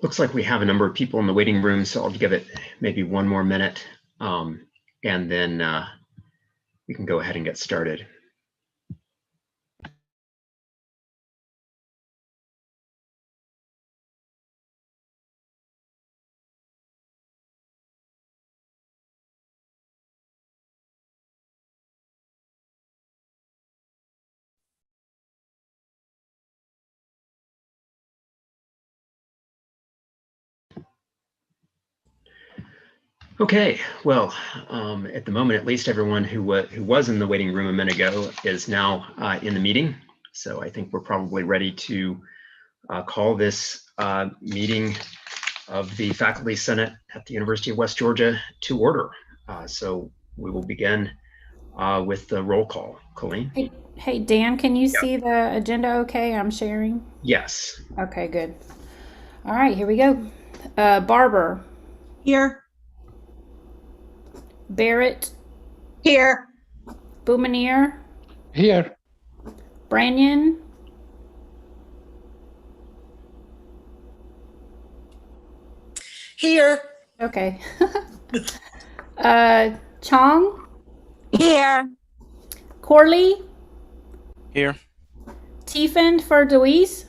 Looks like we have a number of people in the waiting room, so I'll give it maybe one more minute, and then we can go ahead and get started. Okay, well, at the moment, at least everyone who was in the waiting room a minute ago is now in the meeting. So I think we're probably ready to call this meeting of the Faculty Senate at the University of West Georgia to order. So we will begin with the roll call. Colleen? Hey, Dan, can you see the agenda okay? I'm sharing. Yes. Okay, good. All right, here we go. Barber. Here. Barrett. Here. Boumanier. Here. Branyan. Here. Okay. Chong. Here. Corley. Here. Tiefend for Deweese.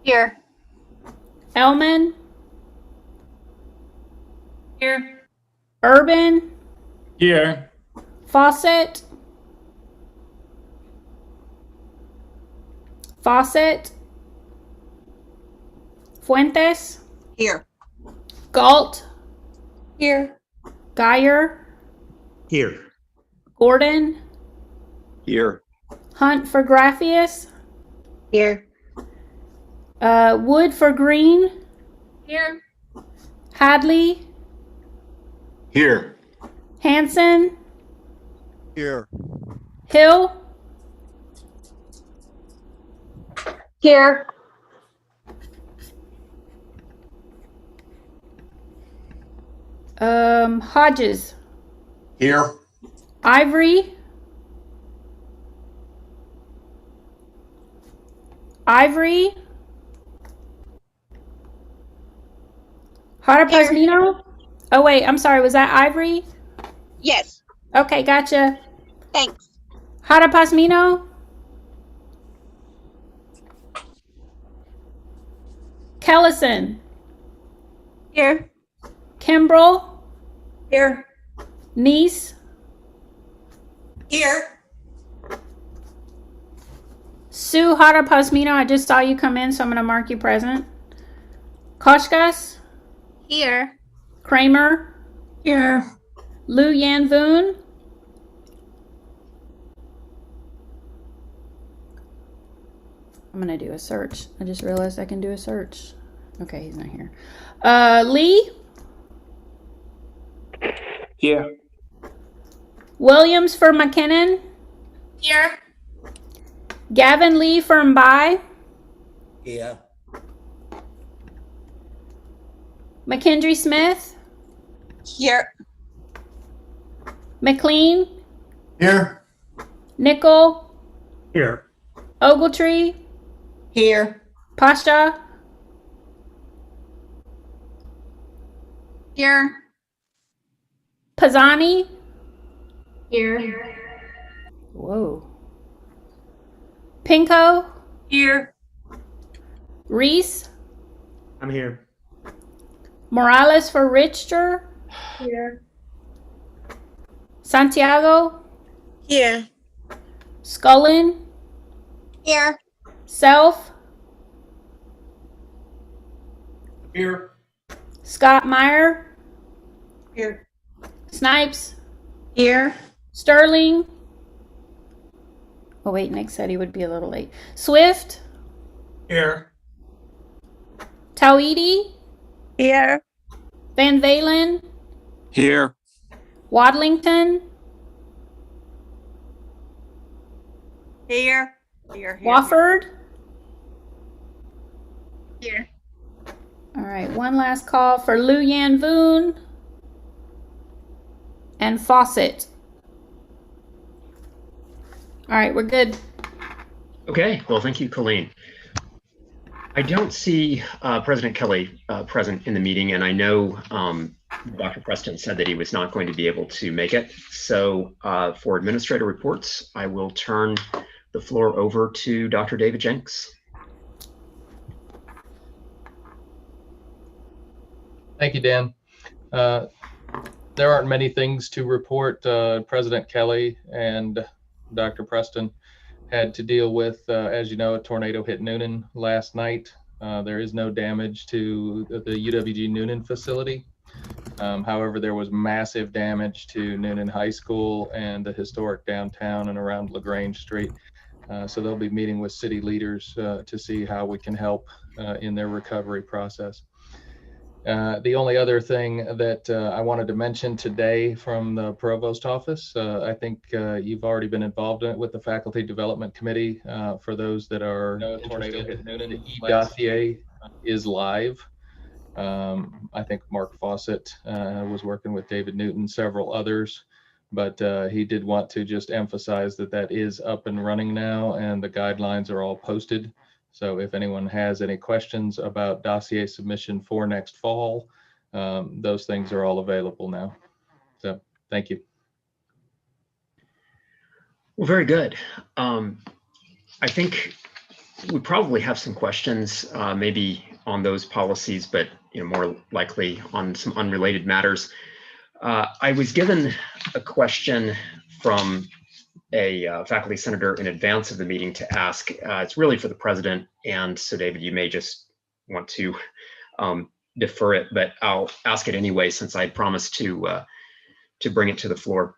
Here. Elman. Here. Urban. Here. Fawcett. Fawcett. Fuentes. Here. Galt. Here. Geyer. Here. Gordon. Here. Hunt for Graphius. Here. Wood for Green. Here. Hadley. Here. Hanson. Here. Hill. Here. Hodges. Here. Ivory. Ivory. Harapasmino. Oh wait, I'm sorry. Was that Ivory? Yes. Okay, gotcha. Thanks. Harapasmino. Kellison. Here. Kimbrell. Here. Niece. Here. Sue Harapasmino. I just saw you come in, so I'm going to mark you present. Koshkas. Here. Kramer. Here. Lou Yanvoon. I'm going to do a search. I just realized I can do a search. Okay, he's not here. Lee. Here. Williams for McKinnon. Here. Gavin Lee for Mbai. Here. McKendry Smith. Here. McLean. Here. Nickel. Here. Ogletree. Here. Pasha. Here. Pisani. Here. Whoa. Pinko. Here. Reese. I'm here. Morales for Richter. Here. Santiago. Here. Scullin. Here. Self. Here. Scott Meyer. Here. Snipes. Here. Sterling. Oh wait, Nick said he would be a little late. Swift. Here. Tawidi. Here. Van Valen. Here. Wadlington. Here. Here. Wofford. Here. All right, one last call for Lou Yanvoon and Fawcett. All right, we're good. Okay, well, thank you, Colleen. I don't see President Kelly present in the meeting, and I know Dr. Preston said that he was not going to be able to make it. So for administrator reports, I will turn the floor over to Dr. David Jenks. Thank you, Dan. There aren't many things to report. President Kelly and Dr. Preston had to deal with, as you know, a tornado hit Noonan last night. There is no damage to the UWG Noonan facility. However, there was massive damage to Noonan High School and the historic downtown and around LaGrange Street. So they'll be meeting with city leaders to see how we can help in their recovery process. The only other thing that I wanted to mention today from the provost office, I think you've already been involved in it with the faculty development committee. For those that are interested, the e-dossier is live. I think Mark Fawcett was working with David Newton, several others, but he did want to just emphasize that that is up and running now, and the guidelines are all posted. So if anyone has any questions about dossier submission for next fall, those things are all available now. So thank you. Well, very good. I think we probably have some questions, maybe on those policies, but more likely on some unrelated matters. I was given a question from a faculty senator in advance of the meeting to ask. It's really for the president, and so David, you may just want to defer it, but I'll ask it anyway since I promised to bring it to the floor.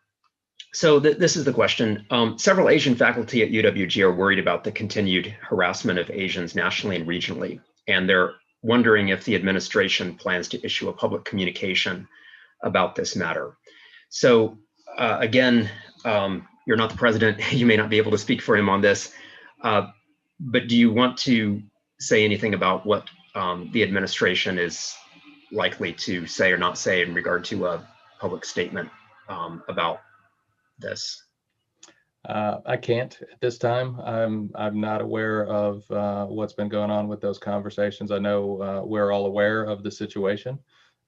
So this is the question. Several Asian faculty at UWG are worried about the continued harassment of Asians nationally and regionally, and they're wondering if the administration plans to issue a public communication about this matter. So again, you're not the president, you may not be able to speak for him on this, but do you want to say anything about what the administration is likely to say or not say in regard to a public statement about this? I can't at this time. I'm not aware of what's been going on with those conversations. I know we're all aware of the situation,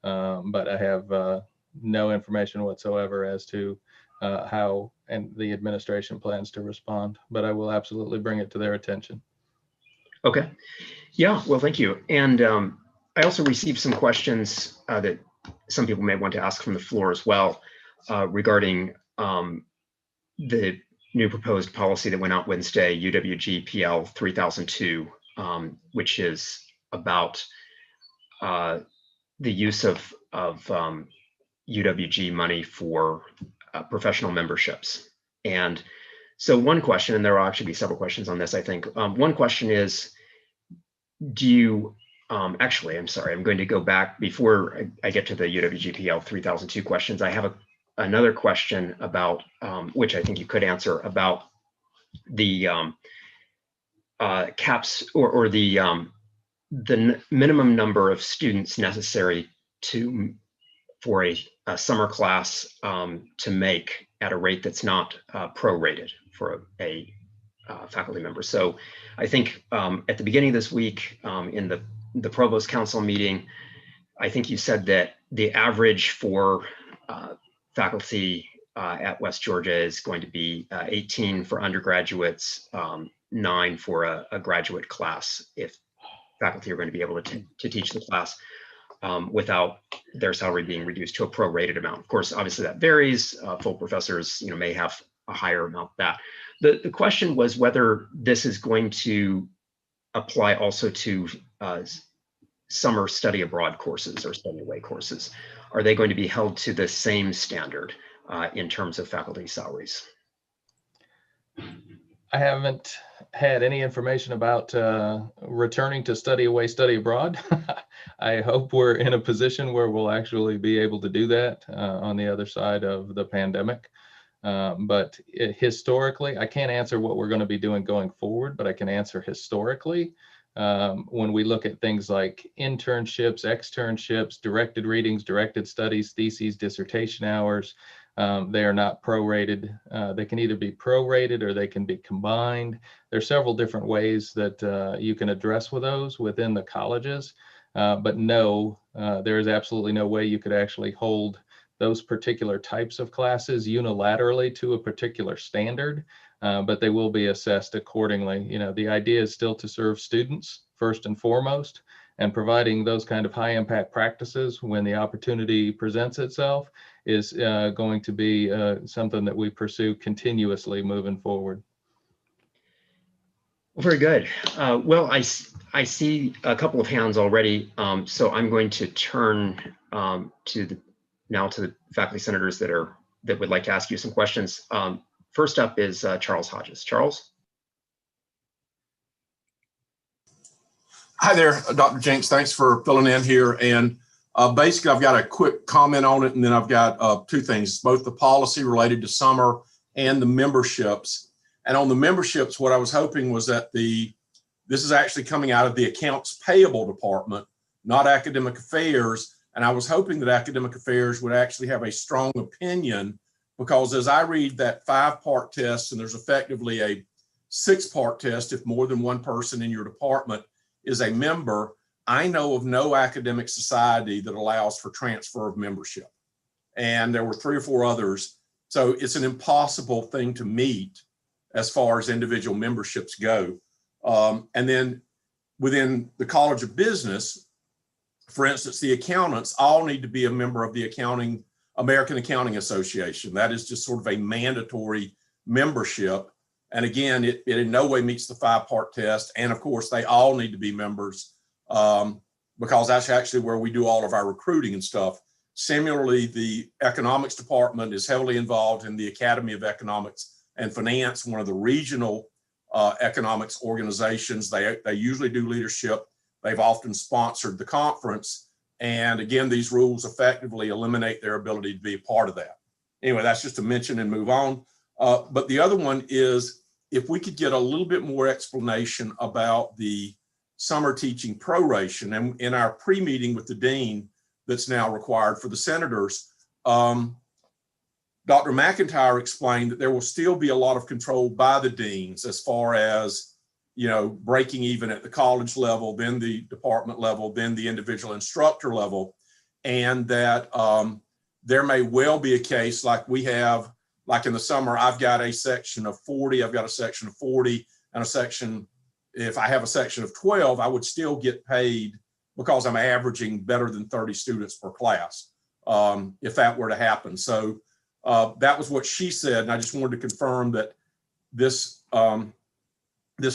but I have no information whatsoever as to how and the administration plans to respond, but I will absolutely bring it to their attention. Okay. Yeah, well, thank you. And I also received some questions that some people may want to ask from the floor as well regarding the new proposed policy that went out Wednesday, UWG PL 3002, which is about the use of UWG money for professional memberships. And so one question, and there will actually be several questions on this, I think. One question is, do you, actually, I'm sorry, I'm going to go back before I get to the UWG PL 3002 questions. I have another question about, which I think you could answer, about the caps or the minimum number of students necessary for a summer class to make at a rate that's not prorated for a faculty member. So I think at the beginning of this week in the Provost Council meeting, I think you said that the average for faculty at West Georgia is going to be 18 for undergraduates, 9 for a graduate class, if faculty are going to be able to teach the class without their salary being reduced to a prorated amount. Of course, obviously that varies. Full professors, may have a higher amount than that. The question was whether this is going to apply also to summer study abroad courses or study away courses. Are they going to be held to the same standard in terms of faculty salaries? I haven't had any information about returning to study away, study abroad. I hope we're in a position where we'll actually be able to do that on the other side of the pandemic. But historically, I can't answer what we're going to be doing going forward, but I can answer historically. When we look at things like internships, externships, directed readings, directed studies, theses, dissertation hours, They are not prorated. They can either be prorated or they can be combined. There's several different ways that you can address with those within the colleges. But no, there is absolutely no way you could actually hold those particular types of classes unilaterally to a particular standard, but they will be assessed accordingly. You know, the idea is still to serve students first and foremost, and providing those kind of high impact practices when the opportunity presents itself is going to be something that we pursue continuously moving forward. Very good. Well, I see a couple of hands already, so I'm going to turn to the faculty senators that would like to ask you some questions. First up is Charles Hodges. Charles? Hi there, Dr. Jenks. Thanks for filling in here. And basically, I've got a quick comment on it, and then I've got two things, both the policy related to summer and the memberships. And on the memberships, what I was hoping was that this is actually coming out of the accounts payable department, not academic affairs. And I was hoping that academic affairs would actually have a strong opinion, because as I read that 5-part test, and there's effectively a 6-part test if more than one person in your department is a member, I know of no academic society that allows for transfer of membership. And there were 3 or 4 others. So it's an impossible thing to meet as far as individual memberships go. And then within the College of Business, for instance, the accountants all need to be a member of the American Accounting Association. That is just sort of a mandatory membership. And again, it in no way meets the 5-part test. And of course, they all need to be members because that's actually where we do all of our recruiting and stuff. Similarly, the economics department is heavily involved in the Academy of Economics and Finance, one of the regional economics organizations. They usually do leadership. They've often sponsored the conference. And again, these rules effectively eliminate their ability to be a part of that. Anyway, that's just a mention and move on. But the other one is, if we could get a little bit more explanation about the summer teaching proration. And in our pre-meeting with the dean that's now required for the senators, Dr. McIntyre explained that there will still be a lot of control by the deans as far as, breaking even at the college level, then the department level, then the individual instructor level. And that there may well be a case like we have, like in the summer, I've got a section of 40, I've got a section of 40 and a section, if I have a section of 12, I would still get paid because I'm averaging better than 30 students per class, if that were to happen. So that was what she said. And I just wanted to confirm that this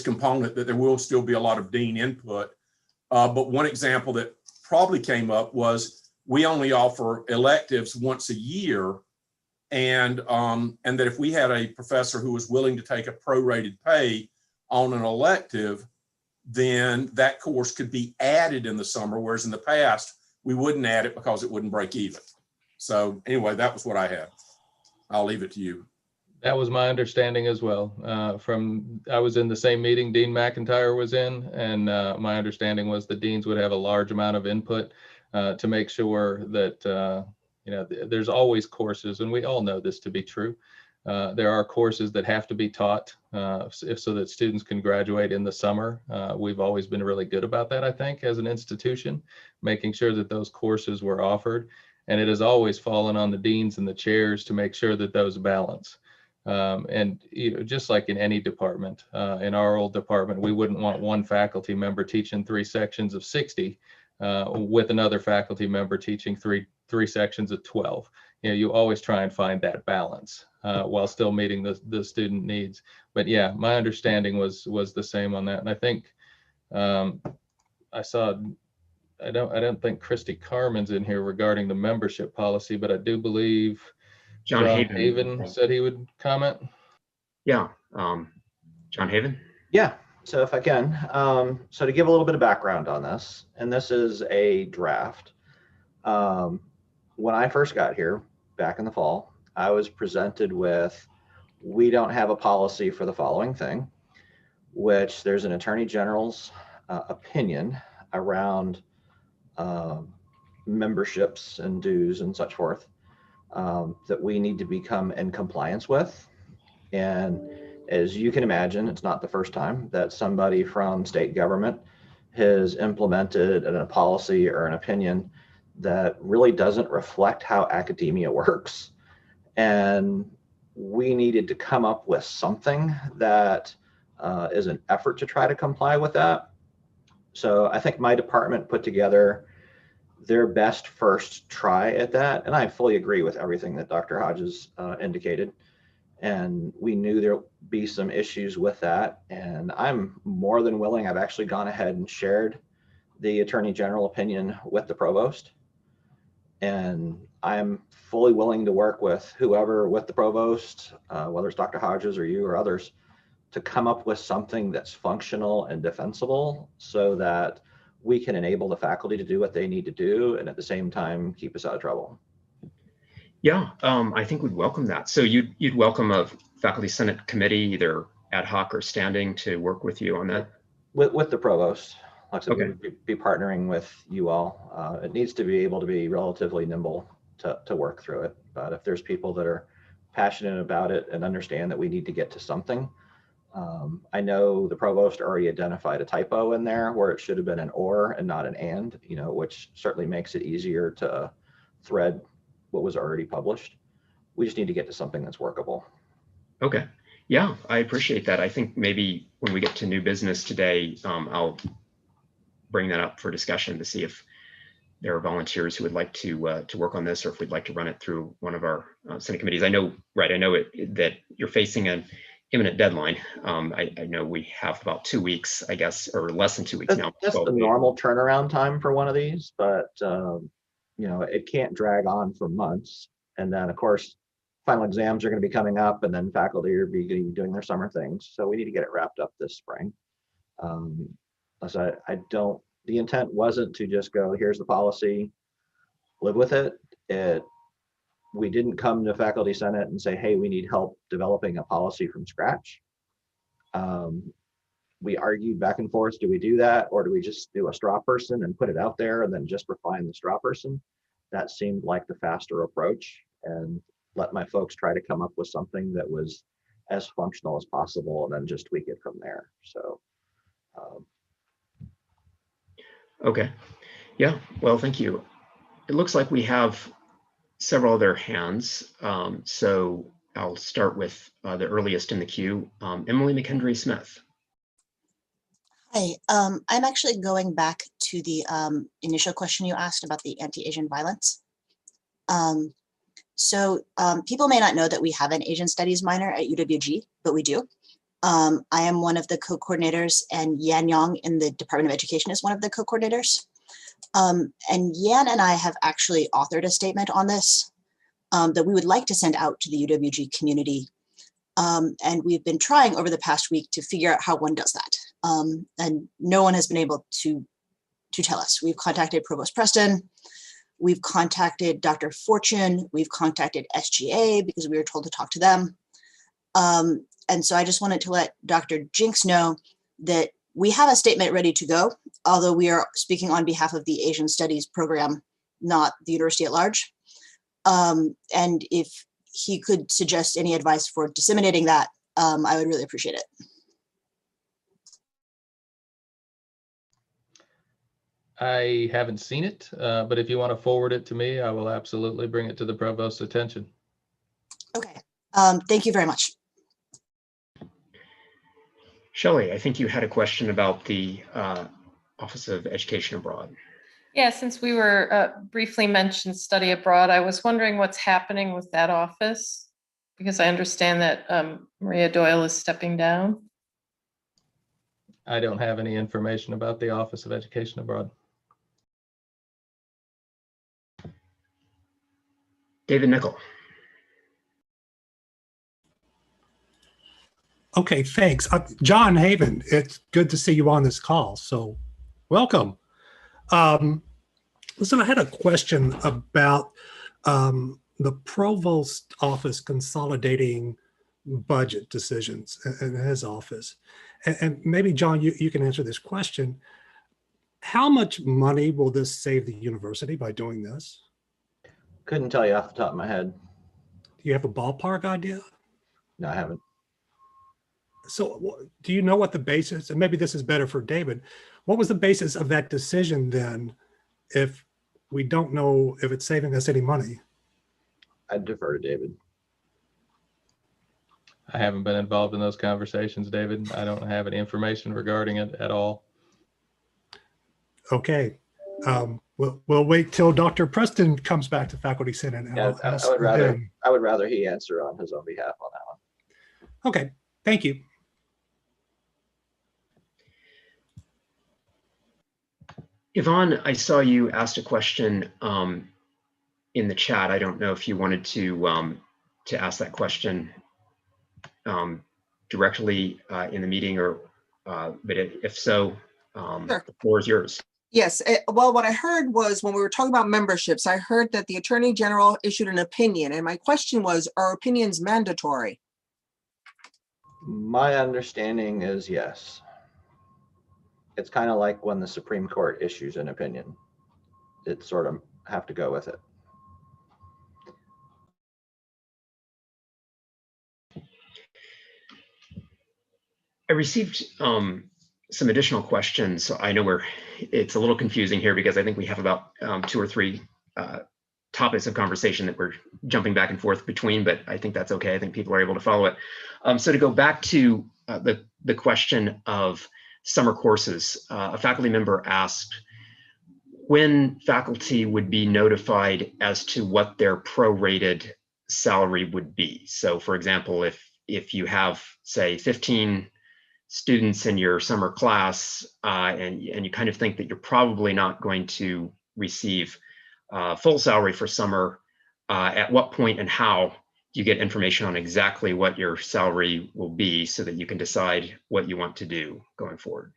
component, that there will still be a lot of dean input. But one example that probably came up was we only offer electives once a year. And that if we had a professor who was willing to take a prorated pay on an elective, then that course could be added in the summer, whereas in the past, we wouldn't add it because it wouldn't break even. So anyway, that was what I had. I'll leave it to you. That was my understanding as well. I was in the same meeting Dean McIntyre was in, and my understanding was the deans would have a large amount of input to make sure that there's always courses, and we all know this to be true. There are courses that have to be taught so that students can graduate in the summer. We've always been really good about that, I think, as an institution, making sure that those courses were offered. And it has always fallen on the deans and the chairs to make sure that those balance. And just like in any department, in our old department, we wouldn't want one faculty member teaching 3 sections of 60 with another faculty member teaching three sections of 12. You always try and find that balance while still meeting the student needs. But yeah, my understanding was the same on that. And I think I don't think Christy Carmen's in here regarding the membership policy, but I do believe John Haven said he would comment. Yeah, John Haven. Yeah, so if I can, so to give a little bit of background on this, and this is a draft. When I first got here back in the fall, I was presented with, we don't have a policy for the following thing, which there's an attorney general's opinion around memberships and dues and such forth. that we need to become in compliance with. And as you can imagine, it's not the first time that somebody from state government has implemented a policy or an opinion that really doesn't reflect how academia works. And we needed to come up with something that is an effort to try to comply with that. So I think my department put together their best first try at that. And I fully agree with everything that Dr. Hodges indicated. And we knew there would be some issues with that. And I'm more than willing, I've actually gone ahead and shared the Attorney General opinion with the provost. And I'm fully willing to work with whoever, with the provost, whether it's Dr. Hodges or you or others, to come up with something that's functional and defensible so that we can enable the faculty to do what they need to do and at the same time keep us out of trouble. Yeah, I think we'd welcome that. So you'd welcome a faculty senate committee, either ad hoc or standing, to work with you on that? With the provost. Like I said, Okay. we would be partnering with you all. It needs to be able to be relatively nimble to work through it. But if there's people that are passionate about it and understand that we need to get to something, I know the provost already identified a typo in there where it should have been an or and not an and, which certainly makes it easier to thread what was already published. We just need to get to something that's workable. Okay. Yeah, I appreciate that. I think maybe when we get to new business today, I'll bring that up for discussion to see if there are volunteers who would like to work on this, or if we'd like to run it through one of our Senate committees. I know that you're facing an imminent deadline. I know we have about 2 weeks, I guess, or less than 2 weeks now. That's the normal turnaround time for one of these, but it can't drag on for months. And then of course, final exams are going to be coming up, and then faculty are be doing their summer things. So we need to get it wrapped up this spring. So the intent wasn't to just go, here's the policy, live with it. We didn't come to faculty senate and say, hey, we need help developing a policy from scratch. We argued back and forth, do we do that? Or do we just do a straw person and put it out there and then just refine the straw person? That seemed like the faster approach, and let my folks try to come up with something that was as functional as possible and then just tweak it from there. So. Okay. Yeah, well, thank you. It looks like we have several other hands. So I'll start with the earliest in the queue, Emily McHenry Smith. Hi, I'm actually going back to the initial question you asked about the anti-Asian violence. People may not know that we have an Asian Studies minor at UWG, but we do. I am one of the co-coordinators, and Yan Yong in the Department of Education is one of the co-coordinators. And Yan and I have actually authored a statement on this that we would like to send out to the UWG community. And we've been trying over the past week to figure out how one does that. And no one has been able to tell us. We've contacted Provost Preston. We've contacted Dr. Fortune. We've contacted SGA because we were told to talk to them. And so I just wanted to let Dr. Jinks know that we have a statement ready to go, although we are speaking on behalf of the Asian Studies program, not the university at large. And if he could suggest any advice for disseminating that, I would really appreciate it. I haven't seen it, but if you want to forward it to me, I will absolutely bring it to the provost's attention. Okay, thank you very much. Shelley, I think you had a question about the Office of Education Abroad. Yeah, since we were briefly mentioned study abroad, I was wondering what's happening with that office, because I understand that Maria Doyle is stepping down. I don't have any information about the Office of Education Abroad. David Nickel. Okay, thanks. John Haven, it's good to see you on this call, so welcome. Listen, I had a question about the provost office consolidating budget decisions in his office. And maybe, John, you can answer this question. How much money will this save the university by doing this? Couldn't tell you off the top of my head. Do you have a ballpark idea? No, I haven't. So do you know what the basis, and maybe this is better for David, what was the basis of that decision then, if we don't know if it's saving us any money? I'd defer to David. I haven't been involved in those conversations, David. I don't have any information regarding it at all. Okay. We'll wait till Dr. Preston comes back to Faculty Senate. And Yeah, I'll ask I would rather he answer on his own behalf on that one. Okay, thank you. Yvonne, I saw you asked a question in the chat. I don't know if you wanted to ask that question directly in the meeting, or but if so, Sure. the floor is yours. Yes, well, what I heard was when we were talking about memberships, I heard that the Attorney General issued an opinion, and my question was, are opinions mandatory? My understanding is yes. It's kind of like when the Supreme Court issues an opinion. It sort of have to go with it. I received some additional questions. So I know it's a little confusing here because I think we have about 2 or 3 topics of conversation that we're jumping back and forth between, but I think that's okay. I think people are able to follow it. So to go back to the question of summer courses, a faculty member asked when faculty would be notified as to what their prorated salary would be. So for example, if you have, say, 15 students in your summer class and you kind of think that you're probably not going to receive full salary for summer, at what point and how do you get information on exactly what your salary will be so that you can decide what you want to do going forward?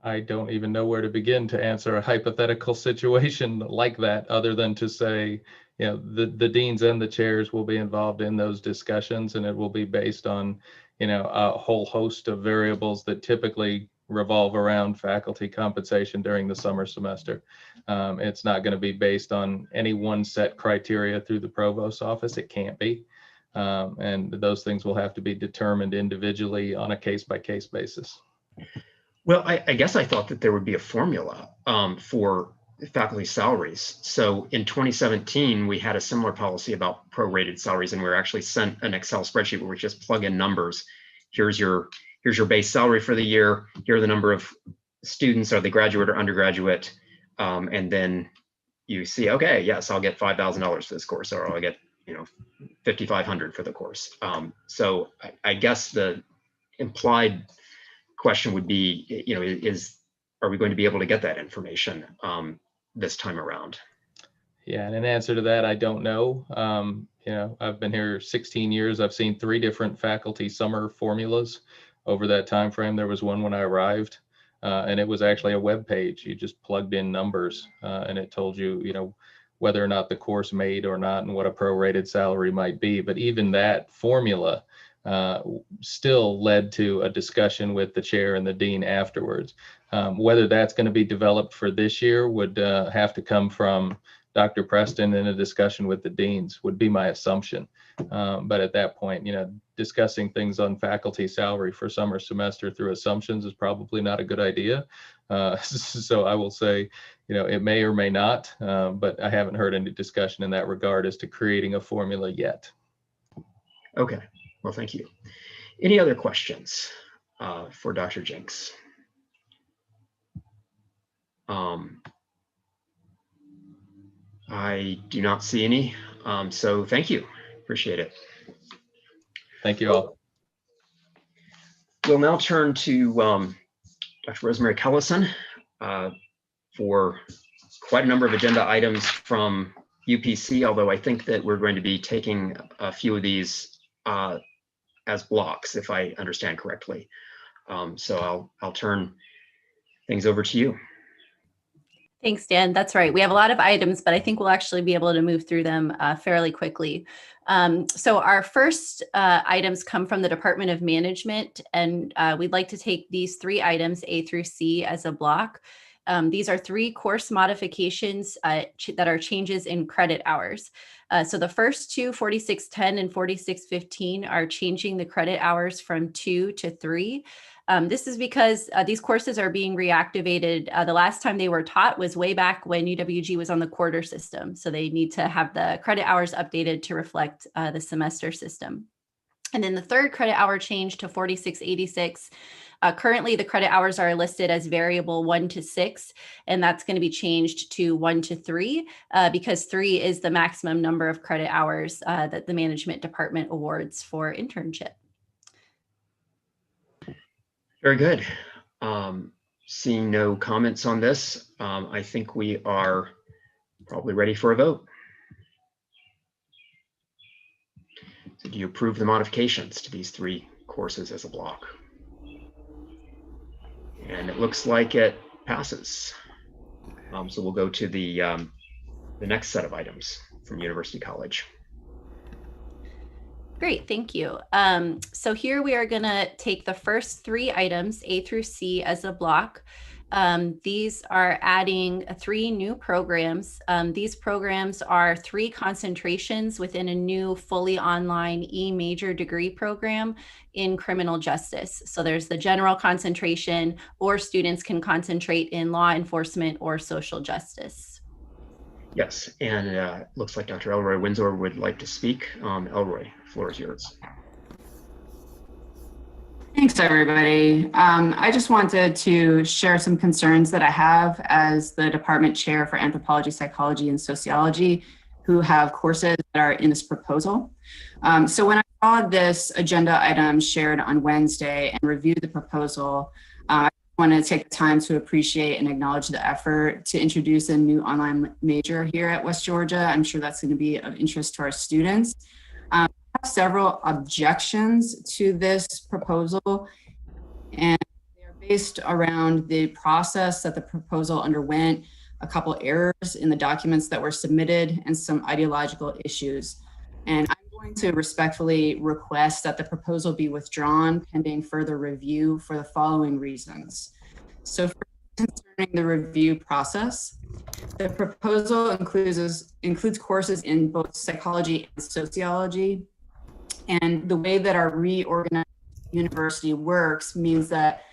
I don't even know where to begin to answer a hypothetical situation like that, other than to say, you know, the deans and the chairs will be involved in those discussions, and it will be based on, you know, a whole host of variables that typically revolve around faculty compensation during the summer semester. It's not going to be based on any one set criteria through the provost's office. It can't be. And those things will have to be determined individually on a case-by-case basis. Well, I guess I thought that there would be a formula for faculty salaries. So in 2017, we had a similar policy about prorated salaries, and we were actually sent an Excel spreadsheet where we just plug in numbers. Here's your base salary for the year. Here are the number of students, are they graduate or undergraduate? And then you see, okay, yes, I'll get $5,000 for this course, or I'll get, you know, $5,500 for the course. So I guess the implied question would be, you know, are we going to be able to get that information this time around? Yeah, and in answer to that, I don't know. You know, I've been here 16 years. I've seen 3 different faculty summer formulas over that time frame. There was one when I arrived, and it was actually a web page. You just plugged in numbers, and it told you, you know, whether or not the course made or not, and what a prorated salary might be. But even that formula still led to a discussion with the chair and the dean afterwards. Whether that's going to be developed for this year would have to come from Dr. Preston in a discussion with the deans, would be my assumption. But at that point, you know, discussing things on faculty salary for summer semester through assumptions is probably not a good idea. So I will say, you know, it may or may not, but I haven't heard any discussion in that regard as to creating a formula yet. Okay, well, thank you. Any other questions for Dr. Jenks? I do not see any, so thank you. Appreciate it. Thank you all. We'll now turn to Dr. Rosemary Kellison for quite a number of agenda items from UPC, although I think that we're going to be taking a few of these as blocks, if I understand correctly. So I'll turn things over to you. Thanks, Dan. That's right. We have a lot of items, but I think we'll actually be able to move through them fairly quickly. So our first items come from the Department of Management, and we'd like to take these 3 items, A through C, as a block. These are 3 course modifications that are changes in credit hours. So the first 2, 4610 and 4615, are changing the credit hours from 2 to 3. This is because these courses are being reactivated. The last time they were taught was way back when UWG was on the quarter system. So they need to have the credit hours updated to reflect the semester system. And then the third credit hour change to 4686. Currently, the credit hours are listed as variable 1 to 6, and that's going to be changed to 1 to 3 because 3 is the maximum number of credit hours that the management department awards for internship. Very good. Seeing no comments on this, I think we are probably ready for a vote. So do you approve the modifications to these 3 courses as a block? And it looks like it passes. So we'll go to the next set of items from University College. Great, thank you. So here we are going to take the first 3 items, A through C, as a block. These are adding 3 new programs. These programs are 3 concentrations within a new fully online E-major degree program in criminal justice. So there's the general concentration, or students can concentrate in law enforcement or social justice. Yes, and it looks like Dr. Elroy Windsor would like to speak. Elroy, the floor is yours. Thanks, everybody. I just wanted to share some concerns that I have as the department chair for anthropology, psychology, and sociology, who have courses that are in this proposal. So when I saw this agenda item shared on Wednesday and reviewed the proposal, I want to take the time to appreciate and acknowledge the effort to introduce a new online major here at West Georgia. I'm sure that's going to be of interest to our students. I have several objections to this proposal, and they're based around the process that the proposal underwent, a couple errors in the documents that were submitted, and some ideological issues. And I'm going to respectfully request that the proposal be withdrawn pending further review for the following reasons. So first, concerning the review process, the proposal includes courses in both psychology and sociology. And the way that our reorganized university works means that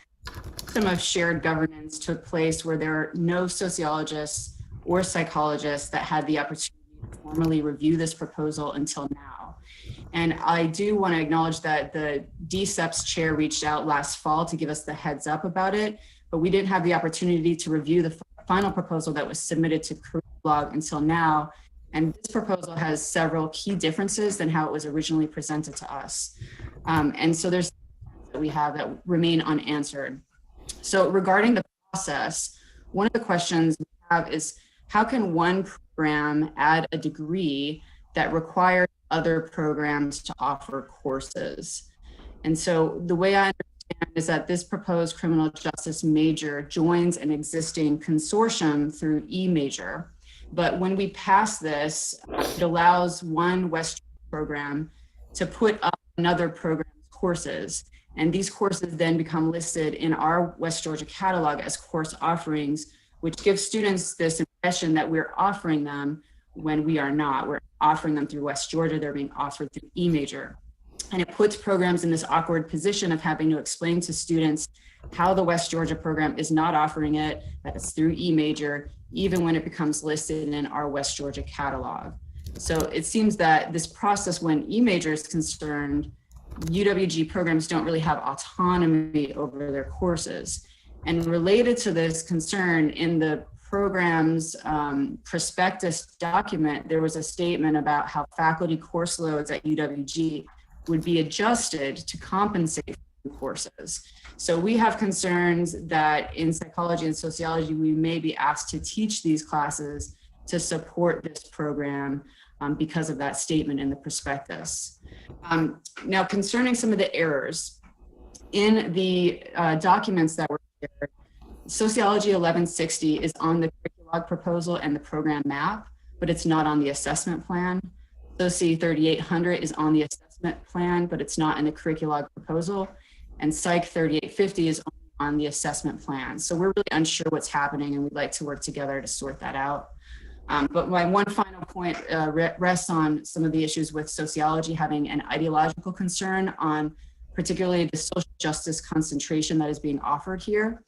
some of shared governance took place where there are no sociologists or psychologists that had the opportunity to formally review this proposal until now. And I do want to acknowledge that the DSEPS chair reached out last fall to give us the heads up about it, but we didn't have the opportunity to review the final proposal that was submitted to Curriculog until now. And this proposal has several key differences than how it was originally presented to us. And so there's that we have that remain unanswered. So regarding the process, one of the questions we have is, how can one program add a degree that requires other programs to offer courses? And so the way I understand is that this proposed criminal justice major joins an existing consortium through E-major. But when we pass this, it allows one West program to put up another program's courses. And these courses then become listed in our West Georgia catalog as course offerings, which gives students this impression that we're offering them when we are not. We're offering them through West Georgia, they're being offered through E-major. And it puts programs in this awkward position of having to explain to students how the West Georgia program is not offering it, that it's through E-major, even when it becomes listed in our West Georgia catalog. So it seems that this process, when E-major is concerned, UWG programs don't really have autonomy over their courses. And related to this concern, in the program's prospectus document, there was a statement about how faculty course loads at UWG would be adjusted to compensate for courses. So we have concerns that in psychology and sociology, we may be asked to teach these classes to support this program because of that statement in the prospectus. Now, concerning some of the errors, in the documents that were shared, Sociology 1160 is on the Curriculog proposal and the program map, but it's not on the assessment plan. Soci 3800 is on the assessment plan, but it's not in the Curriculog proposal. And Psych 3850 is on the assessment plan. So we're really unsure what's happening, and we'd like to work together to sort that out. But my one final point rests on some of the issues with sociology having an ideological concern on particularly the social justice concentration that is being offered here.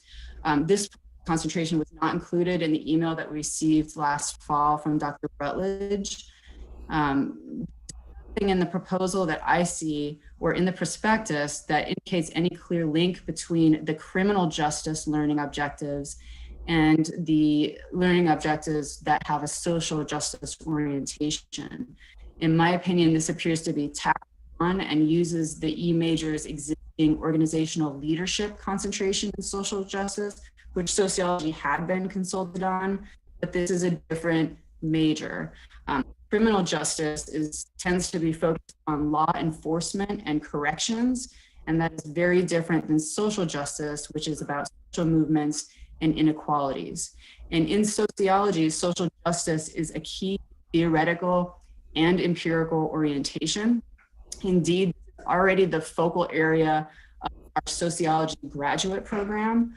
This concentration was not included in the email that we received last fall from Dr. Rutledge. In the proposal that I see or in the prospectus that indicates any clear link between the criminal justice learning objectives and the learning objectives that have a social justice orientation. In my opinion, this appears to be tacked on and uses the E-major's existing organizational leadership concentration in social justice, which sociology had been consulted on, but this is a different major. Criminal justice tends to be focused on law enforcement and corrections, and that is very different than social justice, which is about social movements and inequalities. And in sociology, social justice is a key theoretical and empirical orientation. Indeed, already the focal area of our sociology graduate program,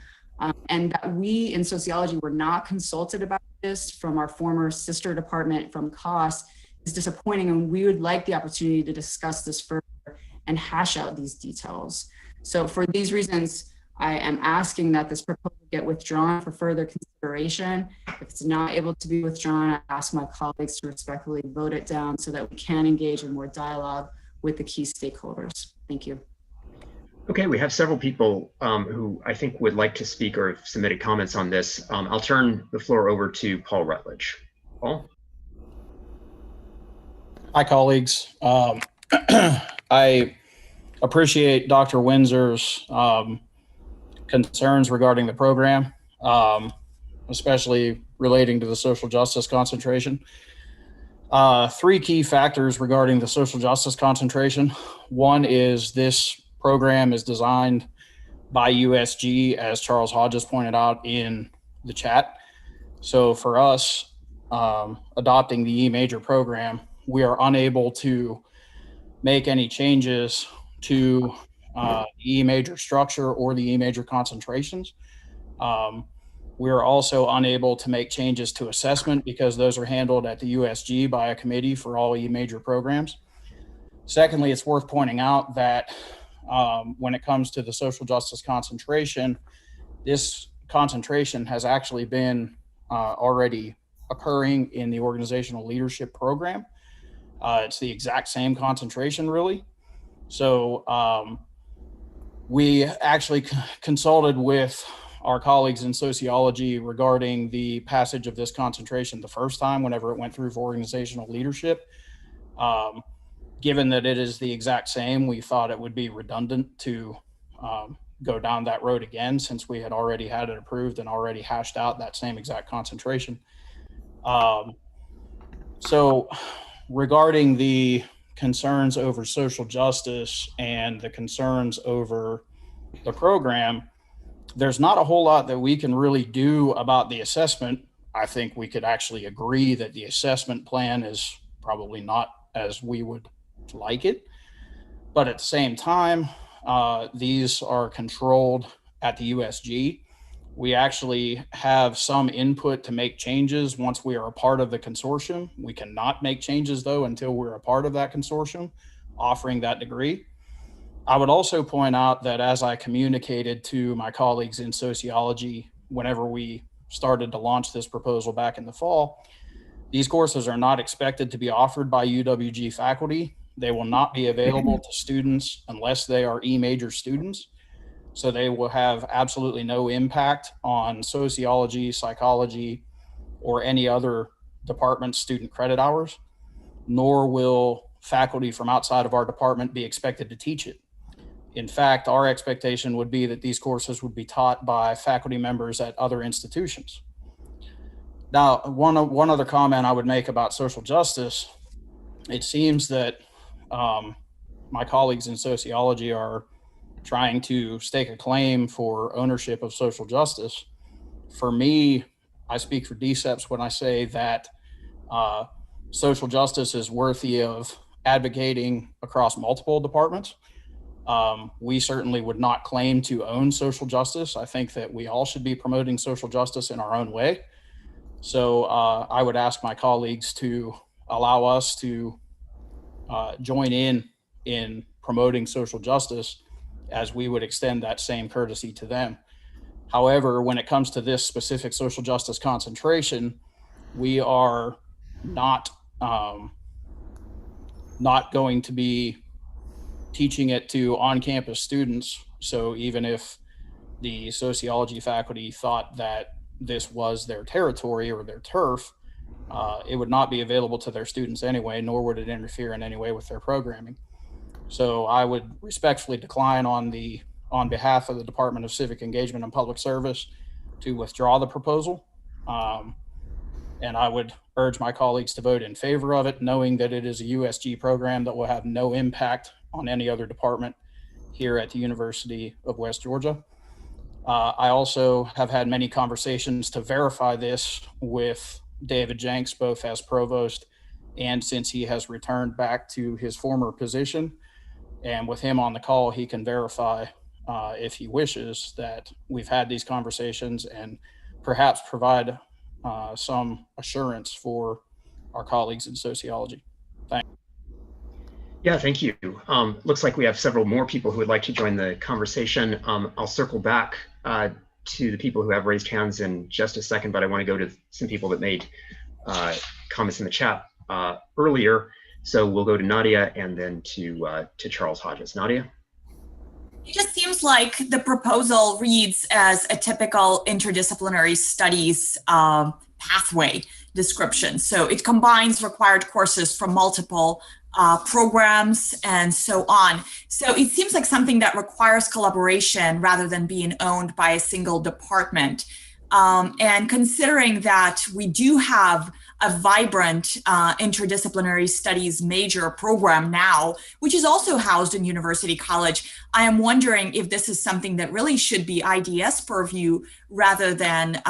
and that we in sociology were not consulted about this from our former sister department from COS is disappointing, and we would like the opportunity to discuss this further and hash out these details. So for these reasons, I am asking that this proposal get withdrawn for further consideration. If it's not able to be withdrawn, I ask my colleagues to respectfully vote it down so that we can engage in more dialogue with the key stakeholders. Thank you. Okay, we have several people who I think would like to speak or have submitted comments on this. I'll turn the floor over to Paul Rutledge. Paul? Hi, colleagues. I appreciate Dr. Windsor's concerns regarding the program, especially relating to the social justice concentration. Three key factors regarding the social justice concentration. One is this program is designed by USG, as Charles Hodges pointed out in the chat. So for us, adopting the E-major program, we are unable to make any changes to the E-major structure or the E-major concentrations. We are also unable to make changes to assessment because those are handled at the USG by a committee for all E-major programs. Secondly, it's worth pointing out that when it comes to the social justice concentration, this concentration has actually been already occurring in the organizational leadership program. It's the exact same concentration, really. So we actually consulted with our colleagues in sociology regarding the passage of this concentration the first time whenever it went through for organizational leadership. Given that it is the exact same, we thought it would be redundant to go down that road again, since we had already had it approved and already hashed out that same exact concentration. So regarding the concerns over social justice and the concerns over the program, there's not a whole lot that we can really do about the assessment. I think we could actually agree that the assessment plan is probably not as we would like it. But at the same time, these are controlled at the USG. We actually have some input to make changes once we are a part of the consortium. We cannot make changes, though, until we're a part of that consortium, offering that degree. I would also point out that as I communicated to my colleagues in sociology, whenever we started to launch this proposal back in the fall, these courses are not expected to be offered by UWG faculty. They will not be available to students unless they are E-major students. So they will have absolutely no impact on sociology, psychology, or any other department's student credit hours, nor will faculty from outside of our department be expected to teach it. In fact, our expectation would be that these courses would be taught by faculty members at other institutions. Now, one other comment I would make about social justice, it seems that my colleagues in sociology are trying to stake a claim for ownership of social justice. For me, I speak for DCEPS when I say that social justice is worthy of advocating across multiple departments. We certainly would not claim to own social justice. I think that we all should be promoting social justice in our own way. So I would ask my colleagues to allow us to join in promoting social justice, as we would extend that same courtesy to them. However, when it comes to this specific social justice concentration, we are not going to be teaching it to on-campus students. So even if the sociology faculty thought that this was their territory or their turf, it would not be available to their students anyway, nor would it interfere in any way with their programming. So I would respectfully decline on behalf of the Department of Civic Engagement and Public Service to withdraw the proposal. And I would urge my colleagues to vote in favor of it, knowing that it is a USG program that will have no impact on any other department here at the University of West Georgia. I also have had many conversations to verify this with David Jenks, both as provost and since he has returned back to his former position. And with him on the call, he can verify, if he wishes, that we've had these conversations and perhaps provide some assurance for our colleagues in sociology. Thanks. Yeah, thank you. Looks like we have several more people who would like to join the conversation. I'll circle back to the people who have raised hands in just a second, but I want to go to some people that made comments in the chat earlier. So we'll go to Nadia and then to Charles Hodges. Nadia? It just seems like the proposal reads as a typical interdisciplinary studies pathway description. So it combines required courses from multiple programs and so on. So it seems like something that requires collaboration rather than being owned by a single department. And considering that we do have a vibrant interdisciplinary studies major program now, which is also housed in University College, I am wondering if this is something that really should be IDS purview rather than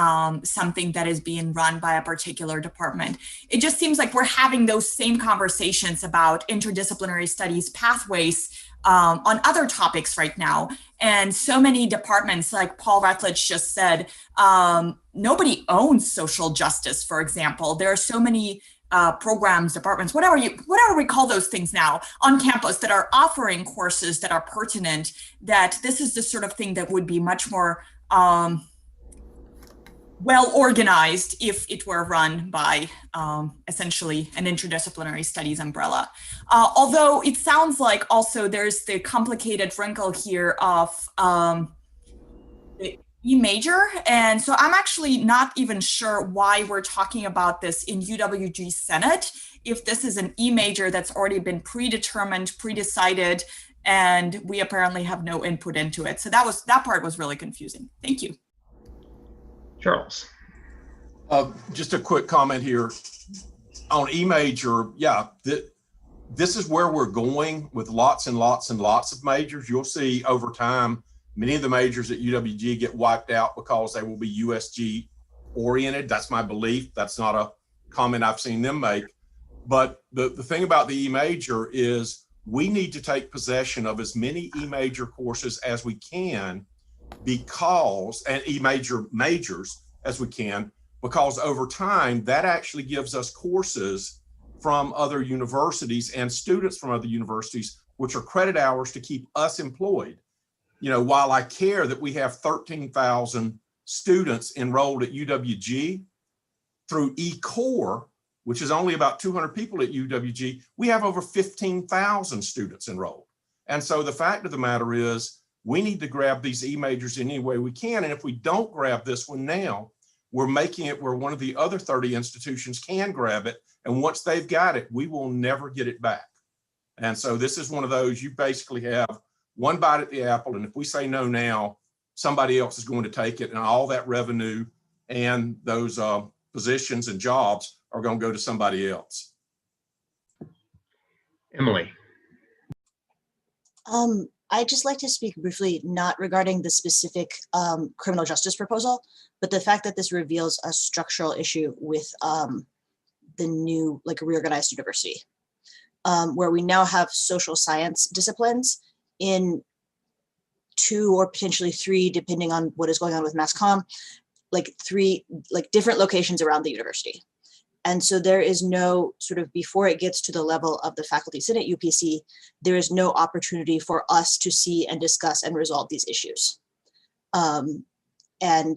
something that is being run by a particular department. It just seems like we're having those same conversations about interdisciplinary studies pathways on other topics right now. And so many departments, like Paul Rutledge just said, nobody owns social justice, for example. There are so many programs, departments, whatever we call those things now, on campus that are offering courses that are pertinent, that this is the sort of thing that would be much more well organized if it were run by essentially an interdisciplinary studies umbrella. Although it sounds like also there's the complicated wrinkle here of the E-major. And so I'm actually not even sure why we're talking about this in UWG Senate, if this is an E-major that's already been predetermined, pre-decided, and we apparently have no input into it. So that part was really confusing. Thank you. Charles. Just a quick comment here on E-major. Yeah, this is where we're going with lots and lots and lots of majors. You'll see over time, many of the majors at UWG get wiped out because they will be USG oriented. That's my belief. That's not a comment I've seen them make. But the thing about the E-major is we need to take possession of as many E-major courses as we can, because, and E-major majors as we can, because over time that actually gives us courses from other universities and students from other universities, which are credit hours to keep us employed. You know, while I care that we have 13,000 students enrolled at UWG, through eCore, which is only about 200 people at UWG, we have over 15,000 students enrolled. And so the fact of the matter is, we need to grab these E-majors in any way we can. And if we don't grab this one now, we're making it where one of the other 30 institutions can grab it. And once they've got it, we will never get it back. And so this is one of those, you basically have one bite at the apple. And if we say no now, somebody else is going to take it, and all that revenue and those positions and jobs are going to go to somebody else. Emily. I'd just like to speak briefly, not regarding the specific criminal justice proposal, but the fact that this reveals a structural issue with the new, like, reorganized university, where we now have social science disciplines in 2 or potentially 3, depending on what is going on with MassComm, like 3 like different locations around the university. And so there is no sort of, before it gets to the level of the Faculty Senate UPC, there is no opportunity for us to see and discuss and resolve these issues. And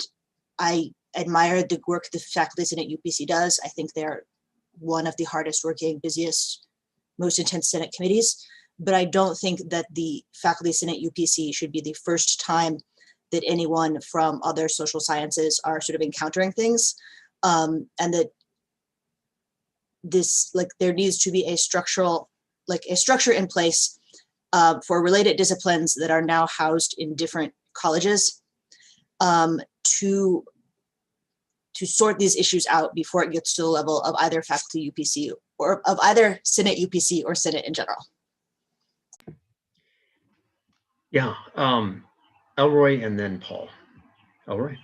I admire the work the Faculty Senate UPC does. I think they're one of the hardest working, busiest, most intense Senate committees. But I don't think that the Faculty Senate UPC should be the first time that anyone from other social sciences are sort of encountering things. And that this, like, there needs to be a structure in place for related disciplines that are now housed in different colleges to sort these issues out before it gets to the level of either Faculty UPC or of either Senate UPC or Senate in general. Yeah, Elroy and then Paul. Elroy.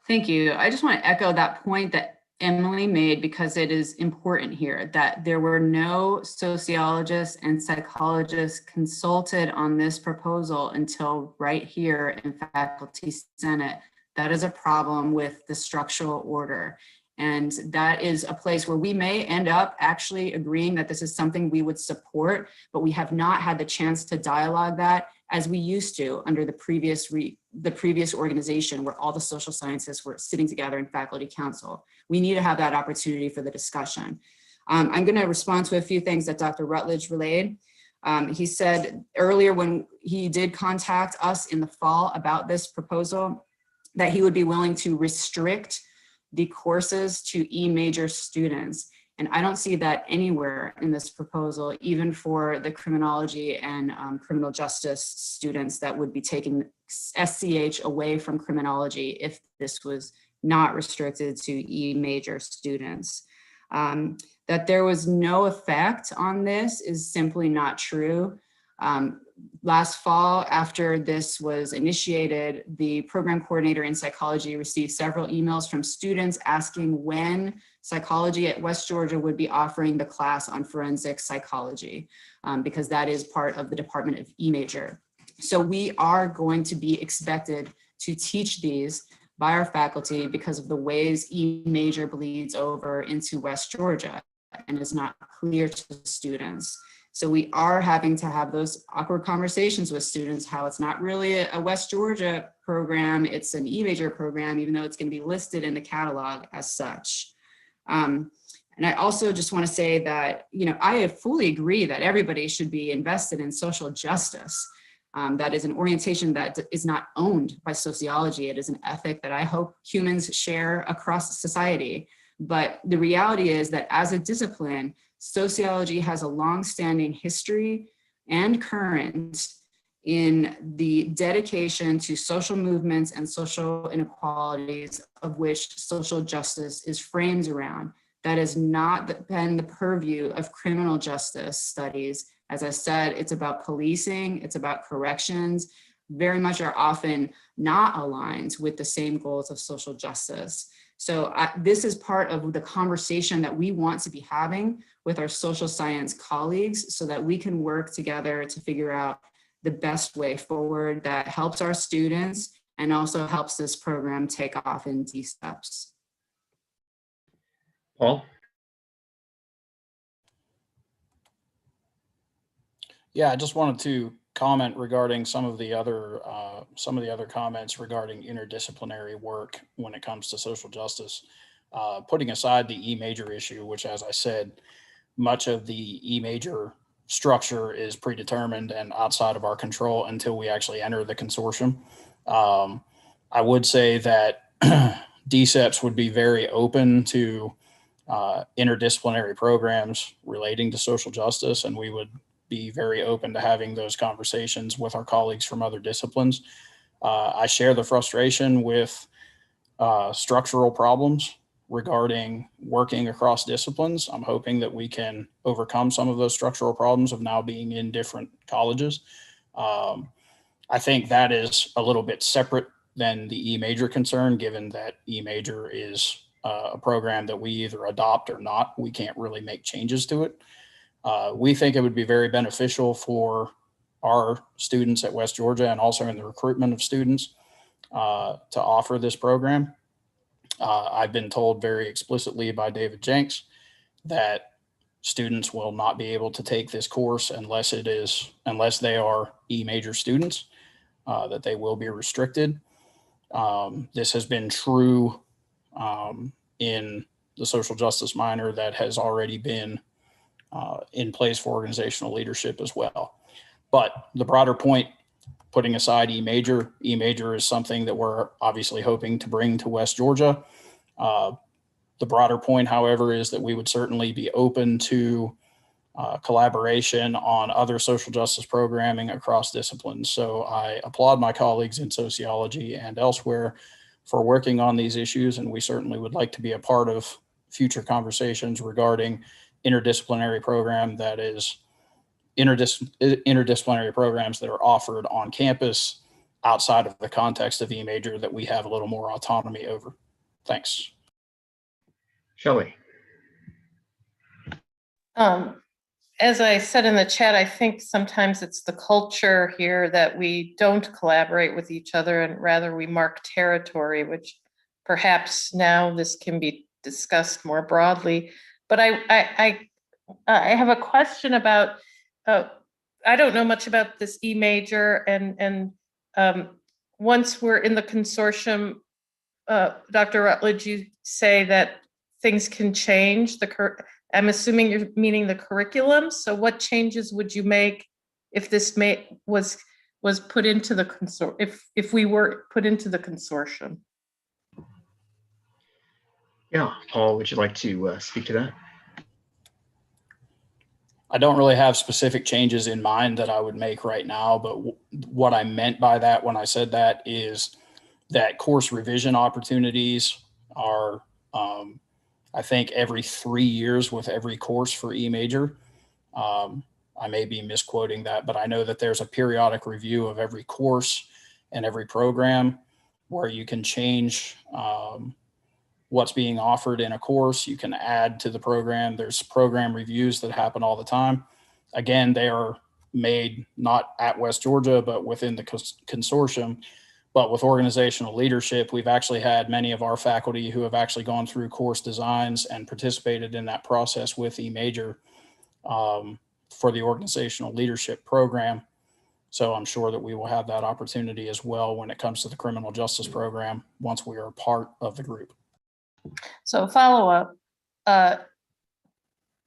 Thank you. I just want to echo that point that Emily made, because it is important here that there were no sociologists and psychologists consulted on this proposal until right here in Faculty Senate. That is a problem with the structural order. And that is a place where we may end up actually agreeing that this is something we would support, but we have not had the chance to dialogue that as we used to under the previous organization where all the social sciences were sitting together in faculty council. We need to have that opportunity for the discussion. I'm going to respond to a few things that Dr. Rutledge relayed. He said earlier when he did contact us in the fall about this proposal that he would be willing to restrict the courses to E-major students. And I don't see that anywhere in this proposal, even for the criminology and criminal justice students that would be taking SCH away from criminology if this was not restricted to E-major students. That there was no effect on this is simply not true. Last fall, after this was initiated, the program coordinator in psychology received several emails from students asking when psychology at West Georgia would be offering the class on forensic psychology, because that is part of the Department of E-major. So we are going to be expected to teach these by our faculty because of the ways E-major bleeds over into West Georgia and is not clear to students. So we are having to have those awkward conversations with students, how it's not really a West Georgia program, it's an E-major program, even though it's going to be listed in the catalog as such. And I also just want to say that, I fully agree that everybody should be invested in social justice. That is an orientation that is not owned by sociology. It is an ethic that I hope humans share across society. But the reality is that as a discipline, sociology has a long-standing history and current in the dedication to social movements and social inequalities of which social justice is framed around. That has not been the purview of criminal justice studies. As I said, it's about policing, it's about corrections, very much are often not aligned with the same goals of social justice. So this is part of the conversation that we want to be having with our social science colleagues so that we can work together to figure out the best way forward that helps our students and also helps this program take off in these steps. Paul? Yeah, I just wanted to comment regarding some of the other comments regarding interdisciplinary work when it comes to social justice. Putting aside the E-major issue, which, as I said, much of the E-major structure is predetermined and outside of our control until we actually enter the consortium. I would say that DCEPS would be very open to interdisciplinary programs relating to social justice, and we would be very open to having those conversations with our colleagues from other disciplines. I share the frustration with structural problems regarding working across disciplines. I'm hoping that we can overcome some of those structural problems of now being in different colleges. I think that is a little bit separate than the E-major concern, given that E-major is a program that we either adopt or not. We can't really make changes to it. We think it would be very beneficial for our students at West Georgia and also in the recruitment of students to offer this program. I've been told very explicitly by David Jenks that students will not be able to take this course unless they are E-major students, that they will be restricted. This has been true in the social justice minor that has already been in place for organizational leadership as well. But the broader point, putting aside E-major is something that we're obviously hoping to bring to West Georgia. The broader point, however, is that we would certainly be open to collaboration on other social justice programming across disciplines. So I applaud my colleagues in sociology and elsewhere for working on these issues, and we certainly would like to be a part of future conversations regarding interdisciplinary programs that are offered on campus outside of the context of E-major that we have a little more autonomy over. Thanks. Shelley. As I said in the chat, I think sometimes it's the culture here that we don't collaborate with each other and rather we mark territory, which perhaps now this can be discussed more broadly. But I have a question about, I don't know much about this E-major and once we're in the consortium, Dr. Rutledge, you say that things can change. I'm assuming you're meaning the curriculum. So what changes would you make if this was put into the consortium, if we were put into the consortium? Yeah, Paul, would you like to speak to that? I don't really have specific changes in mind that I would make right now, but what I meant by that when I said that is that course revision opportunities are, I think, every 3 years with every course for E-major. I may be misquoting that, but I know that there's a periodic review of every course and every program where you can change what's being offered in a course. You can add to the program. There's program reviews that happen all the time. Again, they are made not at West Georgia, but within the consortium. But with organizational leadership, we've actually had many of our faculty who have actually gone through course designs and participated in that process with E-major for the organizational leadership program. So I'm sure that we will have that opportunity as well when it comes to the criminal justice program once we are a part of the group. So follow up,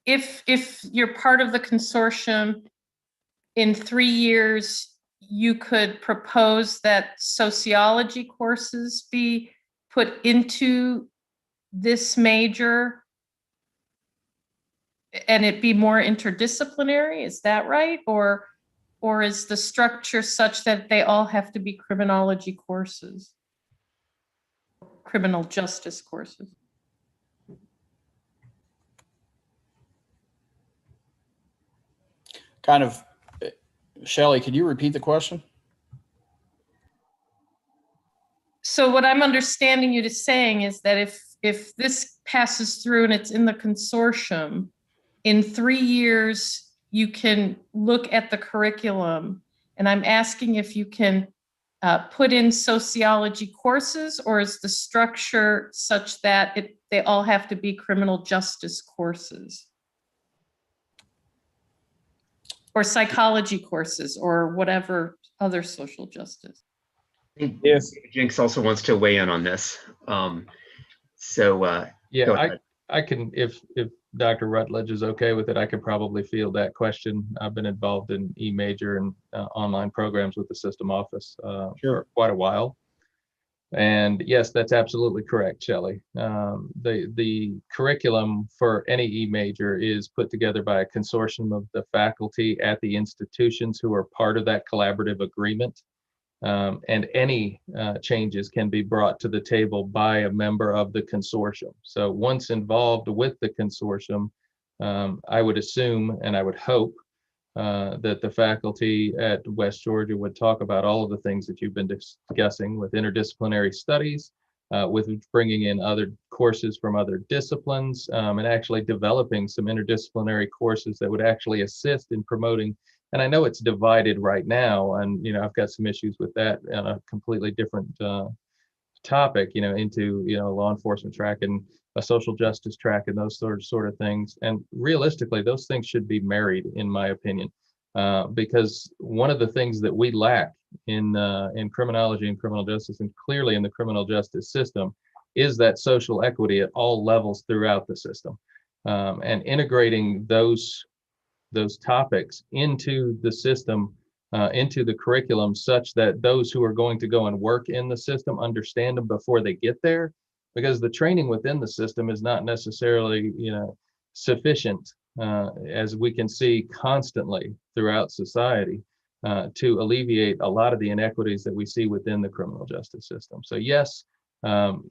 if you're part of the consortium, in 3 years, you could propose that sociology courses be put into this major and it be more interdisciplinary, is that right? Or is the structure such that they all have to be criminology courses? Criminal justice courses. Kind of, Shelley, could you repeat the question? So what I'm understanding you to saying is that if this passes through and it's in the consortium, in 3 years, you can look at the curriculum. And I'm asking if you can put in sociology courses, or is the structure such that they all have to be criminal justice courses? Or psychology courses, or whatever other social justice? Yes. Jenks also wants to weigh in on this. Yeah, I can, if Dr. Rutledge is okay with it, I could probably field that question. I've been involved in E-major and online programs with the system office for quite a while. And yes, that's absolutely correct, Shelley. The curriculum for any E-major is put together by a consortium of the faculty at the institutions who are part of that collaborative agreement. And any changes can be brought to the table by a member of the consortium. So once involved with the consortium, I would assume and I would hope that the faculty at West Georgia would talk about all of the things that you've been discussing with interdisciplinary studies, with bringing in other courses from other disciplines, and actually developing some interdisciplinary courses that would actually assist in promoting And I know it's divided right now, and I've got some issues with that on a completely different topic, into law enforcement track and a social justice track and those sort of things. And realistically, those things should be married, in my opinion, because one of the things that we lack in criminology and criminal justice, and clearly in the criminal justice system, is that social equity at all levels throughout the system, and integrating those topics into the system, into the curriculum, such that those who are going to go and work in the system understand them before they get there, because the training within the system is not necessarily sufficient, as we can see constantly throughout society, to alleviate a lot of the inequities that we see within the criminal justice system. So yes,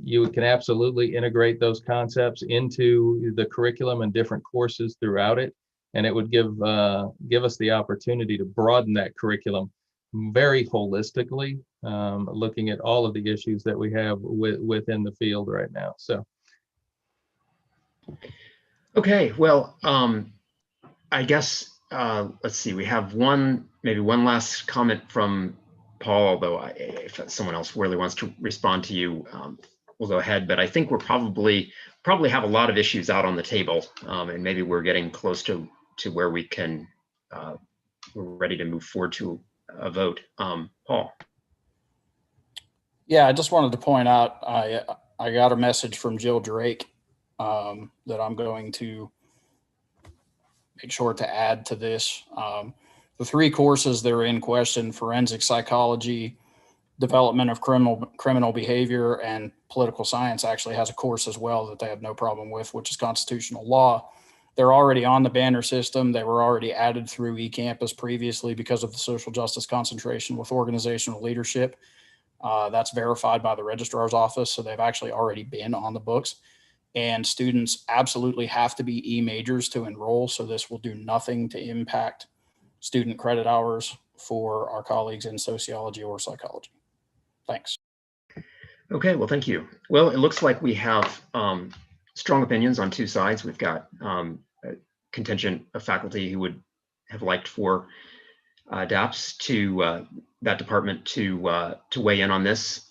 you can absolutely integrate those concepts into the curriculum and different courses throughout it, and it would give us the opportunity to broaden that curriculum very holistically, looking at all of the issues that we have within the field right now. So. Okay, well, I guess, let's see, we have maybe one last comment from Paul, although if someone else really wants to respond to you, we'll go ahead. But I think we're probably have a lot of issues out on the table, and maybe we're getting close to where we can, we're ready to move forward to a vote. Paul. Yeah, I just wanted to point out, I got a message from Jill Drake that I'm going to make sure to add to this. The three courses that are in question: forensic psychology, development of criminal behavior, and political science actually has a course as well that they have no problem with, which is constitutional law. They're already on the banner system. They were already added through eCampus previously because of the social justice concentration with organizational leadership. That's verified by the registrar's office. So they've actually already been on the books, and students absolutely have to be E-majors to enroll. So this will do nothing to impact student credit hours for our colleagues in sociology or psychology. Thanks. Okay, well, thank you. Well, it looks like we have strong opinions on two sides. We've got a contingent of faculty who would have liked for DAPS to that department to weigh in on this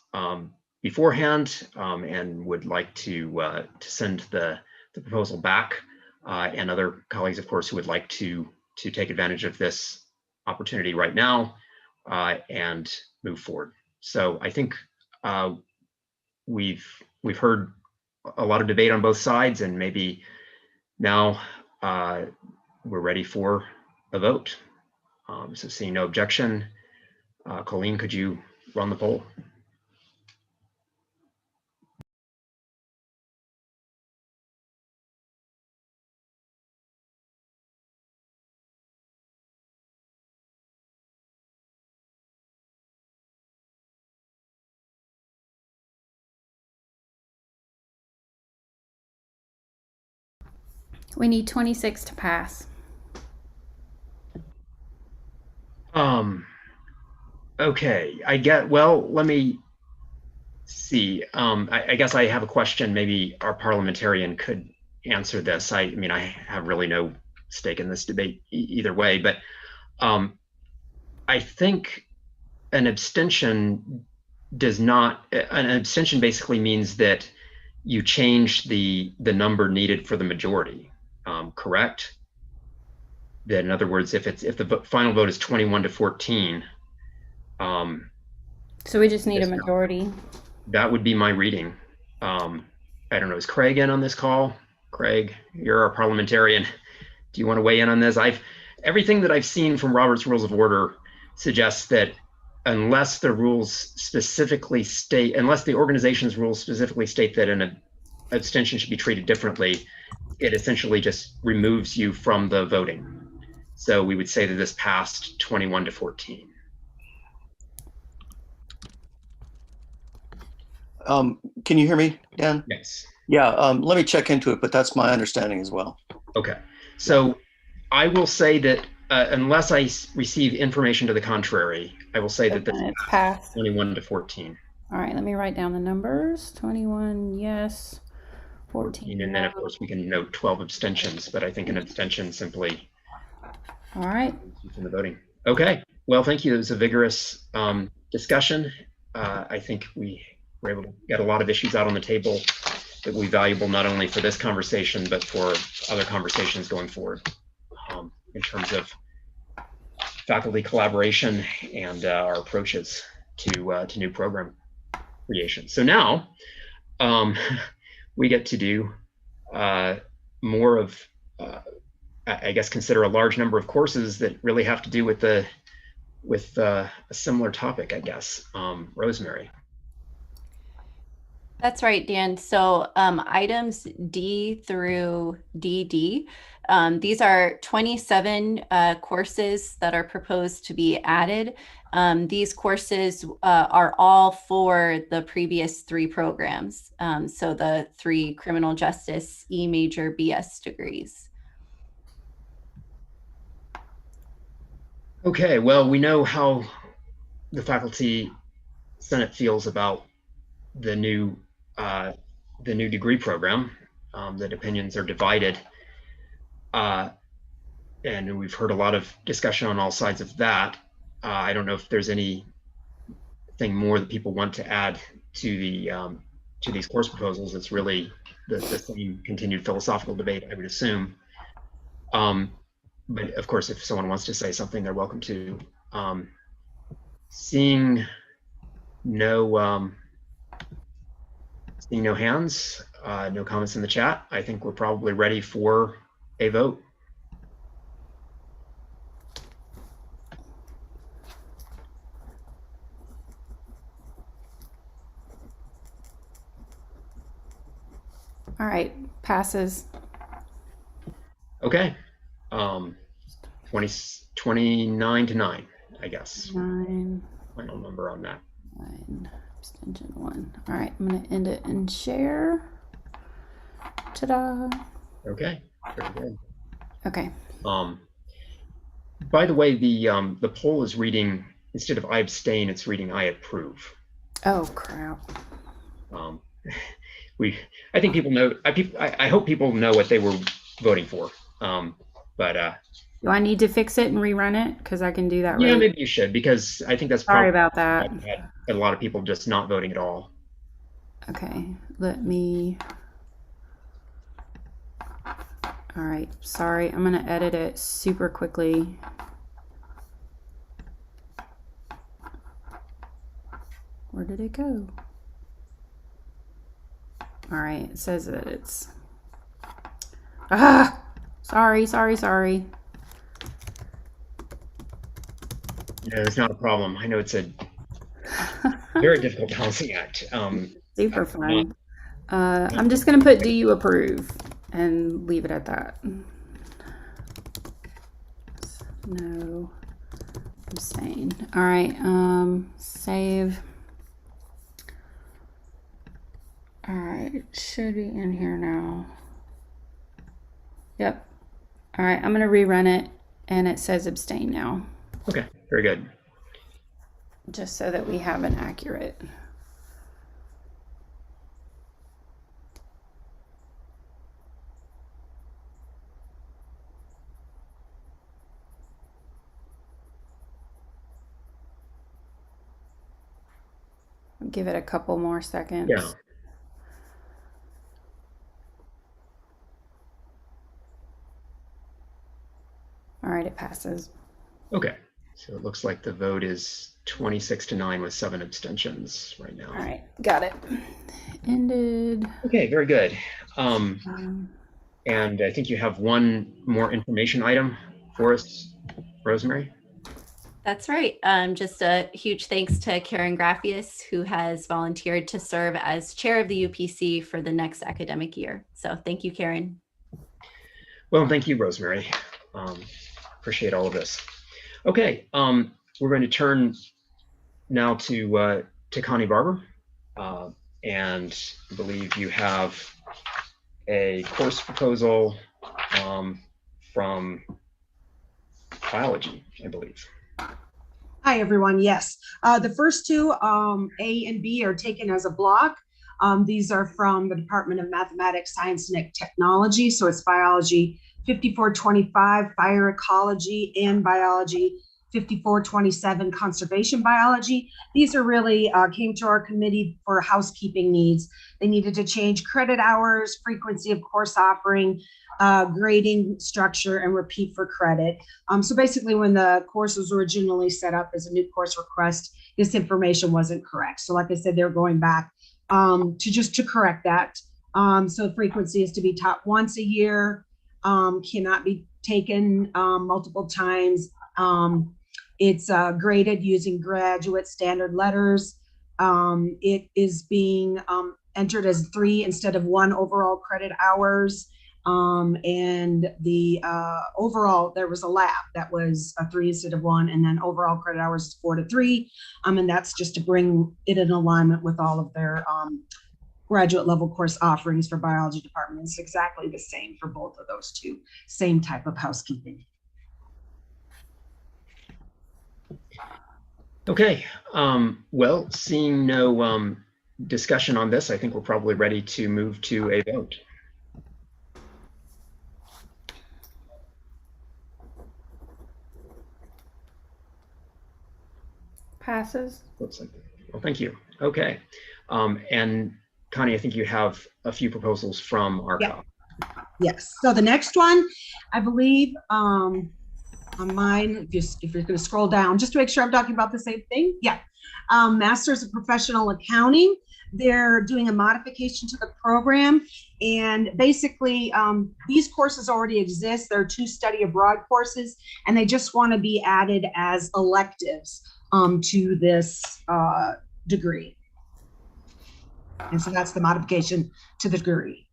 beforehand, and would like to send the proposal back, and other colleagues, of course, who would like to take advantage of this opportunity right now and move forward. So I think we've heard a lot of debate on both sides, and maybe now we're ready for a vote. So seeing no objection, Colleen, could you run the poll? We need 26 to pass. Okay, let me see. I guess I have a question. Maybe our parliamentarian could answer this. I mean, I have really no stake in this debate either way, but I think an abstention basically means that you change the number needed for the majority, correct? That, in other words, if the final vote is 21 to 14, so we just need a majority. That would be my reading. I don't know, is Craig in on this call? Craig, you're our parliamentarian. Do you want to weigh in on this? Everything that I've seen from Robert's Rules of Order suggests that unless the organization's rules specifically state that an abstention should be treated differently, it essentially just removes you from the voting. So we would say that this passed 21 to 14. Can you hear me, Dan? Yes. Yeah, let me check into it, but that's my understanding as well. Okay, so I will say that unless I receive information to the contrary, I will say that this passed 21 to 14. All right, let me write down the numbers. 21, yes. 14. And then, of course, we can note 12 abstentions, but I think an abstention simply All right. In the voting. Okay. Well, thank you. It was a vigorous discussion. I think we were able to get a lot of issues out on the table that will be valuable not only for this conversation, but for other conversations going forward in terms of faculty collaboration and our approaches to new program creation. So now we get to do more of, I guess, consider a large number of courses that really have to do with a similar topic, I guess. Rosemary. That's right, Dan. So items D through DD, these are 27 courses that are proposed to be added. These courses are all for the previous 3 programs. So the 3 criminal justice E major BS degrees. Okay, well, we know how the faculty senate feels about the new degree program. That opinions are divided, and we've heard a lot of discussion on all sides of that. I don't know if there's anything more that people want to add to these course proposals. It's really the same continued philosophical debate, I would assume. But of course, if someone wants to say something, they're welcome to. Seeing no hands, no comments in the chat, I think we're probably ready for a vote. All right, passes. Okay. 29 to 9, I guess. 9. Final number on that. 9. Abstention 1. All right, I'm going to end it and share. Ta-da. Okay, very good. Okay. By the way, the poll is reading, instead of I abstain, it's reading I approve. Oh, crap. I think people know, I hope people know what they were voting for. Do I need to fix it and rerun it? Because I can do that. Yeah, right? maybe you should, because I think that's Sorry about that. Had a lot of people just not voting at all. Okay, let me. All right, sorry, I'm gonna edit it super quickly. Where did it go? All right, it says that it's. Sorry. No, it's not a problem. I know it's a very difficult balancing act. Super fun. I'm just gonna put "Do you approve?" and leave it at that. No. Abstain. All right. Save. All right. It should be in here now. Yep. All right. I'm gonna rerun it, and it says abstain now. Okay. Very good. Just so that we have an accurate. Give it a couple more seconds. Yeah. All right, it passes. Okay. So it looks like the vote is 26 to 9 with 7 abstentions right now. All right, got it. Ended. Okay, very good. And I think you have one more information item for us, Rosemary. That's right. Just a huge thanks to Karen Graffius, who has volunteered to serve as chair of the UPC for the next academic year. So thank you, Karen. Well, thank you, Rosemary. Appreciate all of this. Okay, we're going to turn now to Connie Barber. And I believe you have a course proposal from biology, I believe. Hi, everyone. Yes, the first two, A and B, are taken as a block. These are from the Department of Mathematics, Science, and Technology. So it's biology 5425 fire ecology and biology, 5427 conservation biology. These are really came to our committee for housekeeping needs. They needed to change credit hours, frequency of course offering, grading structure, and repeat for credit. So basically when the course was originally set up as a new course request, this information wasn't correct. So like I said, they're going back to correct that. So frequency is to be taught once a year, cannot be taken multiple times. It's graded using graduate standard letters. It is being entered as 3 instead of 1 overall credit hours. And the overall, there was a lab that was a 3 instead of 1, and then overall credit hours is 4 to 3. And that's just to bring it in alignment with all of their graduate level course offerings for biology department. It's exactly the same for both of those two, same type of housekeeping. Okay, well, seeing no discussion on this, I think we're probably ready to move to a vote. Passes. Looks like, well, thank you. Okay, and Connie, I think you have a few proposals from ARCA. Yeah. Yes, so the next one, I believe, on mine, if you're going to scroll down, just to make sure I'm talking about the same thing. Yeah, Masters of Professional Accounting. They're doing a modification to the program, and basically these courses already exist. They're 2 study abroad courses, and they just want to be added as electives to this degree. And so that's the modification to the degree.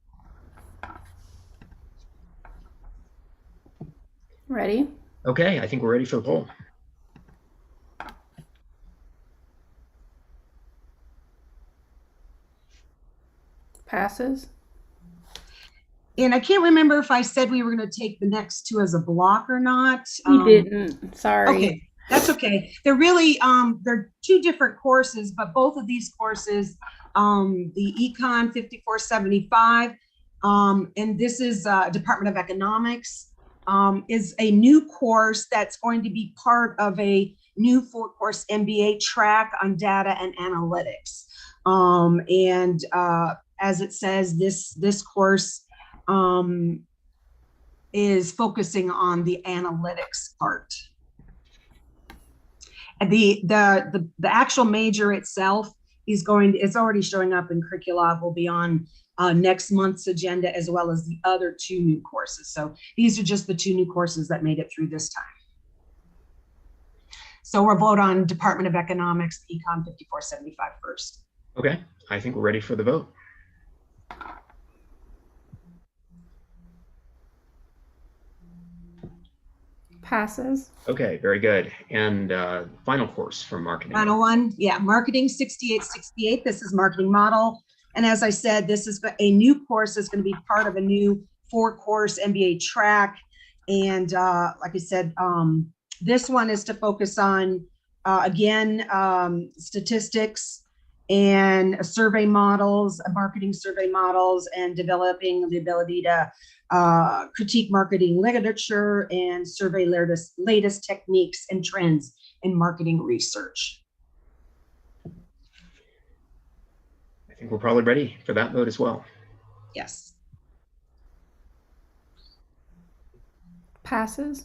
Ready? Okay, I think we're ready for the poll. Passes. And I can't remember if I said we were going to take the next 2 as a block or not. You didn't. Sorry. Okay, that's okay. They're really they're 2 different courses, but both of these courses, the Econ 5475, and this is Department of Economics, is a new course that's going to be part of a new 4-course MBA track on data and analytics. As it says, this course is focusing on the analytics part. And the actual major itself is already showing up in curricula, will be on next month's agenda, as well as the other 2 new courses. So these are just the 2 new courses that made it through this time. So we'll vote on Department of Economics, Econ 5475 first. Okay, I think we're ready for the vote. Passes. Okay, very good. And final course for marketing. Final one, yeah, Marketing 6868. This is marketing model. And as I said, this is a new course that's going to be part of a new 4-course MBA track. And like I said, this one is to focus on, again, statistics and survey models, marketing survey models, and developing the ability to critique marketing literature and survey latest techniques and trends in marketing research. I think we're probably ready for that vote as well. Yes. Passes.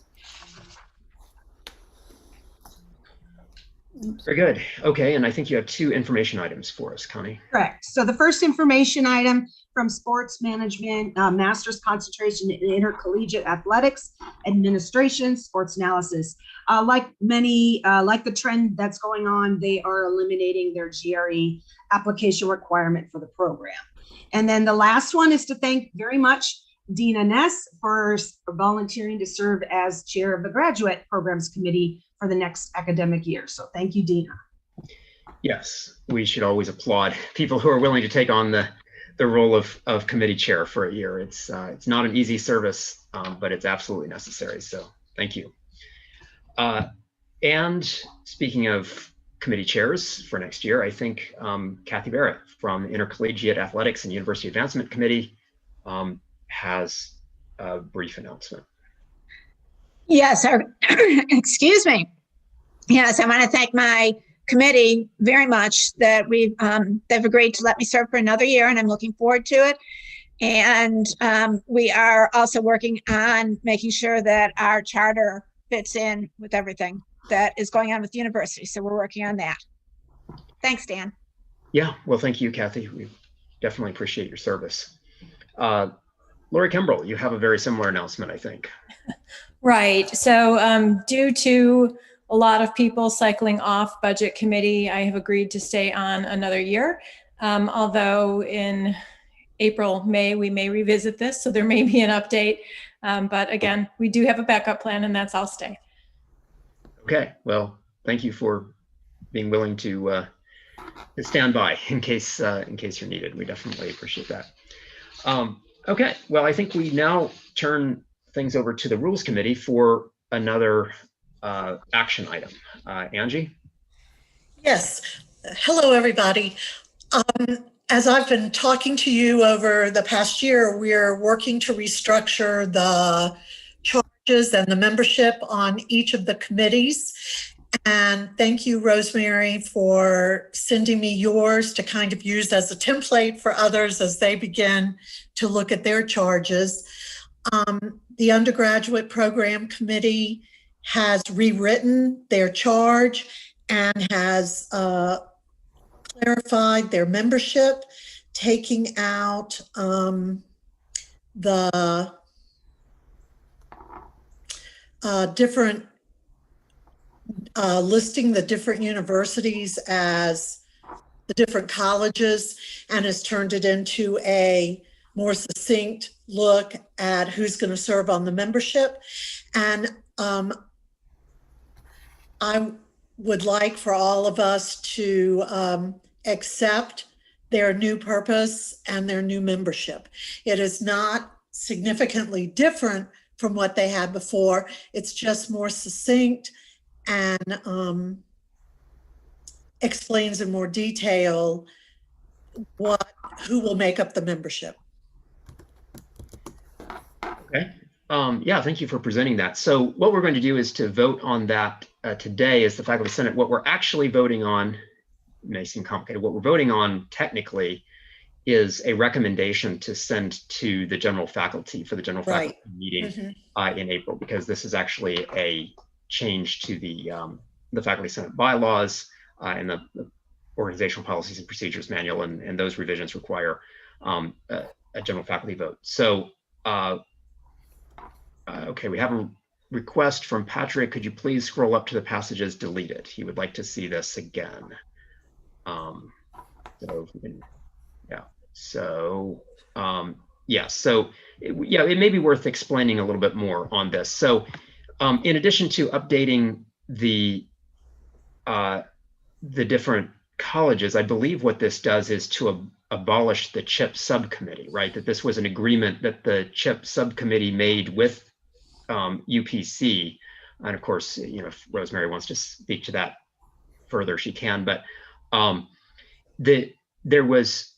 Very good. Okay, and I think you have 2 information items for us, Connie. Correct. So the first information item from Sports Management, Master's Concentration in Intercollegiate Athletics, Administration, Sports Analysis. Like the trend that's going on, they are eliminating their GRE application requirement for the program. And then the last one is to thank very much Dina Ness for volunteering to serve as chair of the Graduate Programs Committee for the next academic year. So thank you, Dina. Yes, we should always applaud people who are willing to take on the role of committee chair for a year. It's not an easy service, but it's absolutely necessary. So thank you. And speaking of committee chairs for next year, I think Kathy Barrett from Intercollegiate Athletics and University Advancement Committee has brief announcement. Yes, excuse me. Yes, I want to thank my committee very much that they've agreed to let me serve for another year, and I'm looking forward to it. And we are also working on making sure that our charter fits in with everything that is going on with the university. So we're working on that. Thanks, Dan. Yeah, well, thank you, Kathy. We definitely appreciate your service. Lori Kimbrell, you have a very similar announcement, I think. Right. So due to a lot of people cycling off budget committee, I have agreed to stay on another year. Although in April, May, we may revisit this, so there may be an update. But again, we do have a backup plan, and that's I'll stay. Okay, well, thank you for being willing to stand by in case you're needed. We definitely appreciate that. Okay, well, I think we now turn things over to the Rules Committee for another action item. Angie? Yes. Hello, everybody. As I've been talking to you over the past year, we're working to restructure the charges and the membership on each of the committees. And thank you, Rosemary, for sending me yours to kind of use as a template for others as they begin to look at their charges. The undergraduate program committee has rewritten their charge and has clarified their membership, taking out the different listing the different universities as the different colleges, and has turned it into a more succinct look at who's going to serve on the membership. And I would like for all of us to accept their new purpose and their new membership. It is not significantly different from what they had before. It's just more succinct and explains in more detail who will make up the membership. Okay. Yeah, thank you for presenting that. So what we're going to do is to vote on that today as the Faculty Senate. What we're actually voting on, may seem complicated, what we're voting on technically is a recommendation to send to the general faculty for the general faculty meeting in April, because this is actually a change to the Faculty Senate bylaws and the organizational policies and procedures manual, and those revisions require a general faculty vote. So, okay, we have a request from Patrick. Could you please scroll up to the passages deleted? He would like to see this again. So, yeah. So, yeah. So, yeah, it may be worth explaining a little bit more on this. So, in addition to updating the different colleges, I believe what this does is to abolish the CHIP subcommittee, right? That this was an agreement that the CHIP subcommittee made with UPC. And of course, you know, if Rosemary wants to speak to that further, she can. But there was,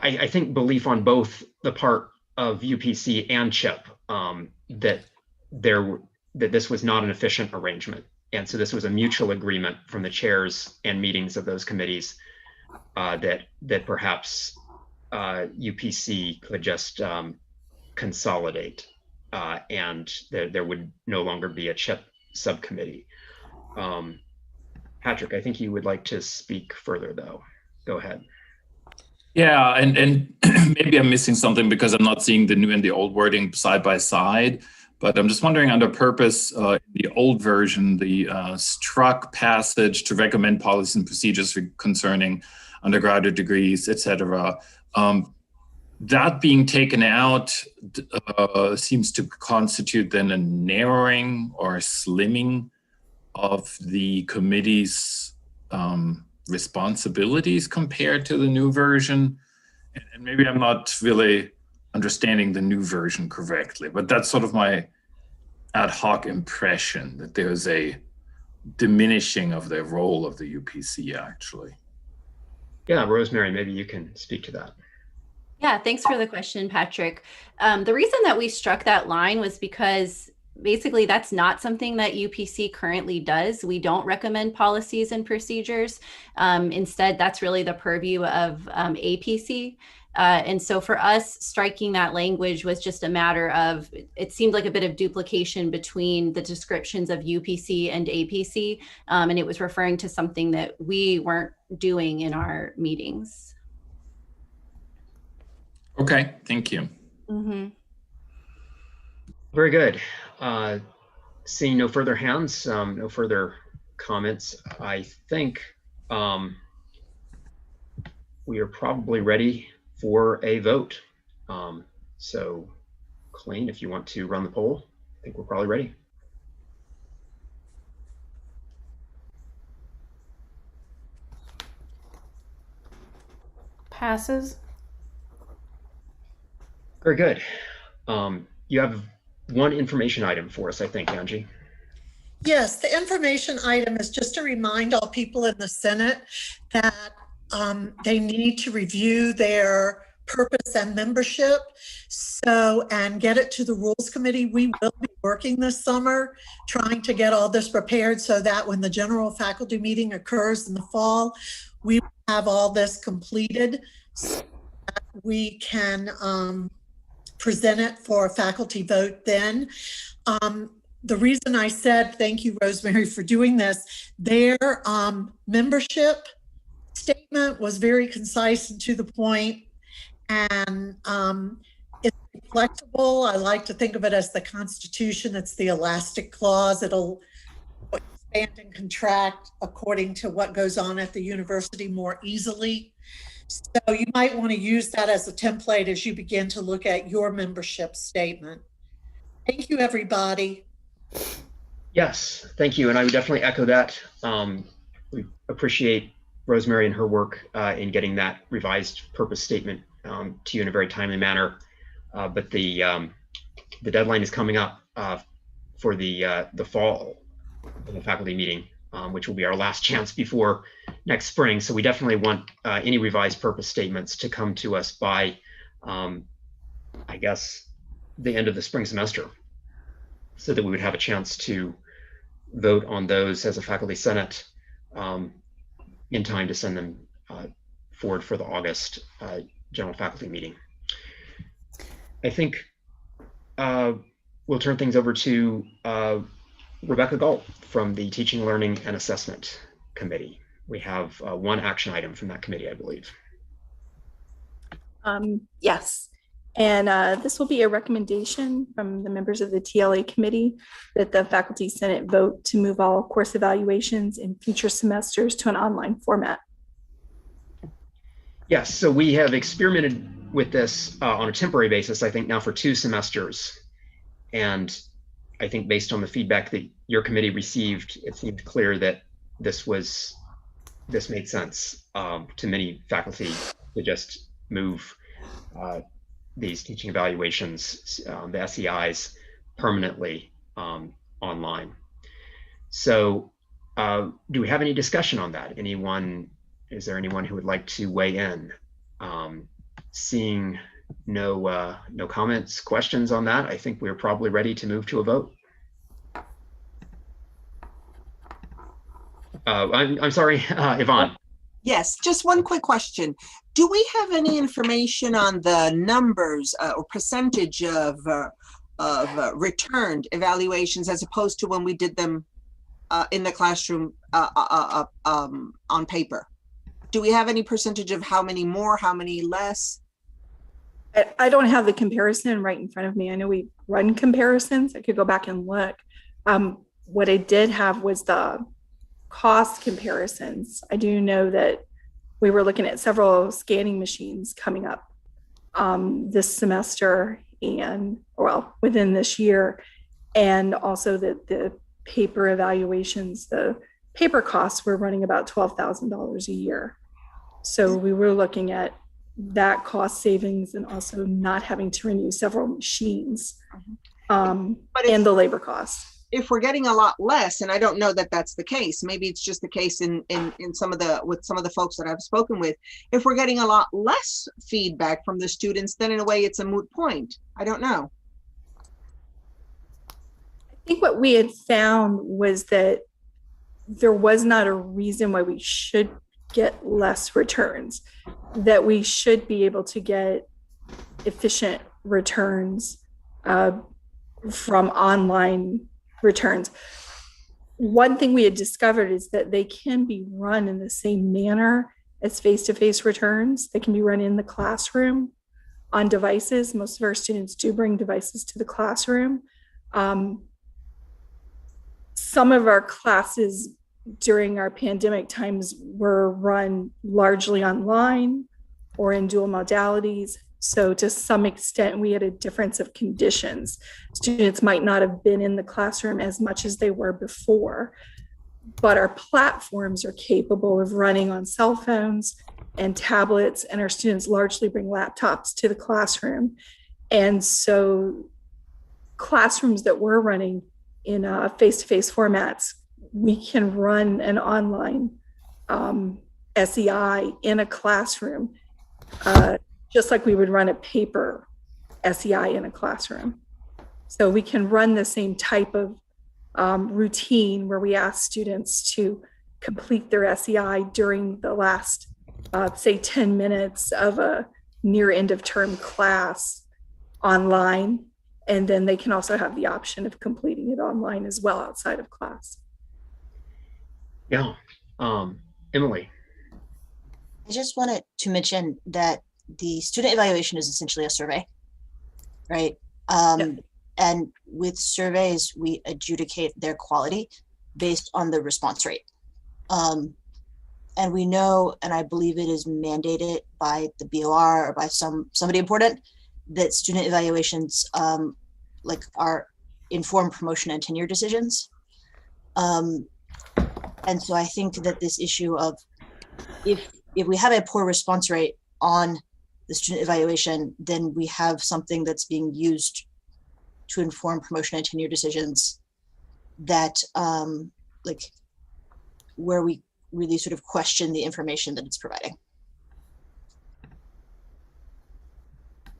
I think, belief on both the part of UPC and CHIP that this was not an efficient arrangement. And so this was a mutual agreement from the chairs and meetings of those committees that perhaps UPC could just consolidate and there would no longer be a CHIP subcommittee. Patrick, I think you would like to speak further though. Go ahead. Yeah, and maybe I'm missing something because I'm not seeing the new and the old wording side by side. But I'm just wondering, under purpose, in the old version, the struck passage to recommend policies and procedures concerning undergraduate degrees, etc. That being taken out seems to constitute then a narrowing or a slimming of the committee's responsibilities compared to the new version. And maybe I'm not really understanding the new version correctly, but that's sort of my ad hoc impression, that there's a diminishing of the role of the UPC actually. Yeah, Rosemary, maybe you can speak to that. Yeah, thanks for the question, Patrick. The reason that we struck that line was because basically that's not something that UPC currently does. We don't recommend policies and procedures. Instead, that's really the purview of APC. And so for us, striking that language was just a matter of, it seemed like a bit of duplication between the descriptions of UPC and APC. And it was referring to something that we weren't doing in our meetings. Okay, thank you. Mm-hmm. Very good. Seeing no further hands, no further comments, I think we are probably ready for a vote. So Colleen, if you want to run the poll, I think we're probably ready. Passes. Very good. You have one information item for us, I think, Angie. Yes, the information item is just to remind all people in the Senate that they need to review their purpose and membership. So, and get it to the Rules Committee. We will be working this summer trying to get all this prepared so that when the general faculty meeting occurs in the fall, we will have all this completed so that we can present it for a faculty vote then. The reason I said, thank you, Rosemary, for doing this, their membership statement was very concise and to the point, and it's flexible. I like to think of it as the Constitution. It's the elastic clause. It'll expand and contract according to what goes on at the university more easily. So you might want to use that as a template as you begin to look at your membership statement. Thank you, everybody. Yes, thank you. And I would definitely echo that. We appreciate Rosemary and her work in getting that revised purpose statement to you in a very timely manner. But the deadline is coming up for the fall of the faculty meeting, which will be our last chance before next spring. So we definitely want any revised purpose statements to come to us by, I guess, the end of the spring semester, so that we would have a chance to vote on those as a faculty senate in time to send them forward for the August general faculty meeting. I think we'll turn things over to Rebecca Galt from the Teaching, Learning, and Assessment Committee. We have one action item from that committee, I believe. Yes. And this will be a recommendation from the members of the TLA committee that the Faculty Senate vote to move all course evaluations in future semesters to an online format. Yes, so we have experimented with this on a temporary basis, I think now for 2 semesters. And I think based on the feedback that your committee received, it seemed clear that this made sense to many faculty to just move these teaching evaluations, the SEIs, permanently online. So do we have any discussion on that? Is there anyone who would like to weigh in? Seeing no comments, questions on that, I think we're probably ready to move to a vote. I'm sorry, Yvonne. Yes, just one quick question. Do we have any information on the numbers or percentage of returned evaluations as opposed to when we did them in the classroom on paper? Do we have any percentage of how many more, how many less? I don't have the comparison right in front of me. I know we run comparisons. I could go back and look. What I did have was the cost comparisons. I do know that we were looking at several scanning machines coming up this semester and, well, within this year. And also that the paper evaluations, the paper costs were running about $12,000 a year. So we were looking at that cost savings and also not having to renew several machines and the labor costs. if we're getting a lot less, and I don't know that that's the case, maybe it's just the case in some of the folks that I've spoken with, if we're getting a lot less feedback from the students, then in a way it's a moot point. I don't know. I think what we had found was that there was not a reason why we should get less returns, that we should be able to get efficient returns from online returns. One thing we had discovered is that they can be run in the same manner as face-to-face returns. They can be run in the classroom on devices. Most of our students do bring devices to the classroom. Some of our classes during our pandemic times were run largely online or in dual modalities. So to some extent, we had a difference of conditions. Students might not have been in the classroom as much as they were before, but our platforms are capable of running on cell phones and tablets, and our students largely bring laptops to the classroom. And so classrooms that we're running in face-to-face formats, we can run an online SEI in a classroom, just like we would run a paper SEI in a classroom. So we can run the same type of routine where we ask students to complete their SEI during the last, say, 10 minutes of a near end of term class online. And then they can also have the option of completing it online as well outside of class. Yeah. Emily. I just wanted to mention that the student evaluation is essentially a survey, right? And with surveys, we adjudicate their quality based on the response rate. And we know, and I believe it is mandated by the BOR or by somebody important, that student evaluations are inform promotion and tenure decisions. And so I think that this issue of if we have a poor response rate on the student evaluation, then we have something that's being used to inform promotion and tenure decisions that where we really sort of question the information that it's providing.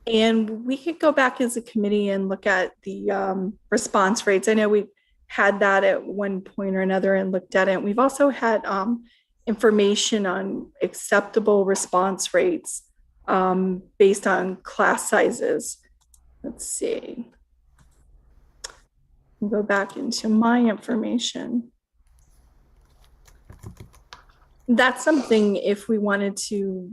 And we could go back as a committee and look at the response rates. I know we've had that at one point or another and looked at it. We've also had information on acceptable response rates based on class sizes. Let's see. I'll go back into my information. That's something, if we wanted to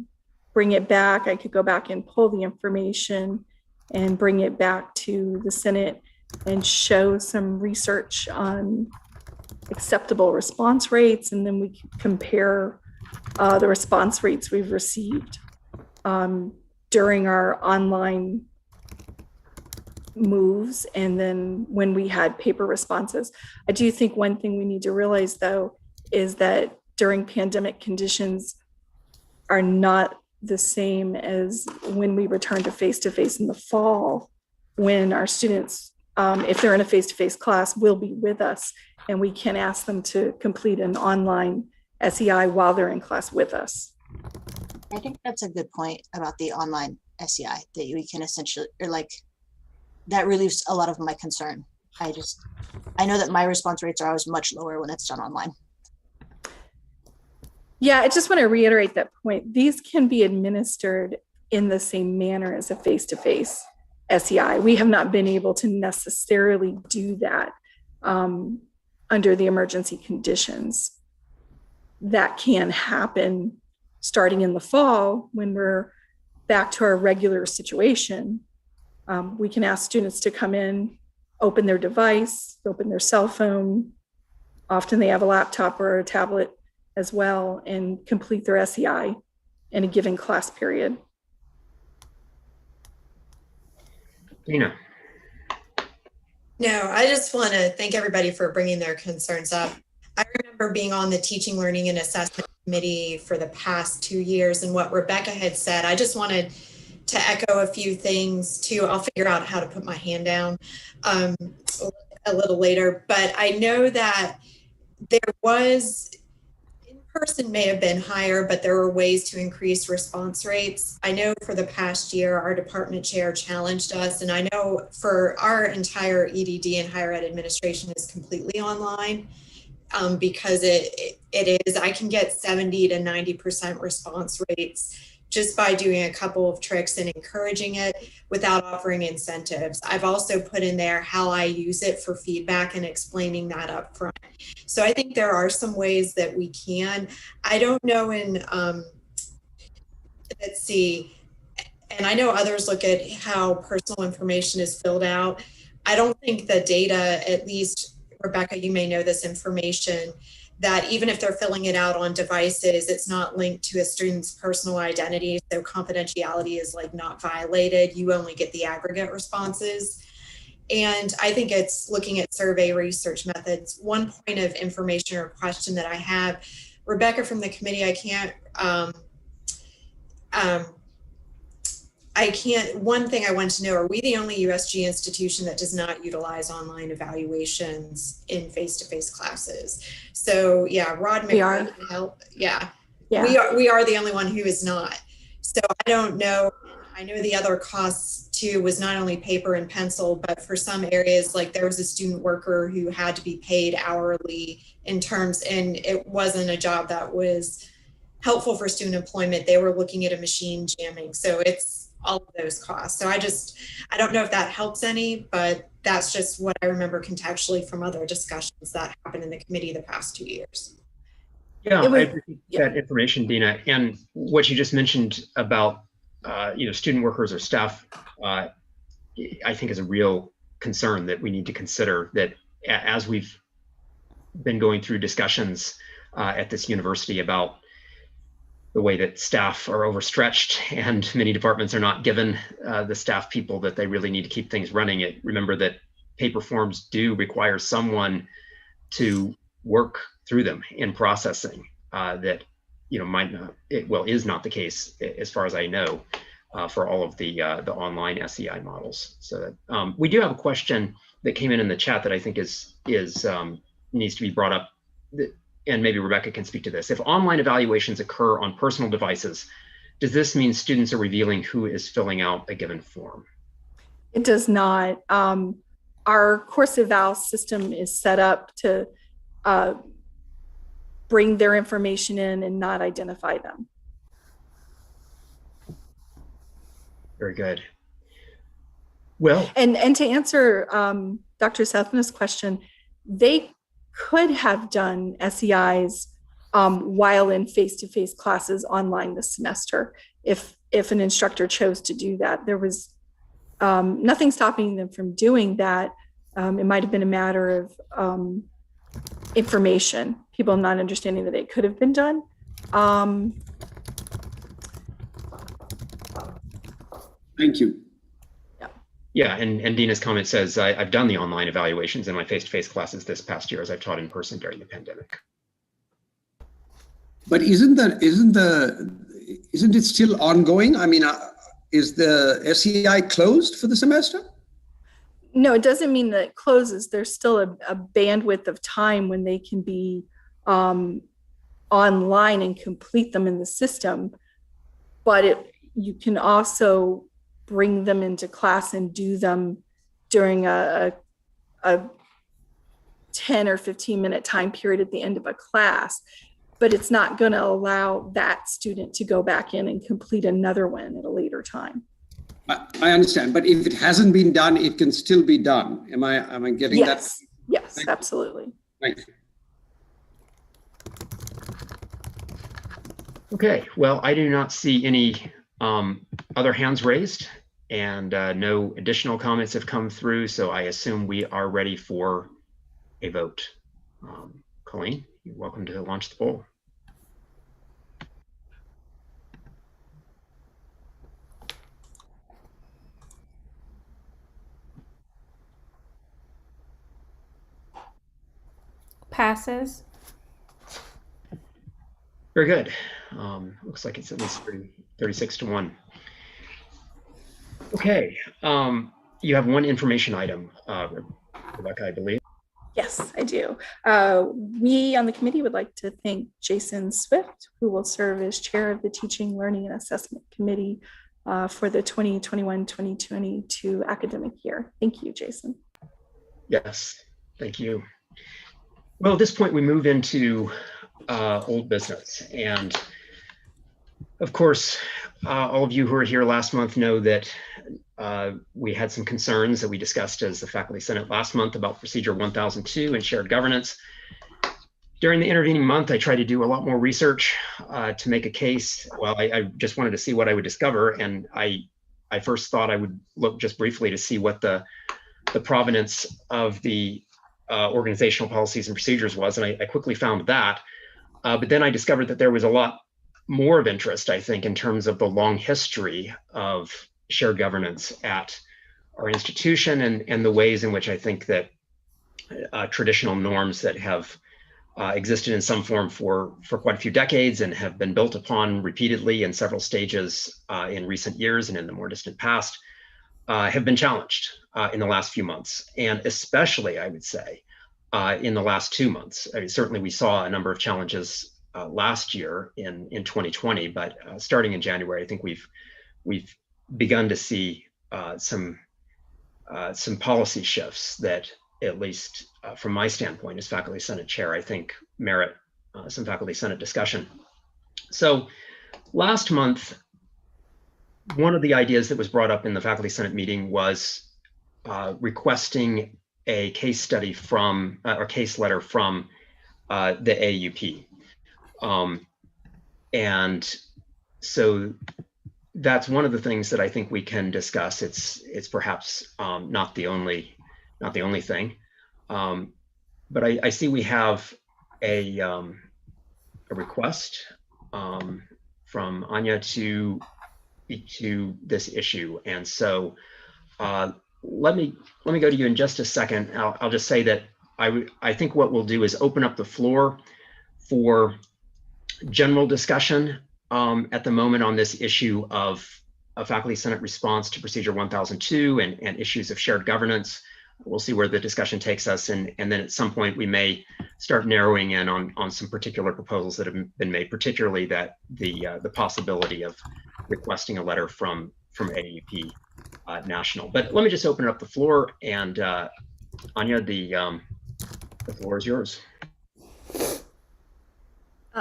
bring it back, I could go back and pull the information and bring it back to the Senate and show some research on acceptable response rates, and then we can compare the response rates we've received during our online moves and then when we had paper responses. I do think one thing we need to realize, though, is that during pandemic conditions are not the same as when we return to face-to-face in the fall, when our students, if they're in a face-to-face class, will be with us, and we can ask them to complete an online SEI while they're in class with us. I think that's a good point about the online SEI, that we can essentially, that relieves a lot of my concern. I know that my response rates are always much lower when it's done online. Yeah, I just want to reiterate that point. These can be administered in the same manner as a face-to-face SEI. We have not been able to necessarily do that under the emergency conditions. That can happen starting in the fall when we're back to our regular situation. We can ask students to come in, open their device, open their cell phone. Often they have a laptop or a tablet as well, and complete their SEI in a given class period. Dina. No, I just want to thank everybody for bringing their concerns up. I remember being on the Teaching, Learning, and Assessment Committee for the past 2 years, and what Rebecca had said, I just wanted to echo a few things too. I'll figure out how to put my hand down. a little later, but I know that there was, in-person may have been higher, but there were ways to increase response rates. I know for the past year, our department chair challenged us, and I know for our entire EDD and higher ed administration is completely online. Because it is, I can get 70 to 90% response rates just by doing a couple of tricks and encouraging it without offering incentives. I've also put in there how I use it for feedback and explaining that up front. So I think there are some ways that we can. I don't know in, let's see, and I know others look at how personal information is filled out. I don't think the data, at least Rebecca, you may know this information, that even if they're filling it out on devices, it's not linked to a student's personal identity. So confidentiality is like not violated. You only get the aggregate responses. And I think it's looking at survey research methods. One point of information or question that I have, Rebecca from the committee, one thing I want to know, are we the only USG institution that does not utilize online evaluations in face-to-face classes? So yeah, Rod McRae can help. Yeah. We are the only one who is not. So I don't know. I know the other costs too was not only paper and pencil, but for some areas, like there was a student worker who had to be paid hourly in terms, and it wasn't a job that was helpful for student employment. They were looking at a machine jamming. So it's all of those costs. So I don't know if that helps any, but that's just what I remember contextually from other discussions that happened in the committee the past 2 years. Yeah, I appreciate that information, Dina. And what you just mentioned about student workers or staff, I think is a real concern that we need to consider, that as we've been going through discussions at this university about the way that staff are overstretched and many departments are not given the staff people that they really need to keep things running. Remember that paper forms do require someone to work through them in processing that might not, is not the case as far as I know for all of the online SEI models. So we do have a question that came in the chat that I think is needs to be brought up. And maybe Rebecca can speak to this. If online evaluations occur on personal devices, does this mean students are revealing who is filling out a given form? It does not. Our course eval system is set up to bring their information in and not identify them. Very good. Well, and to answer Dr. Sethna's question, they could have done SEIs while in face-to-face classes online this semester if an instructor chose to do that. There was nothing stopping them from doing that. It might have been a matter of information, people not understanding that it could have been done. Thank you. Yeah, and Dina's comment says, I've done the online evaluations in my face-to-face classes this past year as I've taught in person during the pandemic. But isn't it still ongoing? I mean, is the SEI closed for the semester? No, it doesn't mean that it closes. There's still a bandwidth of time when they can be online and complete them in the system. But you can also bring them into class and do them during a 10 or 15 minute time period at the end of a class, but it's not going to allow that student to go back in and complete another one at a later time. I understand, but if it hasn't been done, it can still be done. Am I getting that? Yes, Thank absolutely. You. Thank you. Okay, well, I do not see any other hands raised, and no additional comments have come through, so I assume we are ready for a vote. Colleen, you're welcome to launch the poll. Passes. Very good. Looks like it's at least 36-1. Okay, you have one information item, Rebecca, I believe. Yes, I do. We on the committee would like to thank Jason Swift, who will serve as chair of the Teaching, Learning, and Assessment Committee for the 2021-2022 academic year. Thank you, Jason. Yes, thank you. Well, at this point, we move into old business. And of course, all of you who were here last month know that we had some concerns that we discussed as the Faculty Senate last month about Procedure 1002 and shared governance. During the intervening month, I tried to do a lot more research to make a case. Well, I just wanted to see what I would discover. And I first thought I would look just briefly to see what the provenance of the organizational policies and procedures was. And I quickly found that. But then I discovered that there was a lot more of interest, I think, in terms of the long history of shared governance at our institution and the ways in which I think that traditional norms that have existed in some form for quite a few decades and have been built upon repeatedly in several stages in recent years and in the more distant past have been challenged in the last few months. And especially, I would say, in the last 2 months. I mean, certainly we saw a number of challenges last year in 2020, but starting in January, I think we've begun to see some policy shifts that, at least from my standpoint as Faculty Senate Chair, I think merit some Faculty Senate discussion. So last month, one of the ideas that was brought up in the Faculty Senate meeting was requesting a case study from, or case letter from the AUP. And so that's one of the things that I think we can discuss. It's perhaps not the only thing, but I see we have a request from Anya to speak to this issue, and so let me go to you in just a second. I'll just say that I think what we'll do is open up the floor for general discussion at the moment on this issue of a Faculty Senate response to Procedure 1002 and issues of shared governance. We'll see where the discussion takes us, and then at some point we may start narrowing in on some particular proposals that have been made, particularly that the possibility of requesting a letter from AUP National. But let me just open up the floor, and Anya, the floor is yours.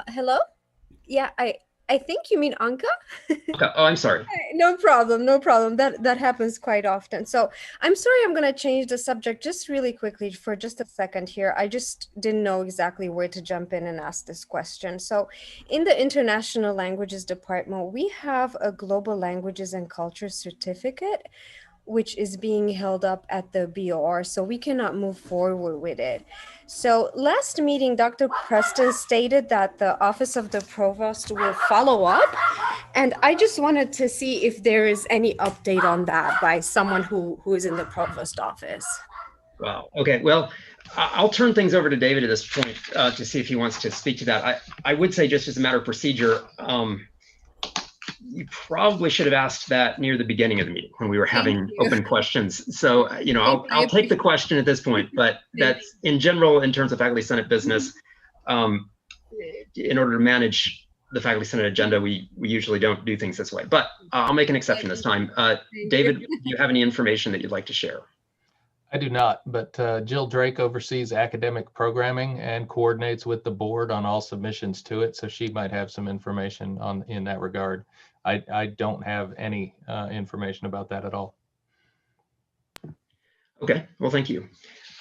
Hello? Yeah, I think you mean Anka? Okay. Oh, I'm sorry. No problem, no problem. That happens quite often. So I'm sorry, I'm gonna change the subject just really quickly for just a second here. I just didn't know exactly where to jump in and ask this question. So in the International Languages Department, we have a Global Languages and Culture Certificate, which is being held up at the BOR, so we cannot move forward with it. So last meeting, Dr. Preston stated that the Office of the Provost will follow up, and I just wanted to see if there is any update on that by someone who is in the Provost office. Wow. Okay. Well, I'll turn things over to David at this point to see if he wants to speak to that. I would say, just as a matter of procedure, you probably should have asked that near the beginning of the meeting when we were having open questions. So, you know, I'll take the question at this point, but that's in general, in terms of Faculty Senate business, in order to manage the Faculty Senate agenda, we usually don't do things this way, but I'll make an exception this time. David, do you have any information that you'd like to share? I do not, but Jill Drake oversees academic programming and coordinates with the board on all submissions to it, so she might have some information in that regard. I don't have any information about that at all. Okay, well, thank you.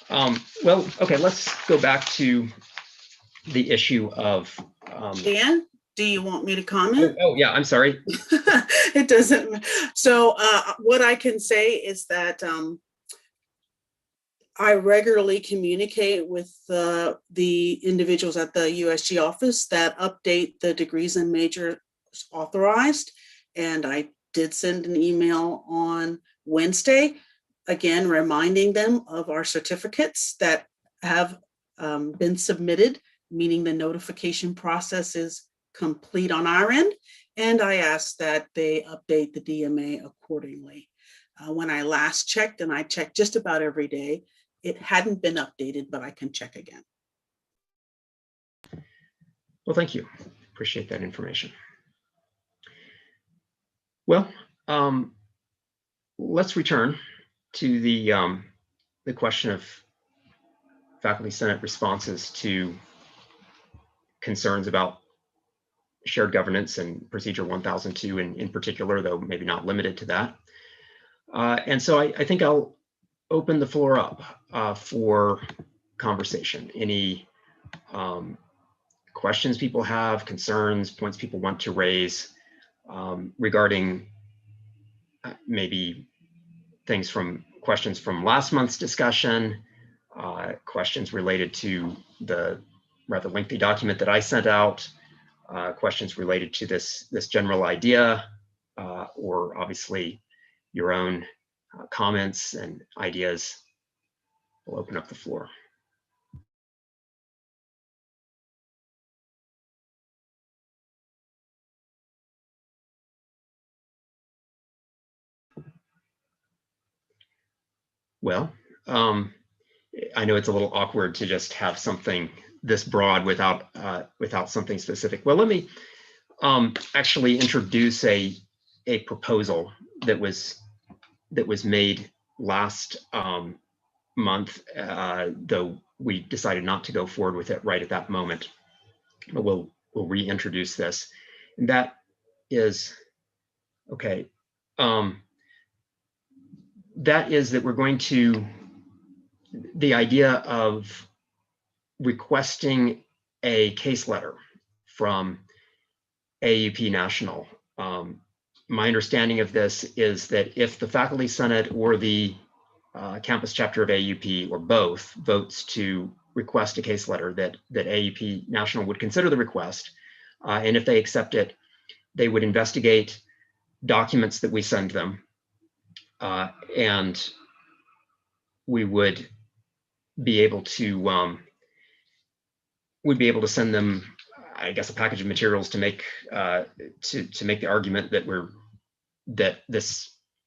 Well, okay, let's go back to the issue of Dan, do you want me to comment? Oh yeah, I'm sorry. It doesn't. So what I can say is that I regularly communicate with the individuals at the USG office that update the degrees and majors authorized. And I did send an email on Wednesday, again, reminding them of our certificates that have been submitted, meaning the notification process is complete on our end. And I asked that they update the DMA accordingly. When I last checked, and I check just about every day, it hadn't been updated, but I can check again. Well, thank you. Appreciate that information. Well, let's return to the question of Faculty Senate responses to concerns about shared governance and Procedure 1002 in particular, though maybe not limited to that. And so I think I'll open the floor up for conversation. Any questions people have, concerns, points people want to raise regarding maybe questions from last month's discussion, questions related to the rather lengthy document that I sent out, questions related to this general idea, or obviously your own comments and ideas. We'll open up the floor. Well, I know it's a little awkward to just have something this broad without something specific. Well, let me actually introduce a proposal that was made last month, though we decided not to go forward with it right at that moment. But we'll reintroduce this, and that is okay. That is that we're going to, the idea of requesting a case letter from AUP National. My understanding of this is that if the Faculty Senate or the campus chapter of AUP or both votes to request a case letter, that AUP National would consider the request, and if they accept it, they would investigate documents that we send them, and we would be able to send them, I guess, a package of materials to make to make the argument that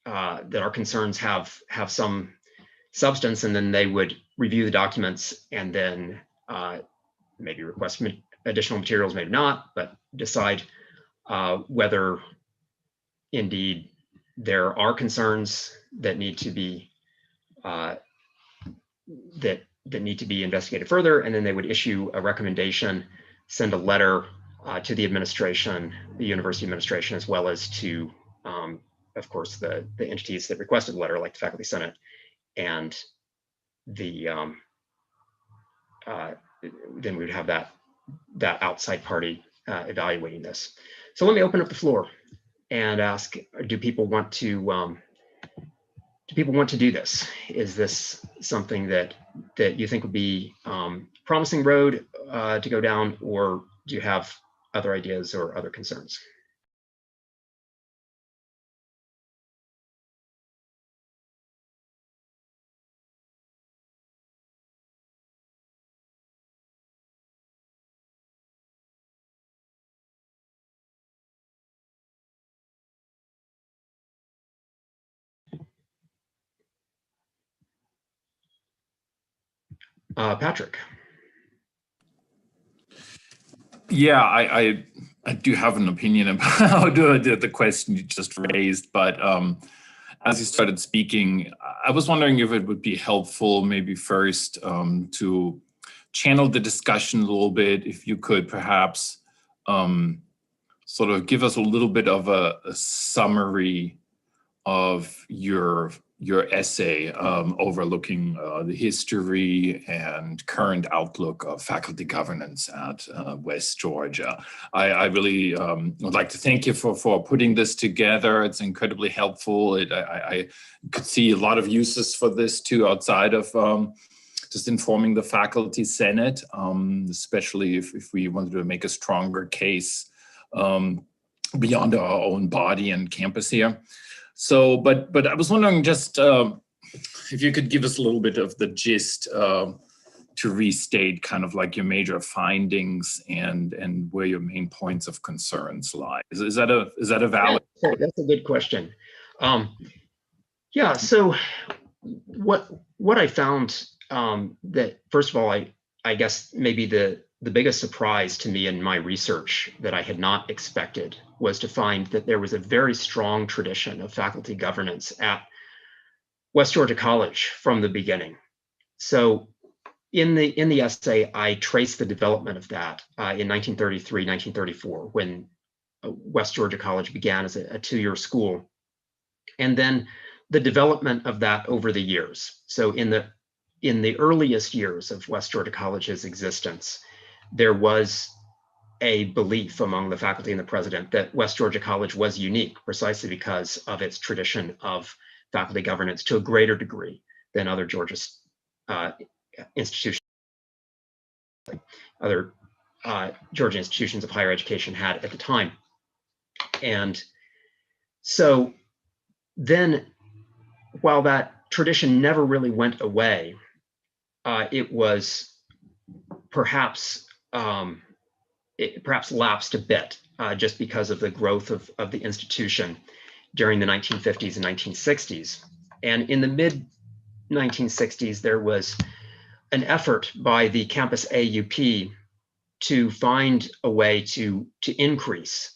that our concerns have some substance, and then they would review the documents and then maybe request additional materials, maybe not, but decide whether indeed there are concerns that need to be that need to be investigated further, and then they would issue a recommendation, send a letter to the administration, the university administration, as well as to, of course, the entities that requested the letter, like the Faculty Senate, and the then we would have that outside party evaluating this. So let me open up the floor and ask: do people want to do this? Is this something that you think would be promising road to go down, or do you have other ideas or other concerns? Patrick. Yeah, I do have an opinion about the question you just raised, but as you started speaking, I was wondering if it would be helpful maybe first to channel the discussion a little bit, if you could perhaps sort of give us a little bit of a summary of your essay overlooking the history and current outlook of faculty governance at West Georgia. I really would like to thank you for putting this together. It's incredibly helpful. I could see a lot of uses for this too, outside of just informing the Faculty Senate, especially if we wanted to make a stronger case beyond our own body and campus here. So, but I was wondering just if you could give us a little bit of the gist to restate kind of like your major findings and where your main points of concerns lie. Is that a valid? Yeah, that's a good question. Yeah. So what I found that first of all, I guess maybe the biggest surprise to me in my research that I had not expected was to find that there was a very strong tradition of faculty governance at West Georgia College from the beginning. So in the essay, I traced the development of that in 1933, 1934, when West Georgia College began as a two-year school. And then the development of that over the years. So in the earliest years of West Georgia College's existence, there was a belief among the faculty and the president that West Georgia College was unique precisely because of its tradition of faculty governance to a greater degree than other Georgia institutions, other Georgia institutions of higher education had at the time. And so then, while that tradition never really went away, it was perhaps perhaps lapsed a bit just because of the growth of the institution during the 1950s and 1960s. And in the mid 1960s, there was an effort by the campus AUP to find a way to increase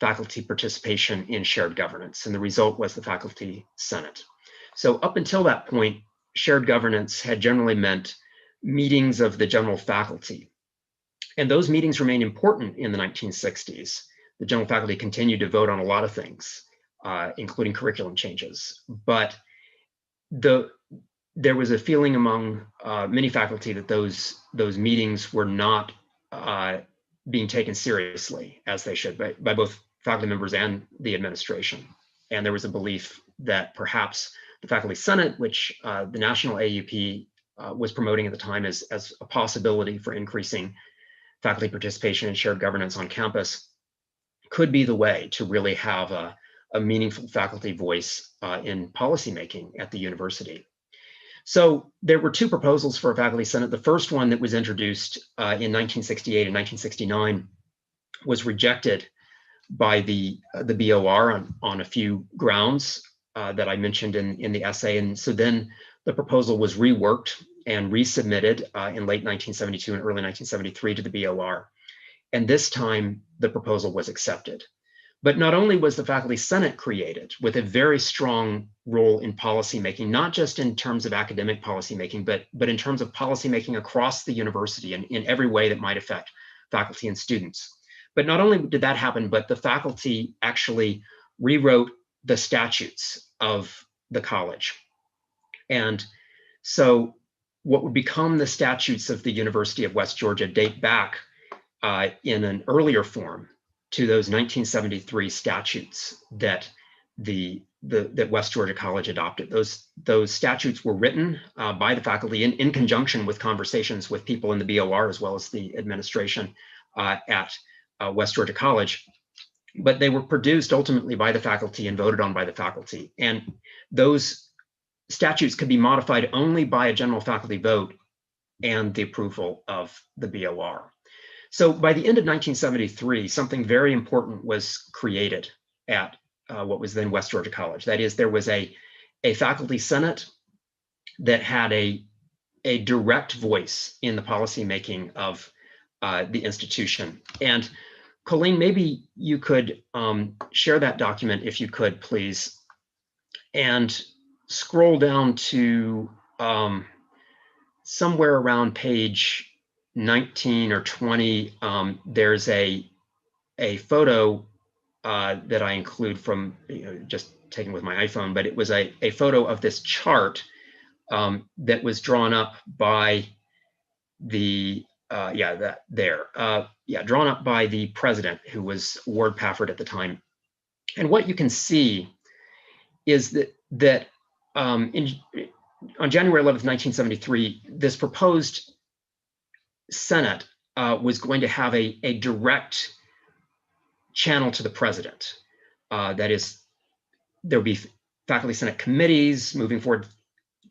faculty participation in shared governance. And the result was the Faculty Senate. So up until that point, shared governance had generally meant meetings of the general faculty. And those meetings remained important in the 1960s. The general faculty continued to vote on a lot of things, including curriculum changes. But there was a feeling among many faculty that those meetings were not being taken seriously as they should by both faculty members and the administration. And there was a belief that perhaps the Faculty Senate, which the national AUP was promoting at the time as a possibility for increasing faculty participation and shared governance on campus, could be the way to really have a meaningful faculty voice in policymaking at the university. So there were two proposals for a Faculty Senate. The first one that was introduced in 1968 and 1969 was rejected by the BOR on a few grounds that I mentioned in the essay. And so then the proposal was reworked and resubmitted in late 1972 and early 1973 to the BOR. And this time the proposal was accepted. But not only was the Faculty Senate created with a very strong role in policymaking, not just in terms of academic policymaking, but in terms of policymaking across the university and in every way that might affect faculty and students. But not only did that happen, but the faculty actually rewrote the statutes of the college. And so what would become the statutes of the University of West Georgia date back in an earlier form to those 1973 statutes that that West Georgia College adopted. Those statutes were written by the faculty in conjunction with conversations with people in the BOR as well as the administration at West Georgia College. But they were produced ultimately by the faculty and voted on by the faculty. And those statutes could be modified only by a general faculty vote and the approval of the BOR. So by the end of 1973, something very important was created at what was then West Georgia College. That is, there was a Faculty Senate that had a direct voice in the policymaking of the institution. And Colleen, maybe you could share that document if you could, please, and scroll down to somewhere around page 19 or 20. There's a photo that I include from just taken with my iPhone, but it was a photo of this chart that was drawn up by the drawn up by the president, who was Ward Pafford at the time. And what you can see is that on January 11th, 1973, this proposed Senate was going to have a direct channel to the president. That is, there would be Faculty Senate committees moving forward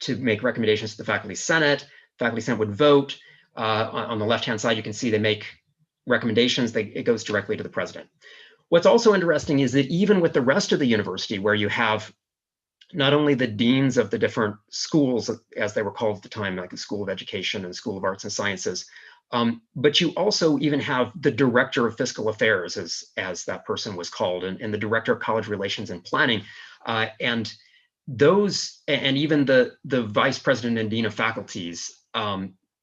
to make recommendations to the Faculty Senate. Faculty Senate would vote. On the left-hand side, you can see they make recommendations. It goes directly to the president. What's also interesting is that even with the rest of the university, where you have not only the deans of the different schools, as they were called at the time, like the School of Education and School of Arts and Sciences, but you also even have the Director of Fiscal Affairs, as that person was called, and the Director of College Relations and Planning, and those, and even the Vice President and Dean of Faculties.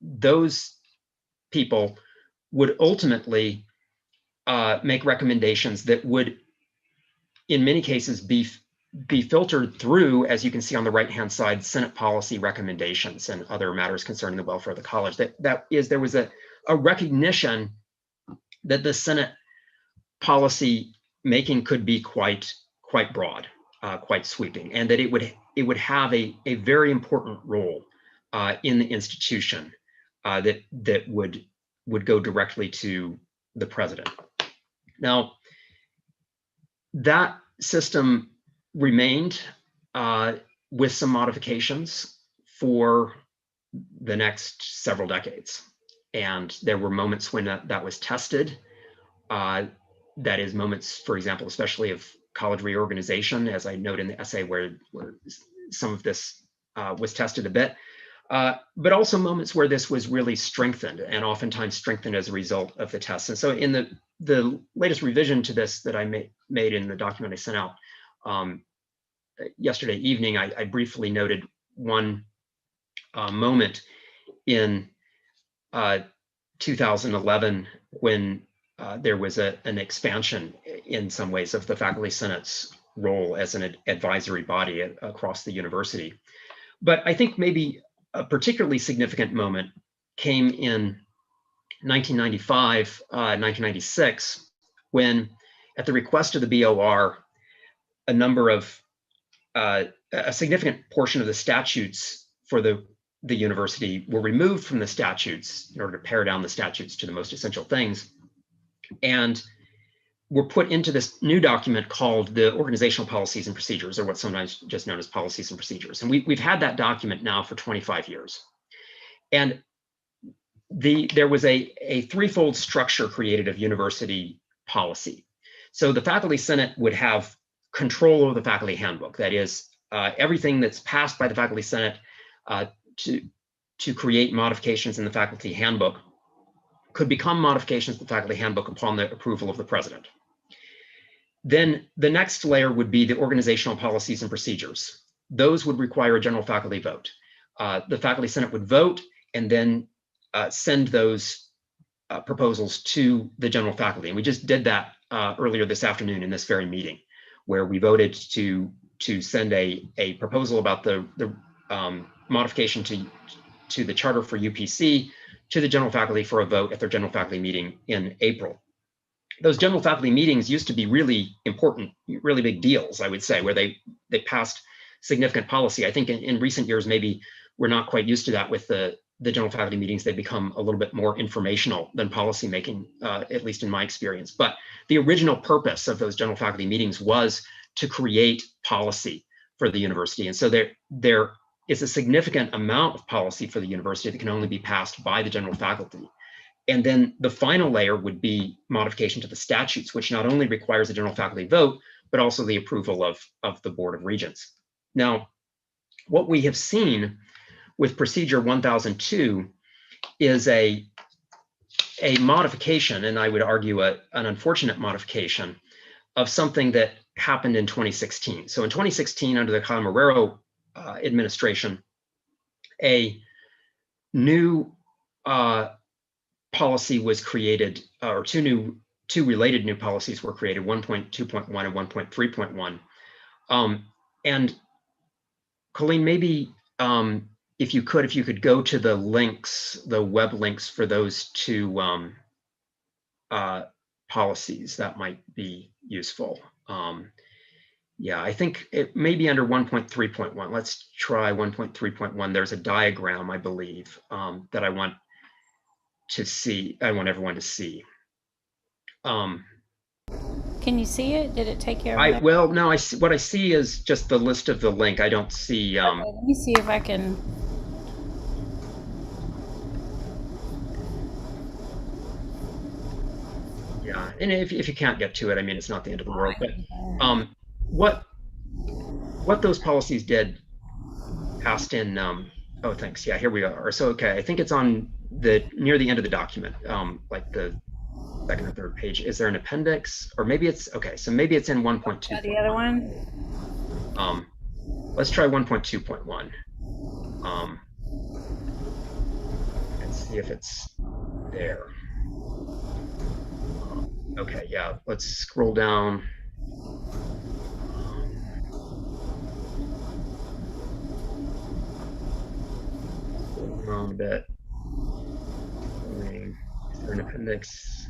Those people would ultimately make recommendations that would, in many cases, be filtered through, as you can see on the right-hand side, Senate policy recommendations and other matters concerning the welfare of the college. There was a recognition that the Senate policy making could be quite broad, quite sweeping, and that it would have a very important role in the institution that would go directly to the president. Now, that system remained with some modifications for the next several decades. And there were moments when that was tested. That is moments, for example, especially of college reorganization, as I note in the essay, where some of this was tested a bit, but also moments where this was really strengthened, and oftentimes strengthened as a result of the tests. And so in the latest revision to this that I made in the document I sent out yesterday evening, I briefly noted one moment in 2011 when there was an expansion in some ways of the Faculty Senate's role as an advisory body across the university. But I think maybe a particularly significant moment came in 1995, 1996, when, at the request of the BOR, a significant portion of the statutes for the university were removed from the statutes in order to pare down the statutes to the most essential things, and were put into this new document called the Organizational Policies and Procedures, or what's sometimes just known as Policies and Procedures. And we've had that document now for 25 years. And there was a threefold structure created of university policy. So the Faculty Senate would have control over the faculty handbook. That is, everything that's passed by the Faculty Senate to create modifications in the faculty handbook could become modifications to the faculty handbook upon the approval of the president. Then the next layer would be the organizational policies and procedures. Those would require a general faculty vote. The Faculty Senate would vote and then send those proposals to the general faculty. And we just did that earlier this afternoon in this very meeting, where we voted to send a proposal about the modification to the charter for UPC to the general faculty for a vote at their general faculty meeting in April. Those general faculty meetings used to be really important, really big deals, I would say, where they passed significant policy. I think in recent years, maybe we're not quite used to that with the general faculty meetings. They become a little bit more informational than policy making, at least in my experience. But the original purpose of those general faculty meetings was to create policy for the university. And so there is a significant amount of policy for the university that can only be passed by the general faculty. And then the final layer would be modification to the statutes, which not only requires a general faculty vote, but also the approval of the Board of Regents. Now, what we have seen with Procedure 1002 is a modification, and I would argue an unfortunate modification, of something that happened in 2016. So in 2016, under the Kyle Marrero administration, a new policy was created, or two related new policies were created, 1.2.1 and 1.3.1. And Colleen, maybe if you could go to the links, the web links for those two policies, that might be useful. Yeah, I think it may be under 1.3.1. Let's try 1.3.1. There's a diagram, I believe, that I want to see. I want everyone to see. Can you see it? Did it take you? Well, no. I see, what I see is just the list of the link. I don't see. Okay, let me see if I can. Yeah, and if you can't get to it, I mean, it's not the end of the world. But what those policies did passed in, oh, thanks. Yeah, here we are. So, okay, I think it's on near the end of the document, like the second or third page. Is there an appendix? Or maybe it's, okay, so maybe it's in 1.2. The other one? Let's try 1.2.1. And see if it's there. Okay, yeah, let's scroll down. Around a bit. Is there an appendix?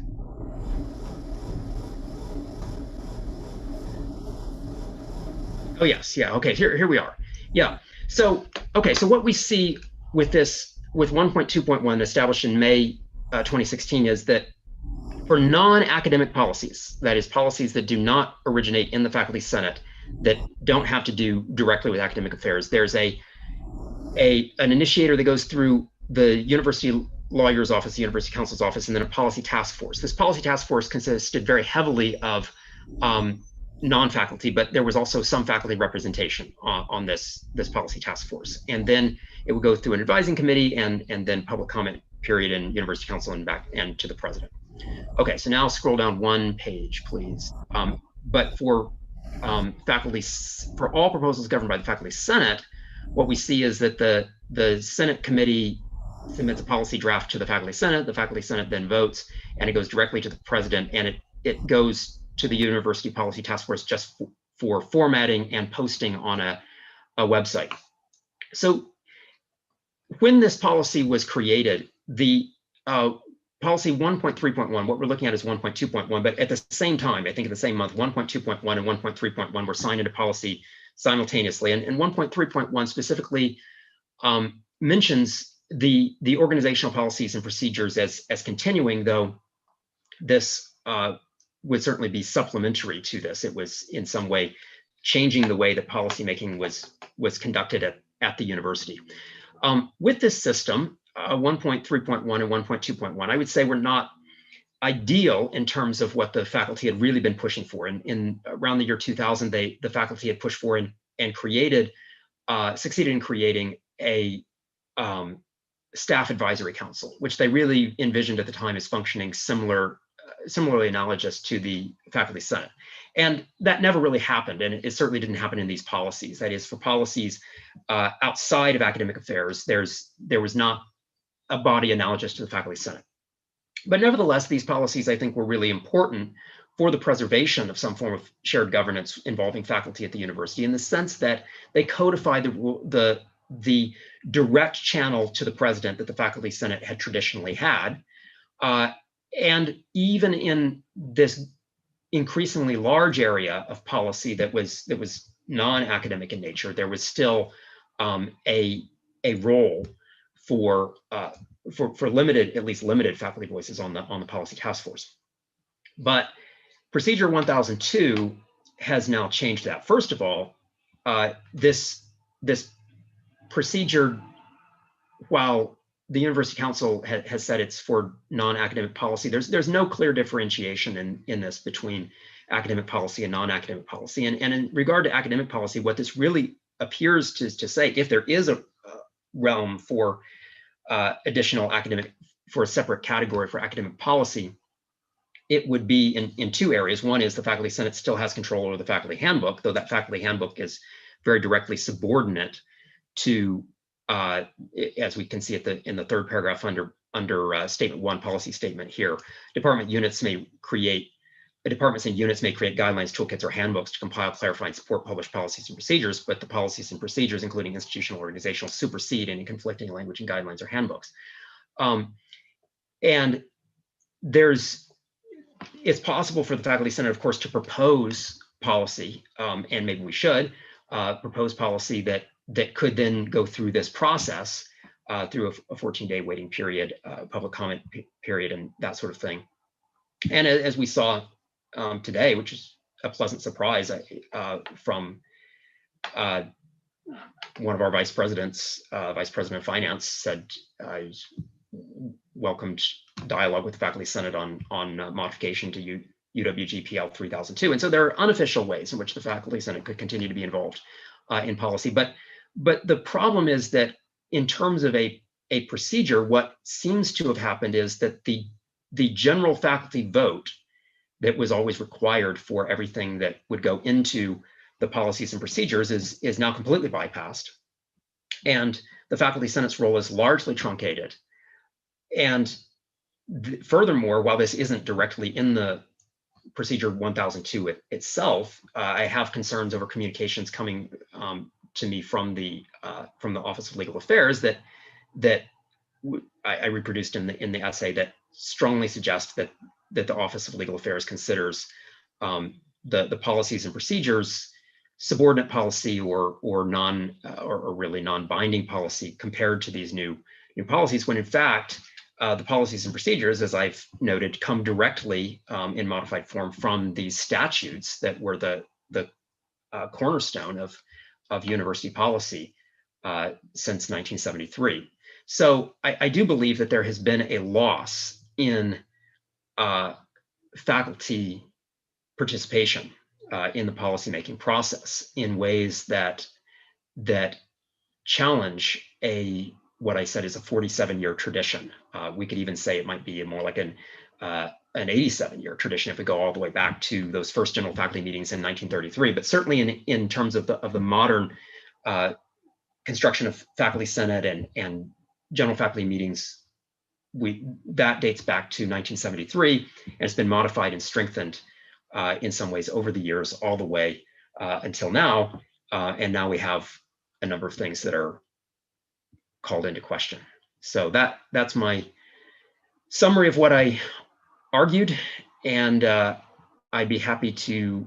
Oh yes, yeah. Okay, here we are. Yeah. So okay, so what we see with this, with 1.2.1 established in May 2016, is that for non-academic policies, that is, policies that do not originate in the Faculty Senate, that don't have to do directly with academic affairs, there's an initiator that goes through the University Lawyer's Office, the University Counsel's Office, and then a policy task force. This policy task force consisted very heavily of non-faculty, but there was also some faculty representation on this policy task force. And then it would go through an advising committee and then public comment period in University Council and back and to the president. Okay, so now scroll down one page, please. But for faculty, for all proposals governed by the Faculty Senate, what we see is that the Senate committee submits a policy draft to the Faculty Senate. The Faculty Senate then votes, and it goes directly to the president, and it goes to the University Policy Task Force just for formatting and posting on a website. So when this policy was created, the policy 1.3.1, what we're looking at is 1.2.1, but at the same time, I think in the same month, 1.2.1 and 1.3.1 were signed into policy simultaneously. And 1.3.1 specifically mentions the organizational policies and procedures as continuing, though this would certainly be supplementary to this. It was in some way changing the way that policymaking was conducted at the university. With this system, 1.3.1 and 1.2.1, I would say we're not ideal in terms of what the faculty had really been pushing for. In around the year 2000, the faculty had pushed for and created, succeeded in creating a staff advisory council, which they really envisioned at the time as functioning similarly analogous to the Faculty Senate. And that never really happened, and it certainly didn't happen in these policies. That is, for policies outside of academic affairs, there was not a body analogous to the Faculty Senate. But nevertheless, these policies, I think, were really important for the preservation of some form of shared governance involving faculty at the university, in the sense that they codified the direct channel to the president that the Faculty Senate had traditionally had. And even in this increasingly large area of policy that was non-academic in nature, there was still a role for limited, at least limited faculty voices on the policy task force. But Procedure 1002 has now changed that. First of all, this procedure, while the University Council has said it's for non-academic policy, there's no clear differentiation in this between academic policy and non-academic policy. And in regard to academic policy, what this really appears to say, if there is a realm for additional academic, for a separate category for academic policy, it would be in two areas. One is the Faculty Senate still has control over the faculty handbook, though that faculty handbook is very directly subordinate to, as we can see in the third paragraph under statement 1, policy statement here, departments and units may create guidelines, toolkits, or handbooks to compile, clarify, and support published policies and procedures, but the policies and procedures, including institutional, organizational, supersede any conflicting language and guidelines or handbooks. And it's possible for the Faculty Senate, of course, to propose policy, and maybe we should propose policy that could then go through this process, through a 14-day waiting period, public comment period, and that sort of thing. And as we saw today, which is a pleasant surprise from one of our vice presidents, Vice President of Finance, said welcomed dialogue with the Faculty Senate on modification to UWG PL 3002. And so there are unofficial ways in which the Faculty Senate could continue to be involved in policy. But the problem is that in terms of a procedure, what seems to have happened is that the general faculty vote that was always required for everything that would go into the policies and procedures is now completely bypassed. And the faculty senate's role is largely truncated. And furthermore, while this isn't directly in the procedure 1002 itself, I have concerns over communications coming to me from the Office of Legal Affairs that I reproduced in the essay that strongly suggest that the Office of Legal Affairs considers the policies and procedures subordinate policy or really non-binding policy compared to these new policies, when in fact the policies and procedures, as I've noted, come directly in modified form from these statutes that were the cornerstone of university policy since 1973. So I do believe that there has been a loss in faculty participation in the policymaking process in ways that challenge what I said is a 47-year tradition. We could even say it might be more like an 87-year tradition if we go all the way back to those first general faculty meetings in 1933. But certainly in terms of the modern construction of faculty senate and general faculty meetings, that dates back to 1973, and it's been modified and strengthened in some ways over the years, all the way until now. And now we have a number of things that are called into question. So that's my summary of what I argued, and I'd be happy to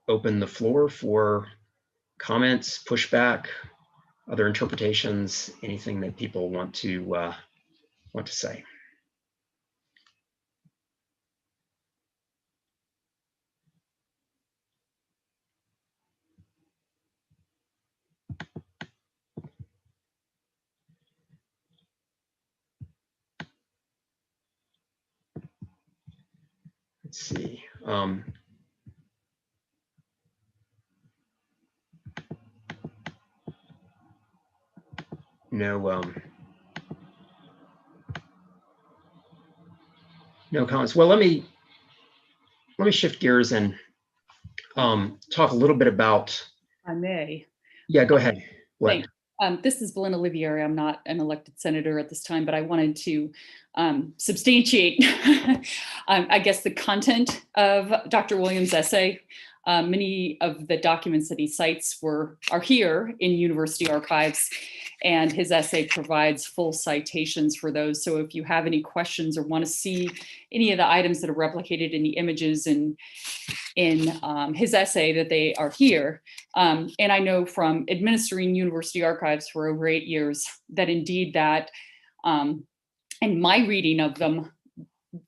open the floor for comments, pushback, other interpretations, anything that people want to say. Let's see. No comments. Well, let me shift gears and talk a little bit about. I may. Yeah, go ahead. What? This is Belinda Olivieri. I'm not an elected senator at this time, but I wanted to substantiate, I guess, the content of Dr. Williams' essay. Many of the documents that he cites are here in university archives, and his essay provides full citations for those. So if you have any questions or want to see any of the items that are replicated in the images in his essay, that they are here. And I know from administering university archives for over 8 years that indeed that, in my reading of them,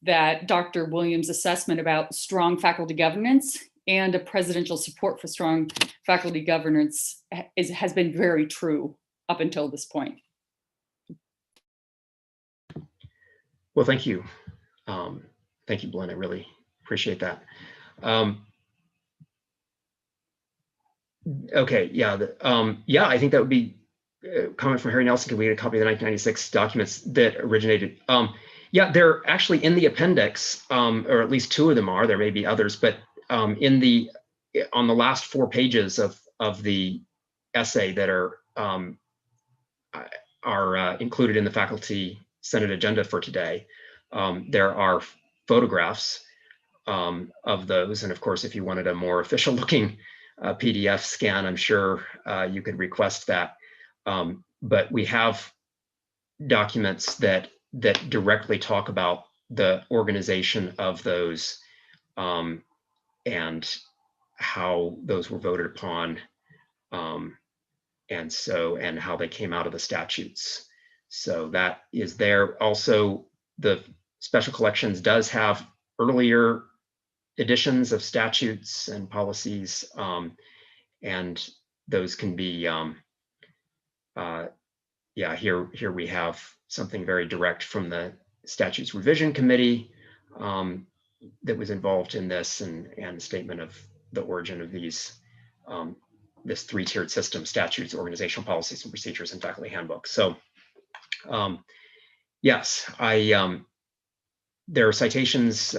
that Dr. Williams' assessment about strong faculty governance and a presidential support for strong faculty governance has been very true up until this point. Well, thank you. Thank you, Belinda. I really appreciate that. Okay, yeah, I think that would be a comment from Harry Nelson. Can we get a copy of the 1996 documents that originated? Yeah, they're actually in the appendix, or at least 2 of them are. There may be others, but on the last 4 pages of the essay that are included in the faculty senate agenda for today, there are photographs of those, and of course, if you wanted a more official looking PDF scan, I'm sure you could request that. But we have documents that directly talk about the organization of those and how those were voted upon, and how they came out of the statutes. So that is there. Also, the Special Collections does have earlier editions of statutes and policies, and those can be, here we have something very direct from the Statutes Revision Committee that was involved in this, and statement of the origin of these this 3-tiered system: statutes, organizational policies and procedures, and faculty handbook. So yes, there are citations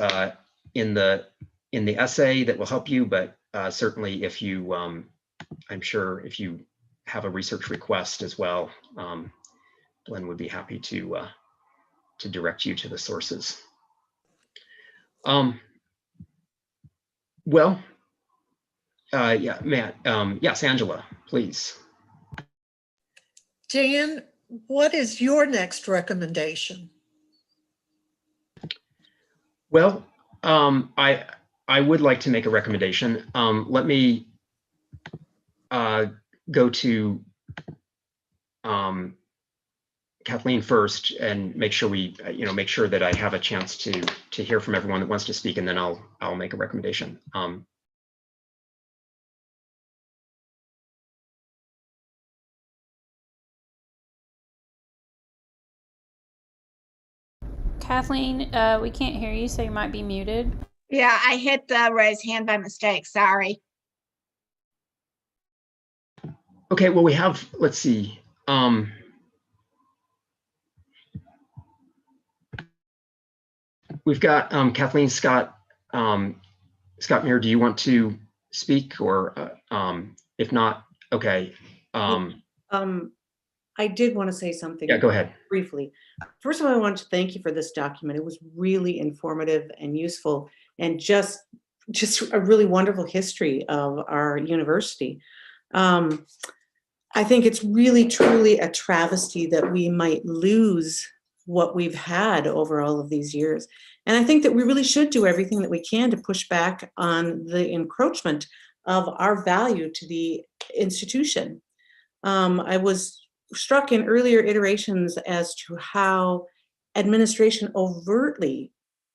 in the essay that will help you, but certainly if you, I'm sure if you have a research request as well, Glenn would be happy to direct you to the sources. Well, yeah, Matt, yes, Angela, please. Dan, what is your next recommendation? Well, I would like to make a recommendation. Let me go to Kathleen first and make sure we, make sure that I have a chance to hear from everyone that wants to speak, and then I'll make a recommendation. Kathleen, we can't hear you, so you might be muted. Yeah, I hit the raise hand by mistake. Sorry. Okay, well, we have, let's see. We've got Kathleen, Scott, Scott Muir, do you want to speak, or if not, okay. I did want to say something. Yeah, go ahead. Briefly. First of all, I want to thank you for this document. It was really informative and useful, and just a really wonderful history of our university. I think it's really, truly a travesty that we might lose what we've had over all of these years. And I think that we really should do everything that we can to push back on the encroachment of our value to the institution. I was struck in earlier iterations as to how administration overtly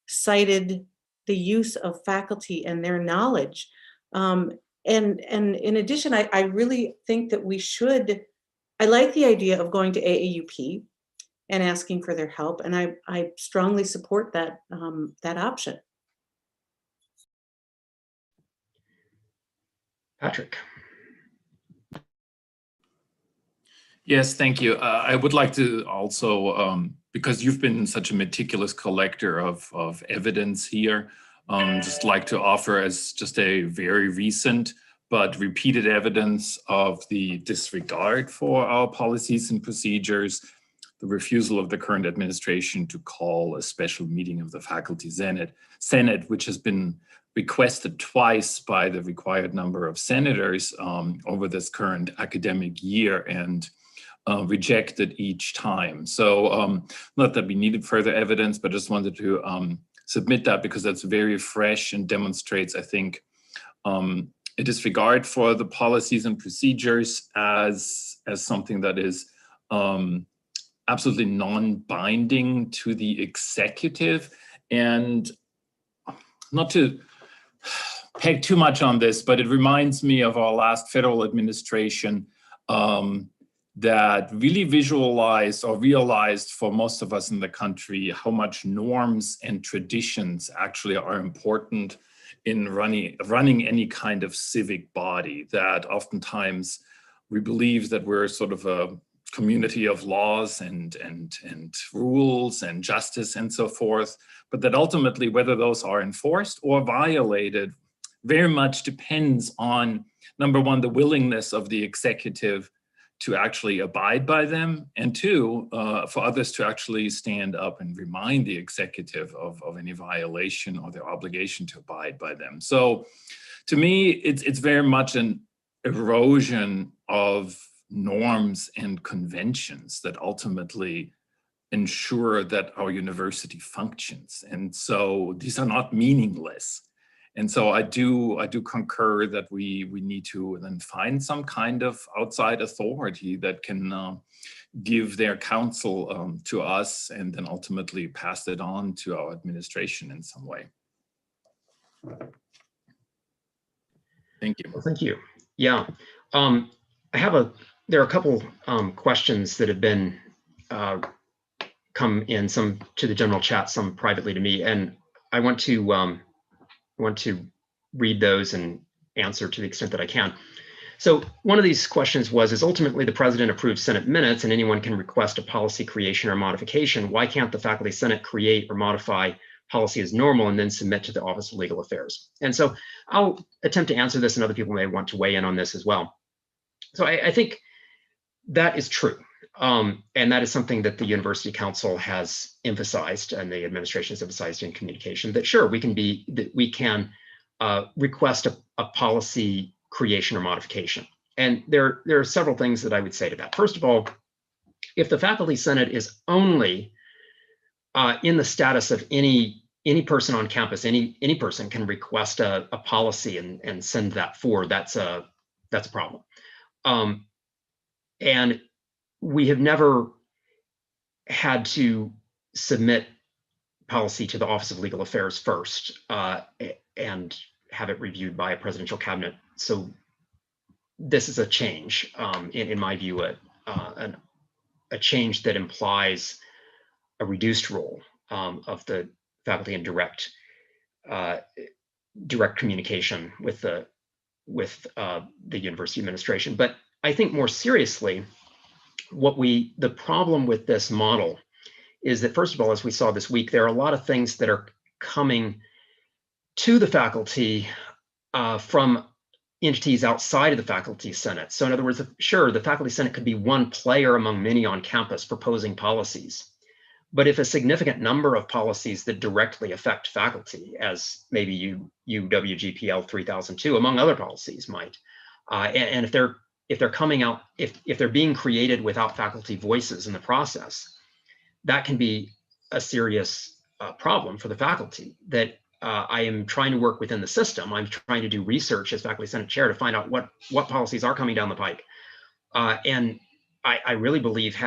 cited the use of faculty and their knowledge. And in addition, I really think that we should, I like the idea of going to AAUP and asking for their help, and I strongly support that, that option. Patrick. Yes, thank you. I would like to also, because you've been such a meticulous collector of evidence here, just like to offer as just a very recent but repeated evidence of the disregard for our policies and procedures, the refusal of the current administration to call a special meeting of the Faculty Senate, which has been requested twice by the required number of senators over this current academic year, and rejected each time. So not that we needed further evidence, but just wanted to submit that because that's very fresh and demonstrates, I think, a disregard for the policies and procedures as something that is absolutely non-binding to the executive. And not to peg too much on this, but it reminds me of our last federal administration that really visualized or realized for most of us in the country how much norms and traditions actually are important in running any kind of civic body. That oftentimes we believe that we're sort of a community of laws and rules and justice and so forth, but that ultimately whether those are enforced or violated very much depends on, number one, the willingness of the executive to actually abide by them, and two, for others to actually stand up and remind the executive of any violation or their obligation to abide by them. So to me, it's very much an erosion of norms and conventions that ultimately ensure that our university functions. And so these are not meaningless. And so I do concur that we need to then find some kind of outside authority that can give their counsel to us and then ultimately pass it on to our administration in some way. Thank you. Well, thank you. Yeah, there are a couple questions that have been come in, some to the general chat, some privately to me, and I want to read those and answer to the extent that I can. So one of these questions was, is ultimately the president approves Senate minutes and anyone can request a policy creation or modification. Why can't the faculty senate create or modify policy as normal and then submit to the Office of Legal Affairs? And so I'll attempt to answer this, and other people may want to weigh in on this as well. So I think that is true. And that is something that the University Council has emphasized and the administration has emphasized in communication, that sure, we can request a policy creation or modification. And there are several things that I would say to that. First of all, if the Faculty Senate is only in the status of any person on campus, any person can request a policy and send that forward, that's a problem. And we have never had to submit policy to the Office of Legal Affairs first and have it reviewed by a presidential cabinet. So this is a change, in my view, a change that implies a reduced role of the faculty in direct communication with the university administration. But I think more seriously, the problem with this model is that, first of all, as we saw this week, there are a lot of things that are coming to the faculty from entities outside of the Faculty Senate. So in other words, sure, the Faculty Senate could be one player among many on campus proposing policies. But if a significant number of policies that directly affect faculty, as maybe UWGPL 3002, among other policies might, and if they're coming out, if they're being created without faculty voices in the process, that can be a serious problem for the faculty. That I am trying to work within the system. I'm trying to do research as Faculty Senate Chair to find out what policies are coming down the pike. And I really believe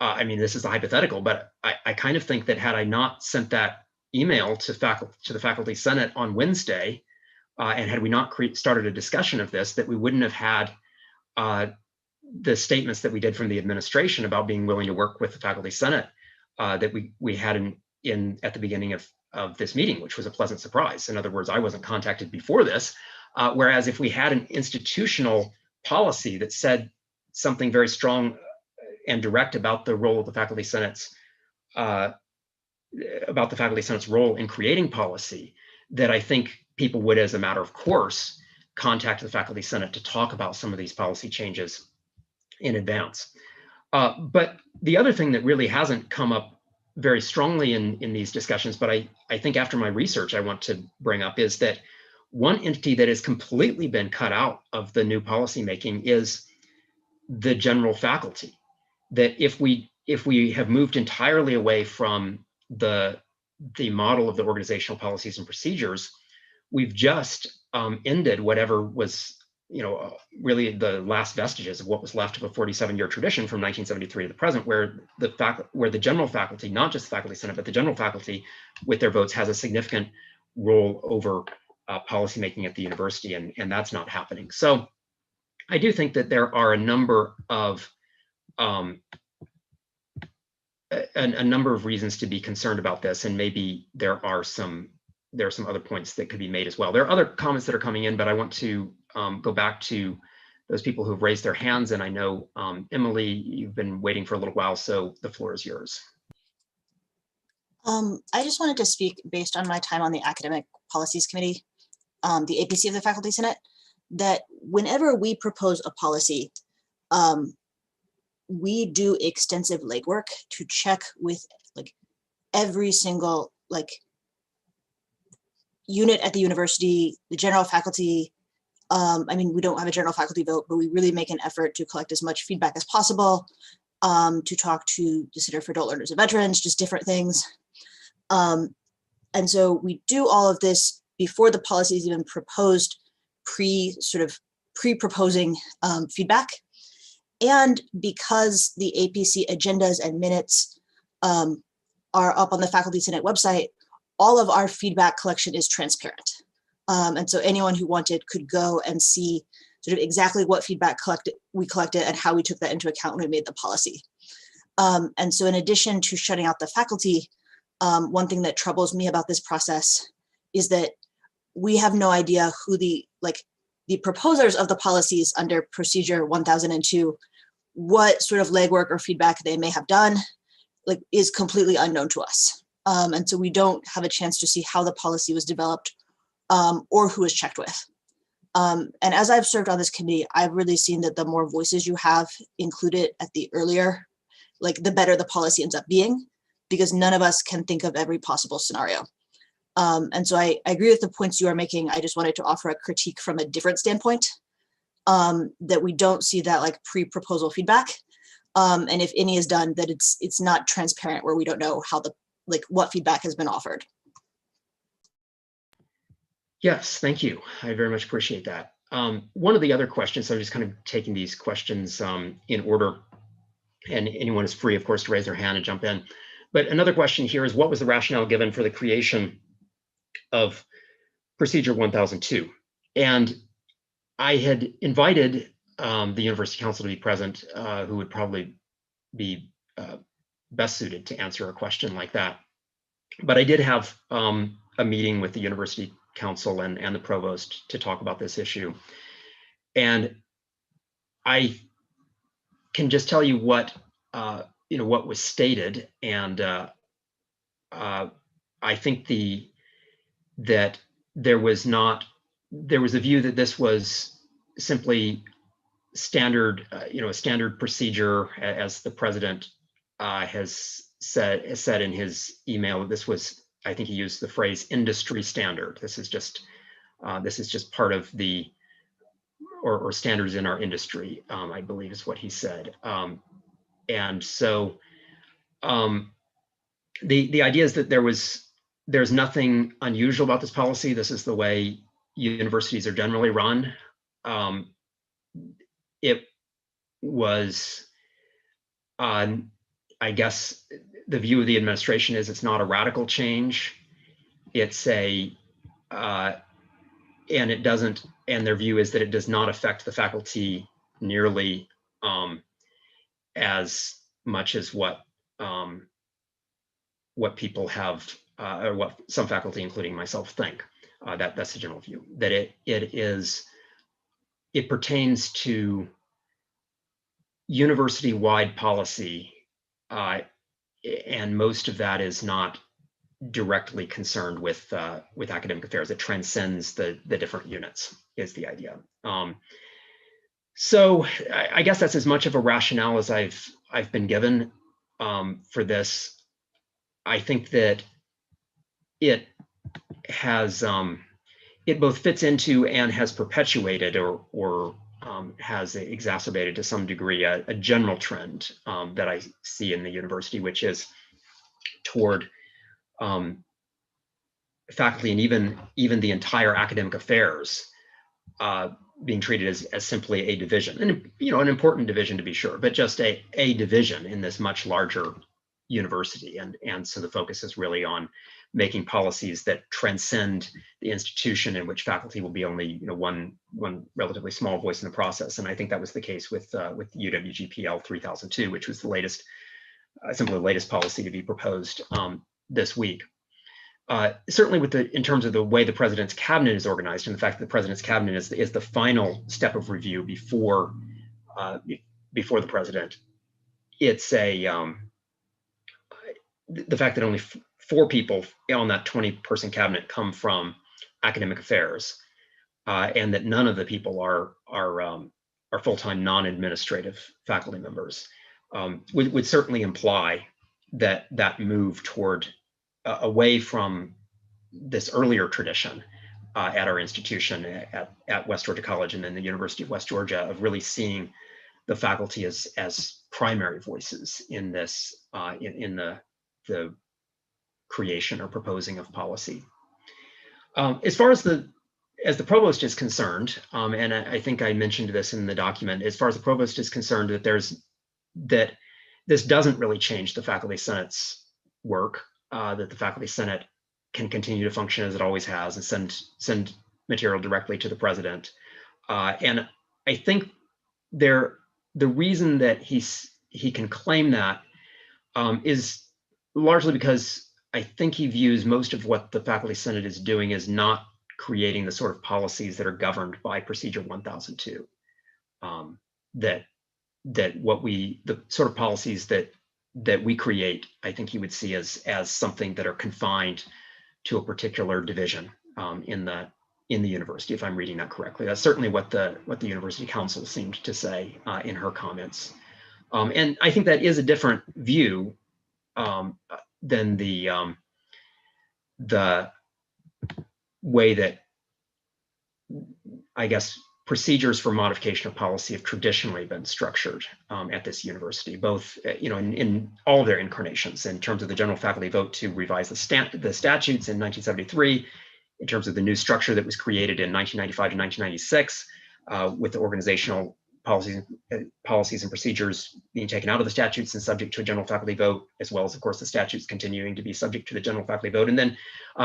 I mean, this is a hypothetical, but I kind of think that had I not sent that email to the Faculty Senate on Wednesday, and had we not started a discussion of this, that we wouldn't have had the statements that we did from the administration about being willing to work with the Faculty Senate that we had at the beginning of this meeting, which was a pleasant surprise. In other words, I wasn't contacted before this, whereas if we had an institutional policy that said something very strong and direct about the role of the Faculty Senate's role in creating policy, that I think people would, as a matter of course, contact the Faculty Senate to talk about some of these policy changes in advance. But the other thing that really hasn't come up very strongly in these discussions, but I think after my research I want to bring up, is that one entity that has completely been cut out of the new policy making is the general faculty. That if we have moved entirely away from the model of the organizational policies and procedures, we've just ended whatever was, really the last vestiges of what was left of a 47-year tradition from 1973 to the present, where the general faculty, not just the Faculty Senate, but the general faculty with their votes has a significant role over policymaking at the university, and that's not happening. So I do think that there are a number of reasons to be concerned about this, and maybe there are some other points that could be made as well. There are other comments that are coming in, but I want to go back to those people who've raised their hands, and I know Emily, you've been waiting for a little while, so the floor is yours. I just wanted to speak based on my time on the Academic Policies Committee, the APC of the Faculty Senate, that whenever we propose a policy, we do extensive legwork to check with every single unit at the university, the general faculty. I mean, we don't have a general faculty vote, but we really make an effort to collect as much feedback as possible, to talk to the Center for Adult Learners and Veterans, just different things. And so we do all of this before the policy is even proposed, pre-proposing feedback. And because the APC agendas and minutes are up on the Faculty Senate website, all of our feedback collection is transparent. And so anyone who wanted could go and see exactly what feedback we collected and how we took that into account when we made the policy. And so in addition to shutting out the faculty, one thing that troubles me about this process is that we have no idea who the proposers of the policies under procedure 1002, what sort of legwork or feedback they may have done, like, is completely unknown to us. And so we don't have a chance to see how the policy was developed or who was checked with. And as I've served on this committee, I've really seen that the more voices you have included at the earlier, like, the better the policy ends up being, because none of us can think of every possible scenario. And so I agree with the points you are making. I just wanted to offer a critique from a different standpoint, that we don't see that, like, pre-proposal feedback. And if any is done, that it's not transparent, where we don't know how what feedback has been offered. Yes, thank you. I very much appreciate that. One of the other questions, so I'm just kind of taking these questions in order, and anyone is free, of course, to raise their hand and jump in. But another question here is, what was the rationale given for the creation of Procedure 1002? And I had invited the University Council to be present, who would probably be best suited to answer a question like that. But I did have a meeting with the University Council and the Provost to talk about this issue. And I can just tell you what what was stated, and I think that there was a view that this was simply standard, a standard procedure, as the president has said in his email. This was, I think he used the phrase, industry standard. This is just part of the or standards in our industry, I believe is what he said. And so the idea is that there's nothing unusual about this policy. This is the way universities are generally run. It was, I guess, the view of the administration is it's not a radical change. It's and their view is that it does not affect the faculty nearly as much as what people have, or what some faculty, including myself, think. That's the general view, that it pertains to university-wide policy, and most of that is not directly concerned with academic affairs. It transcends the different units, is the idea. So I guess that's as much of a rationale as I've been given for this. I think that it has it both fits into and has perpetuated or has exacerbated to some degree a general trend that I see in the university, which is toward faculty and even the entire academic affairs being treated as simply a division, and an important division to be sure, but just a division in this much larger university. And so the focus is really on making policies that transcend the institution, in which faculty will be only one relatively small voice in the process. And I think that was the case with UWGPL 3002, which was the latest, simply the latest policy to be proposed this week. Certainly in terms of the way the president's cabinet is organized, and the fact that the president's cabinet is the final step of review before the president, it's the fact that only 4 people on that 20-person cabinet come from academic affairs, and that none of the people are full-time non-administrative faculty members, would certainly imply that move toward away from this earlier tradition at our institution at West Georgia College and then the University of West Georgia, of really seeing the faculty as primary voices in this in the creation or proposing of policy. As far as the provost is concerned, and I think I mentioned this in the document, as far as the provost is concerned, that this doesn't really change the faculty senate's work, that the faculty senate can continue to function as it always has and send material directly to the president. And I think the reason that he can claim that is largely because I think he views most of what the faculty senate is doing as not creating the sort of policies that are governed by Procedure 1002. The sort of policies that we create, I think he would see as something that are confined to a particular division in the university, if I'm reading that correctly. That's certainly what the University Council seemed to say in her comments. And I think that is a different view than the way that, I guess, procedures for modification of policy have traditionally been structured at this university, both in all of their incarnations, in terms of the general faculty vote to revise the statutes in 1973, in terms of the new structure that was created in 1995 to 1996, with the organizational policies and procedures being taken out of the statutes and subject to a general faculty vote, as well as, of course, the statutes continuing to be subject to the general faculty vote. And then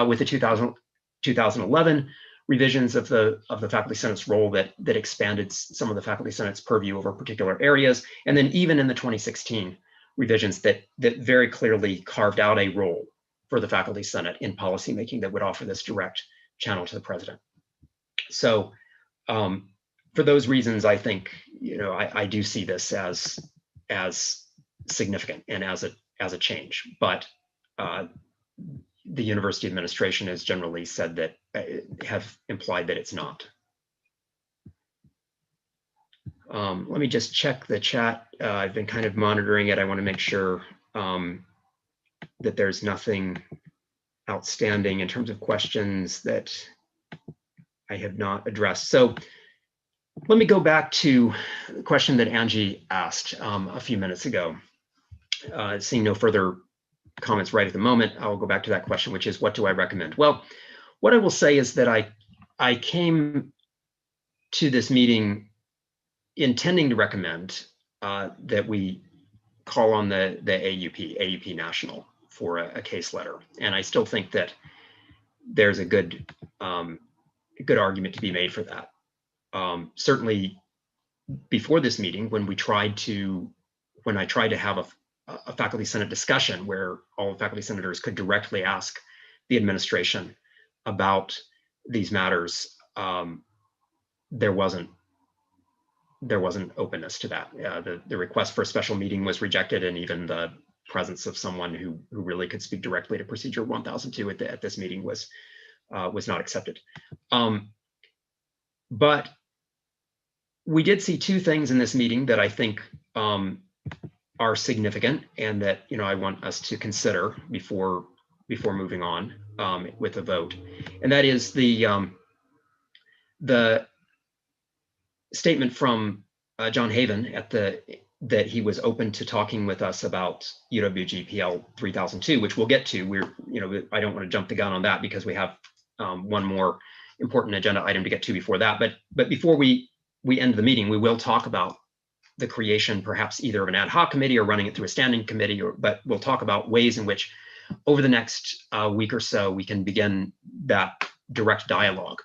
with the 2011 revisions of the Faculty Senate's role that expanded some of the Faculty Senate's purview over particular areas. And then even in the 2016 revisions that very clearly carved out a role for the Faculty Senate in policymaking that would offer this direct channel to the president. So for those reasons, I think, I do see this as significant and as a change, but the university administration has generally said that, have implied that it's not. Let me just check the chat. I've been kind of monitoring it. I want to make sure that there's nothing outstanding in terms of questions that I have not addressed. So let me go back to the question that Angie asked a few minutes ago. Seeing no further comments right at the moment, I'll go back to that question, which is, what do I recommend? Well, what I will say is that I came to this meeting intending to recommend that we call on the AUP National for a case letter. And I still think that there's a good argument to be made for that. Certainly before this meeting, when I tried to have a Faculty Senate discussion where all faculty senators could directly ask the administration about these matters, there wasn't openness to that. The request for a special meeting was rejected, and even the presence of someone who really could speak directly to Procedure 1002 at this meeting was not accepted. But we did see two things in this meeting that I think are significant, and that I want us to consider before moving on with a vote. And that is the statement from John Haven that he was open to talking with us about UWG-PL 3002, which we'll get to. I don't want to jump the gun on that because we have one more important agenda item to get to before that. But before we end the meeting, we will talk about the creation, perhaps either of an ad hoc committee or running it through a standing committee, but we'll talk about ways in which over the next week or so, we can begin that direct dialogue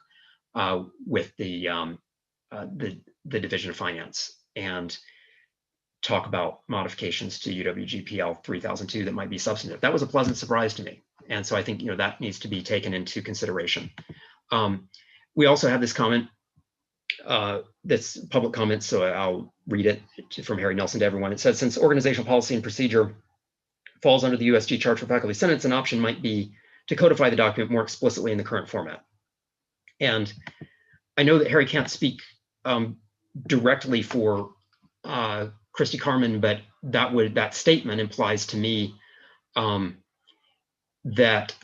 with the Division of Finance and talk about modifications to UWG-PL 3002 that might be substantive. That was a pleasant surprise to me. And so I think that needs to be taken into consideration. We also have this comment that's public comment, so I'll read it from Harry Nelson to everyone. It says, since organizational policy and procedure falls under the USG Charter for Faculty Senates, an option might be to codify the document more explicitly in the current format. And I know that Harry can't speak directly for Christy Carmen, but that statement implies to me that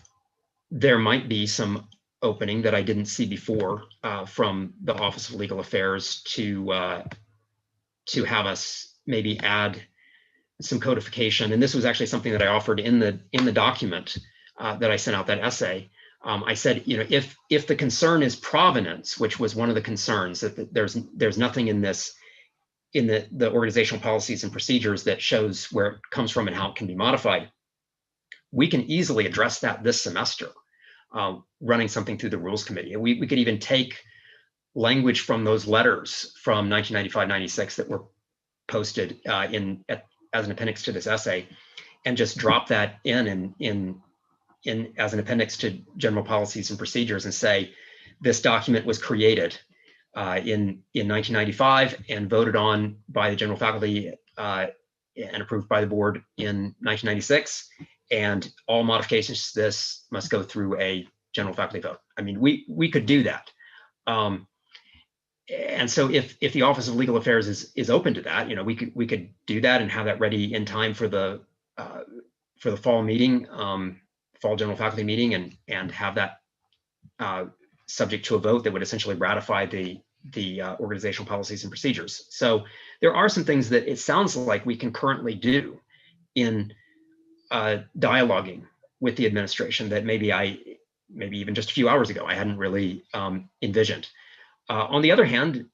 there might be some opening that I didn't see before from the Office of Legal Affairs to have us maybe add some codification. And this was actually something that I offered in the document that I sent out, that essay. I said, if the concern is provenance, which was one of the concerns, that there's nothing in the organizational policies and procedures that shows where it comes from and how it can be modified, we can easily address that this semester, running something through the Rules Committee. We could even take language from those letters from 1995-96 that were posted as an appendix to this essay, and just drop that in as an appendix to general policies and procedures, and say, this document was created in 1995 and voted on by the general faculty and approved by the board in 1996. And all modifications to this must go through a general faculty vote. I mean, we could do that. And so if the Office of Legal Affairs is open to that, you know, we could do that and have that ready in time for the fall meeting, fall general faculty meeting, and have that subject to a vote that would essentially ratify the organizational policies and procedures. So there are some things that it sounds like we can currently do in dialoguing with the administration that maybe even just a few hours ago I hadn't really envisioned. On the other hand,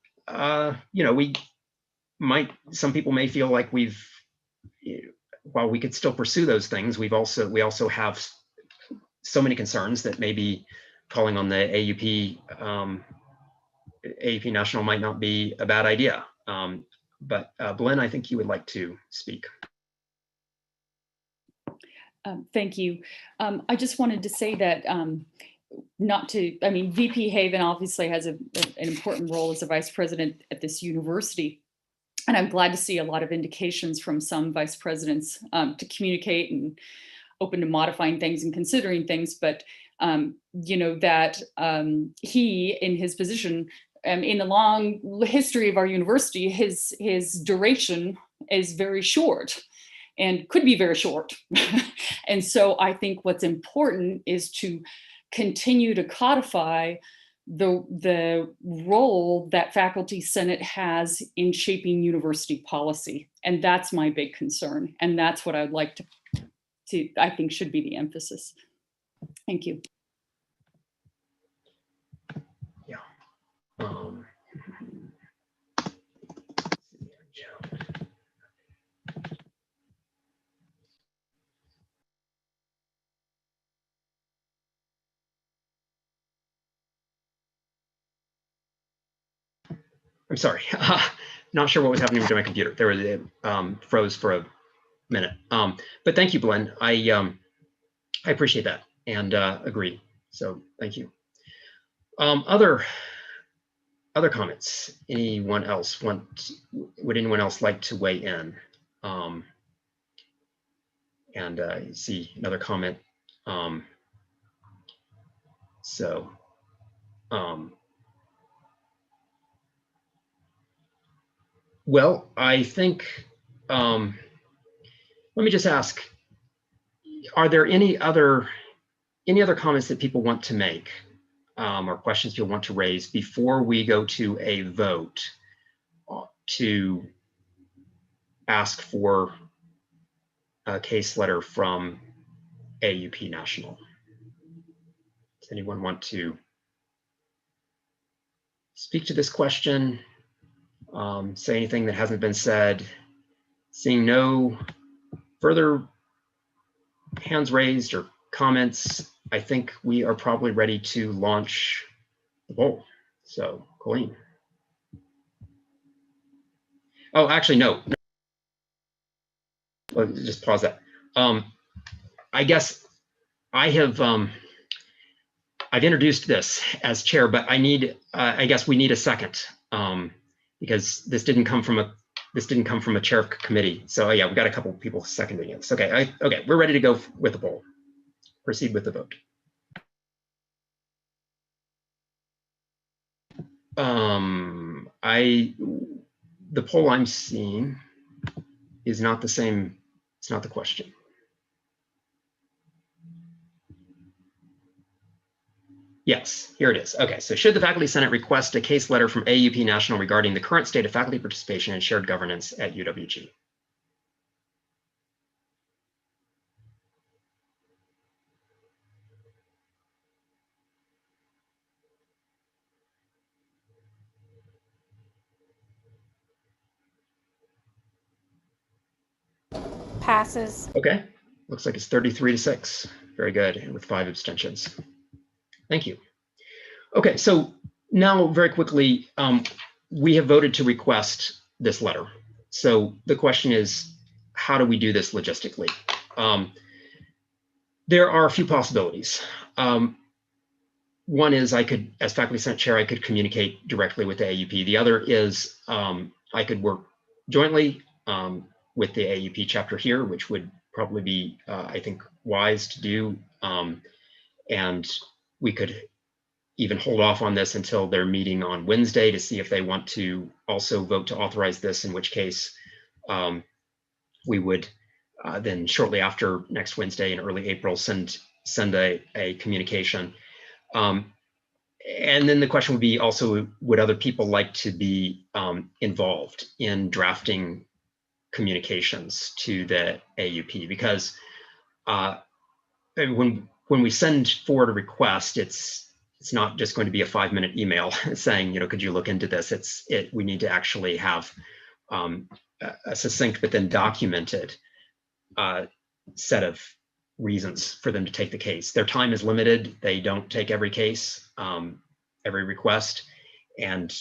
you know, some people may feel like while we could still pursue those things, we also have so many concerns that maybe calling on the AUP National might not be a bad idea. But Blinn, I think you would like to speak. Thank you. I just wanted to say that VP Haven obviously has an important role as a vice president at this university. And I'm glad to see a lot of indications from some vice presidents to communicate and open to modifying things and considering things. But, you know, that he, in his position, in the long history of our university, his duration is very short and could be very short. And so I think what's important is to continue to codify the role that Faculty Senate has in shaping university policy. And that's my big concern. And that's what I'd like to I think should be the emphasis. Thank you. Yeah. I'm sorry, not sure what was happening with my computer. There was froze for a minute. But thank you, Blinn. I appreciate that and agree. So thank you. Other comments? Anyone else would anyone else like to weigh in? And see another comment. Well, I think, let me just ask, are there any other comments that people want to make or questions you'll want to raise before we go to a vote to ask for a case letter from AUP National? Does anyone want to speak to this question? Say anything that hasn't been said? Seeing no further hands raised or comments, I think we are probably ready to launch the poll. So, Colleen. Oh, actually, no. Let's just pause that. I guess I have I've introduced this as chair, but I guess we need a second. Because this didn't come from a chair of committee. So yeah, we've got a couple people seconding it. So, okay, we're ready to go with the poll. Proceed with the vote. The poll I'm seeing is not the same. It's not the question. Yes, here it is. Okay, so should the Faculty Senate request a case letter from AUP National regarding the current state of faculty participation and shared governance at UWG? Passes. Okay, looks like it's 33-6. Very good, and with 5 abstentions. Thank you. Okay, so now very quickly, we have voted to request this letter. So the question is, how do we do this logistically? There are a few possibilities. one is I could, as faculty senate chair, I could communicate directly with the AUP. The other is I could work jointly with the AUP chapter here, which would probably be, I think, wise to do. And we could even hold off on this until their meeting on Wednesday to see if they want to also vote to authorize this, in which case we would then shortly after next Wednesday in early April send a communication. And then the question would be also, would other people like to be involved in drafting communications to the AUP? Because when we send forward a request, it's not just going to be a 5-minute email saying, could you look into this? We need to actually have a succinct but then documented set of reasons for them to take the case. Their time is limited. They don't take every case, every request. And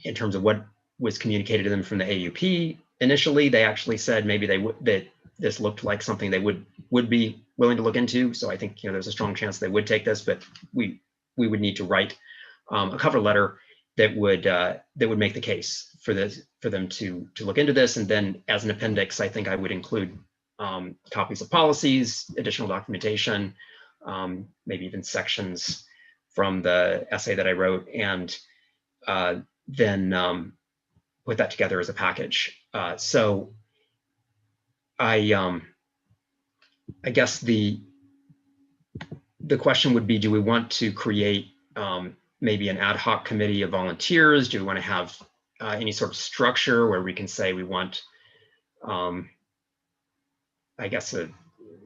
in terms of what was communicated to them from the AUP, initially, they actually said maybe that this looked like something they would be willing to look into. So I think there's a strong chance they would take this, but we would need to write a cover letter that would make the case for them to look into this. And then as an appendix, I think I would include copies of policies, additional documentation, maybe even sections from the essay that I wrote, and then put that together as a package. So I guess the question would be, do we want to create maybe an ad hoc committee of volunteers? Do we want to have any sort of structure where we can say we want, I guess, a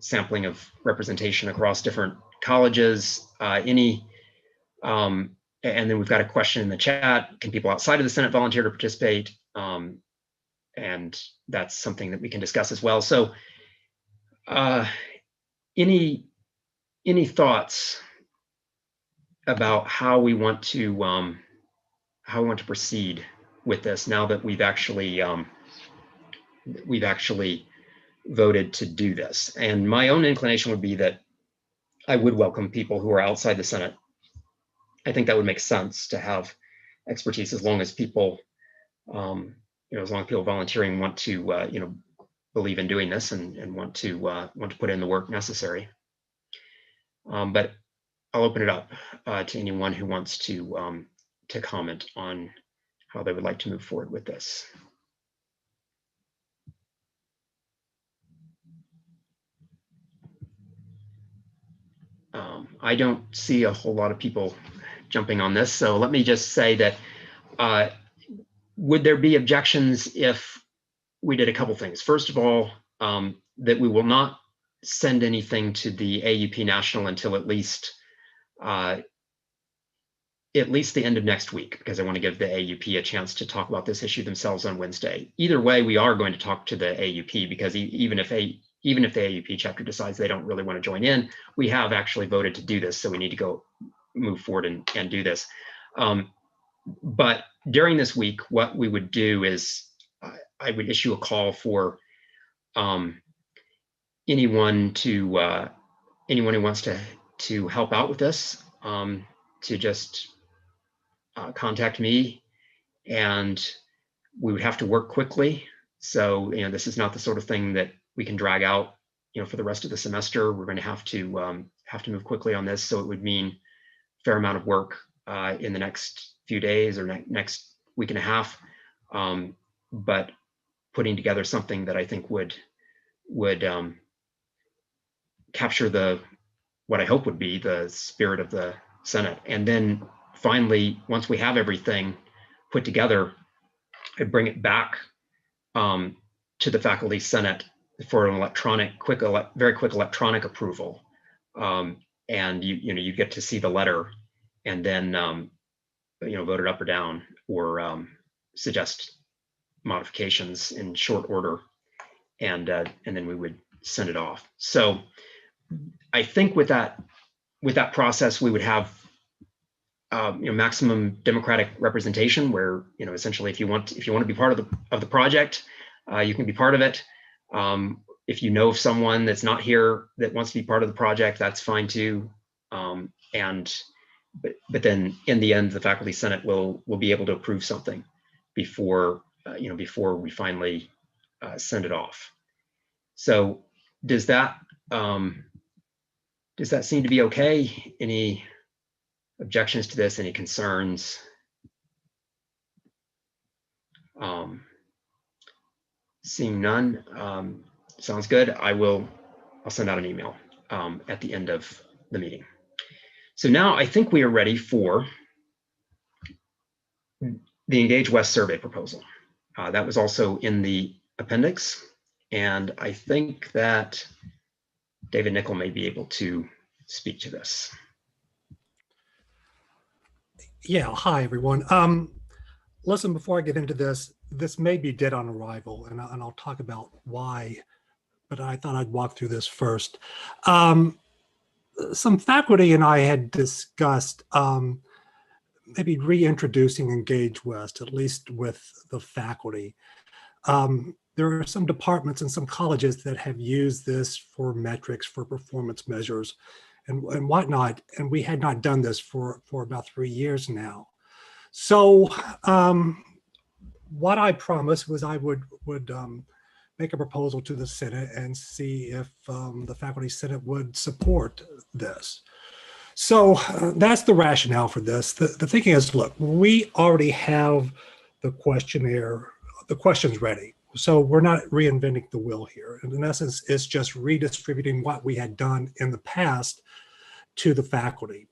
sampling of representation across different colleges, and then we've got a question in the chat, can people outside of the Senate volunteer to participate? And that's something that we can discuss as well. So any thoughts about how we want to proceed with this now that we've actually voted to do this? And my own inclination would be that I would welcome people who are outside the Senate. I think that would make sense to have expertise, as long as people, as long as people volunteering want to, believe in doing this and want to put in the work necessary. But I'll open it up to anyone who wants to comment on how they would like to move forward with this. I don't see a whole lot of people jumping on this, so let me just say that would there be objections if we did a couple things? First of all, that we will not send anything to the AUP National until at least the end of next week, because I want to give the AUP a chance to talk about this issue themselves on Wednesday. Either way, we are going to talk to the AUP, because even if the AUP chapter decides they don't really want to join in, we have actually voted to do this, so we need to move forward and do this. But during this week, what we would do is I would issue a call for anyone who wants to help out with this to just contact me, and we would have to work quickly. So this is not the sort of thing that we can drag out for the rest of the semester. We're going to have to move quickly on this, so it would mean a fair amount of work in the next few days or next week and a half, but putting together something that I think would capture what I hope would be the spirit of the Senate. And then finally, once we have everything put together, I'd bring it back to the Faculty Senate for an very quick electronic approval. And you get to see the letter and then vote it up or down, or suggest modifications in short order, and then we would send it off. So I think with that process, we would have maximum democratic representation, where essentially if you want to be part of the project, you can be part of it. If you know of someone that's not here that wants to be part of the project, that's fine too. And but then in the end, the Faculty Senate will be able to approve something before, before we finally send it off. So does that seem to be okay? Any objections to this? Any concerns? Seeing none, sounds good. I'll send out an email at the end of the meeting. So now I think we are ready for the Engage West survey proposal. That was also in the appendix, and I think that David Nickel may be able to speak to this. Yeah, hi everyone. Listen, before I get into this may be dead on arrival, and I'll talk about why, but I thought I'd walk through this first. Some faculty and I had discussed maybe reintroducing Engage West, at least with the faculty. There are some departments and some colleges that have used this for metrics, for performance measures and whatnot, and we had not done this for about 3 years now. So what I promised was I would make a proposal to the Senate and see if the Faculty Senate would support this. So that's the rationale for this. The thinking is, look, we already have the questionnaire, the questions ready. So we're not reinventing the wheel here. And in essence, it's just redistributing what we had done in the past to the faculty.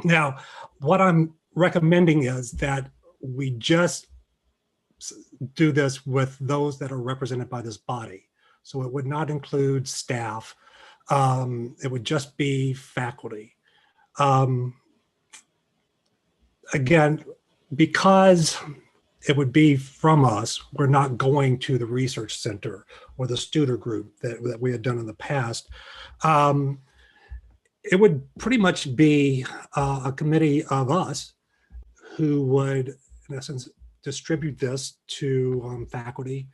Now, what I'm recommending is that we just do this with those that are represented by this body. So it would not include staff. It would just be faculty. Again, because it would be from us, we're not going to the research center or the Studer group that we had done in the past. It would pretty much be a committee of us who would, in essence, distribute this to faculty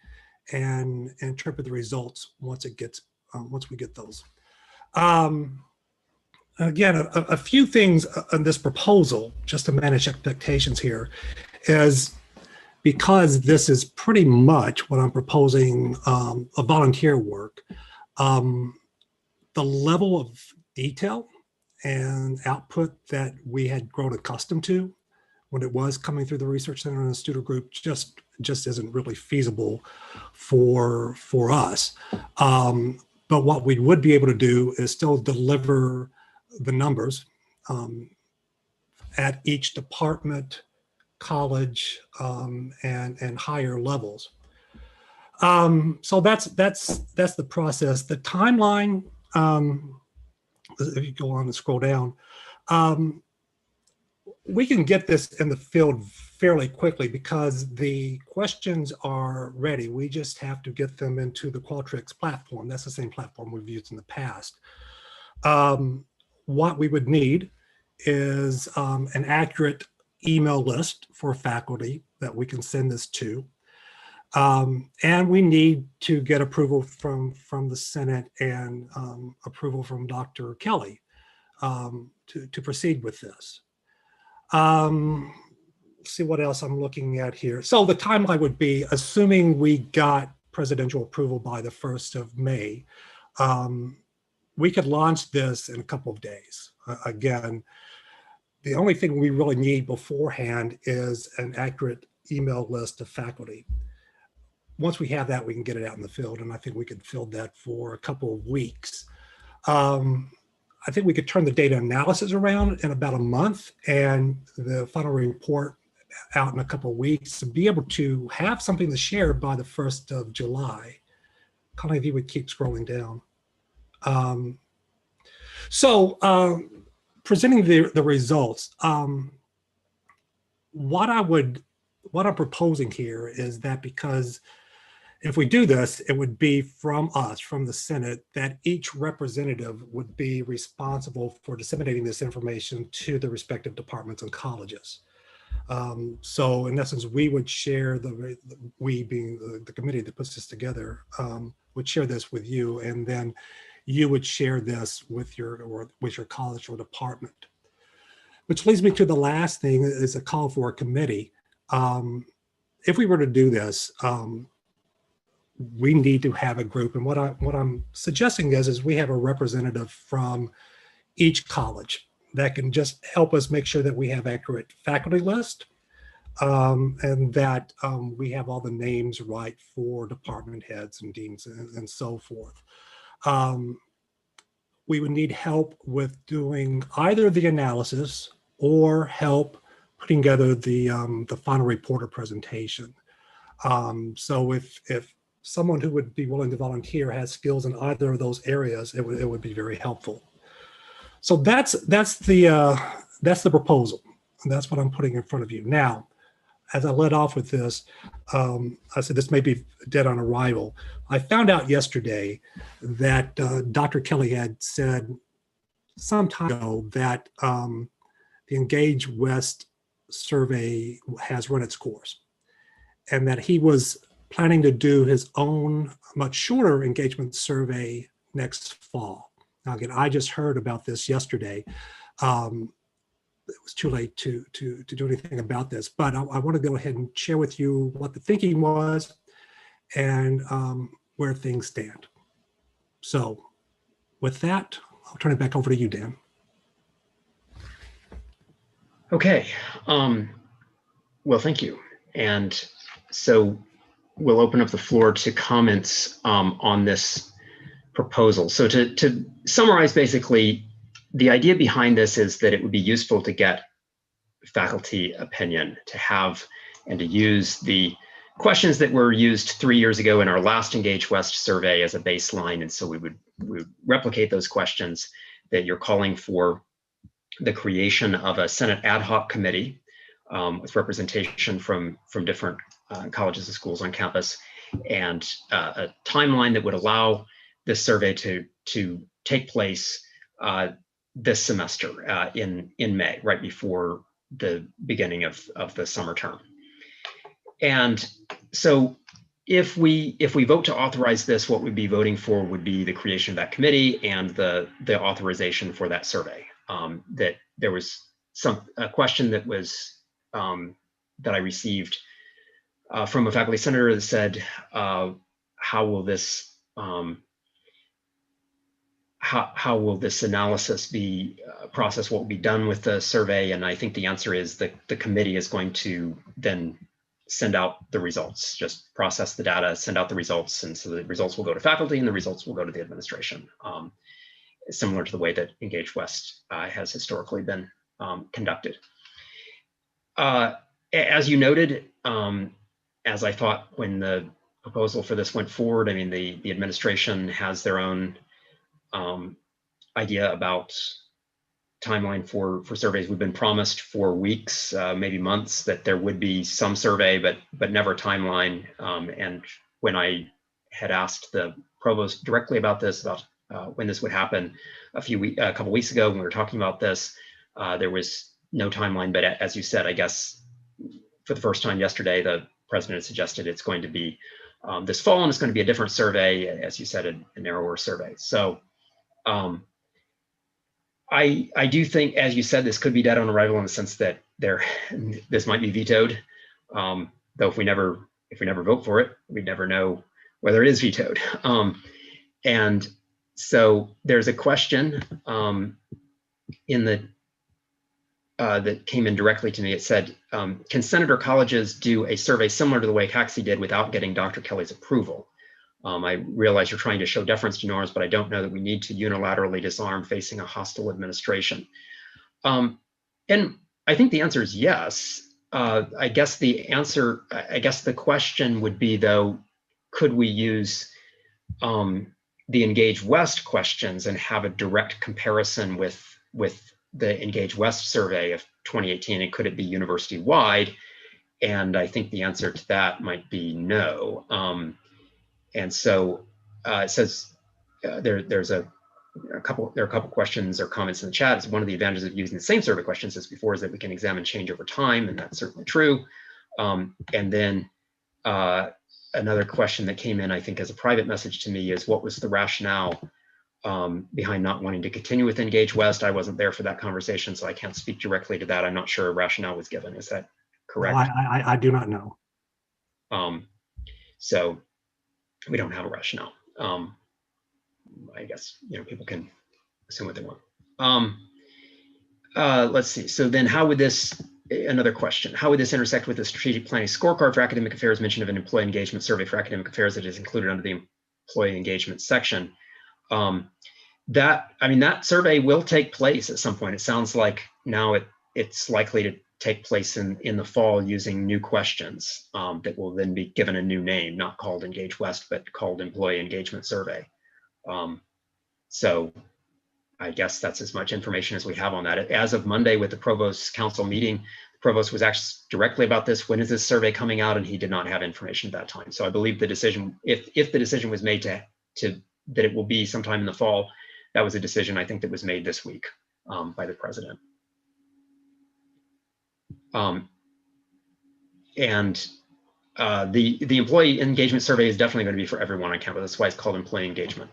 and interpret the results once we get those. Again, a few things on this proposal, just to manage expectations here, is because this is pretty much what I'm proposing, a volunteer work, the level of detail and output that we had grown accustomed to when it was coming through the research center and the Studer group just isn't really feasible for us. But what we would be able to do is still deliver the numbers at each department, college, and higher levels. So that's the process. The timeline, if you go on and scroll down, we can get this in the field fairly quickly because the questions are ready. We just have to get them into the Qualtrics platform. That's the same platform we've used in the past. What we would need is an accurate email list for faculty that we can send this to. And we need to get approval from the Senate and approval from Dr. Kelly to proceed with this. See what else I'm looking at here. So the timeline would be, assuming we got presidential approval by the 1st of May, we could launch this in a couple of days. Again, the only thing we really need beforehand is an accurate email list of faculty. Once we have that, we can get it out in the field, and I think we could field that for a couple of weeks. I think we could turn the data analysis around in about a month and the final report out in a couple of weeks to be able to have something to share by the 1st of July. Connie, if you would keep scrolling down. Presenting the results, what I'm proposing here is that because if we do this, it would be from us, from the Senate, that each representative would be responsible for disseminating this information to the respective departments and colleges. So in essence, we would share, we being the committee that puts this together, would share this with you, and then you would share this with your college or department. which leads me to the last thing is a call for a committee. If we were to do this, we need to have a group. And what I'm suggesting is we have a representative from each college that can just help us make sure that we have accurate faculty list, and that we have all the names right for department heads and deans and so forth. We would need help with doing either the analysis or help putting together the final report or presentation. So if someone who would be willing to volunteer has skills in either of those areas, it would be very helpful. So that's the proposal. And that's what I'm putting in front of you. Now, as I led off with this, I said this may be dead on arrival. I found out yesterday that Dr. Kelly had said some time ago that the Engage West survey has run its course, and that he was planning to do his own much shorter engagement survey next fall. Now, again, I just heard about this yesterday. It was too late to do anything about this, but I want to go ahead and share with you what the thinking was and where things stand. So with that, I'll turn it back over to you, Dan. Okay. Well, thank you. And so we'll open up the floor to comments on this proposal. So to summarize, basically, the idea behind this is that it would be useful to get faculty opinion, to have and to use the questions that were used 3 years ago in our last Engage West survey as a baseline. And so we would replicate those questions, that you're calling for the creation of a Senate ad hoc committee with representation from different colleges and schools on campus, and a timeline that would allow this survey to take place this semester in May, right before the beginning of the summer term. And so if we vote to authorize this, what we'd be voting for would be the creation of that committee and the authorization for that survey. That there was a question that was that I received from a faculty senator that said, how will this how will this analysis be processed? What will be done with the survey? And I think the answer is that the committee is going to then send out the results, just process the data, send out the results. And so the results will go to faculty and the results will go to the administration, similar to the way that Engage West has historically been conducted. As you noted, as I thought when the proposal for this went forward, I mean, the administration has their own idea about timeline for surveys. We've been promised for weeks, maybe months, that there would be some survey, but never a timeline. And when I had asked the provost directly about this, about when this would happen a couple weeks ago when we were talking about this, there was no timeline. But as you said, I guess for the first time yesterday, the president suggested it's going to be this fall, and it's going to be a different survey, as you said, a narrower survey. So I do think, as you said, this could be dead on arrival in the sense that this might be vetoed. Though if we never vote for it, we'd never know whether it is vetoed. And so there's a question in the that came in directly to me. It said, can senator colleges do a survey similar to the way CACSE did without getting Dr. Kelly's approval? I realize you're trying to show deference to norms, but I don't know that we need to unilaterally disarm facing a hostile administration. And I think the answer is yes. I guess the question would be, though, could we use the Engage West questions and have a direct comparison with the Engage West survey of 2018, and could it be university-wide? And I think the answer to that might be no. And so it says there are a couple questions or comments in the chat. It's one of the advantages of using the same survey questions as before is that we can examine change over time, and that's certainly true. And then another question that came in, I think, as a private message to me is, what was the rationale behind not wanting to continue with Engage West. I wasn't there for that conversation, so I can't speak directly to that. I'm not sure a rationale was given. Is that correct? No, I do not know. So we don't have a rationale. I guess, people can assume what they want. Let's see. So then how would this, another question, how would this intersect with the strategic planning scorecard for academic affairs mention of an employee engagement survey for academic affairs that is included under the employee engagement section? That survey will take place at some point. It sounds like now it's likely to take place in the fall using new questions that will then be given a new name, not called Engage West, but called Employee Engagement Survey. So I guess that's as much information as we have on that. As of Monday with the Provost's Council meeting, the Provost was asked directly about this. When is this survey coming out? And he did not have information at that time. So I believe the decision, if the decision was made to that it will be sometime in the fall, that was a decision I think that was made this week by the President. The employee engagement survey is definitely going to be for everyone on campus. That's why it's called employee engagement.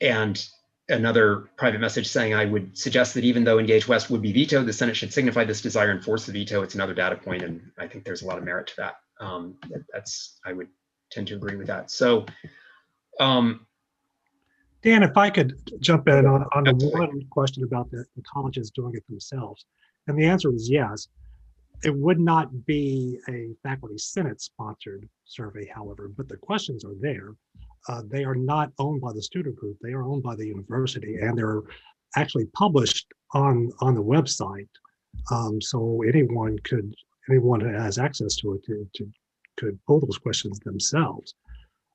And another private message saying, I would suggest that even though Engage West would be vetoed, the Senate should signify this desire and force the veto. It's another data point, and I think there's a lot of merit to that. I would tend to agree with that. So, Dan, if I could jump in on the one question about the colleges doing it themselves, and the answer is yes. It would not be a faculty senate sponsored survey, however, but the questions are there. They are not owned by the student group. They are owned by the university, and they're actually published on the website. So anyone who has access to it could pull those questions themselves.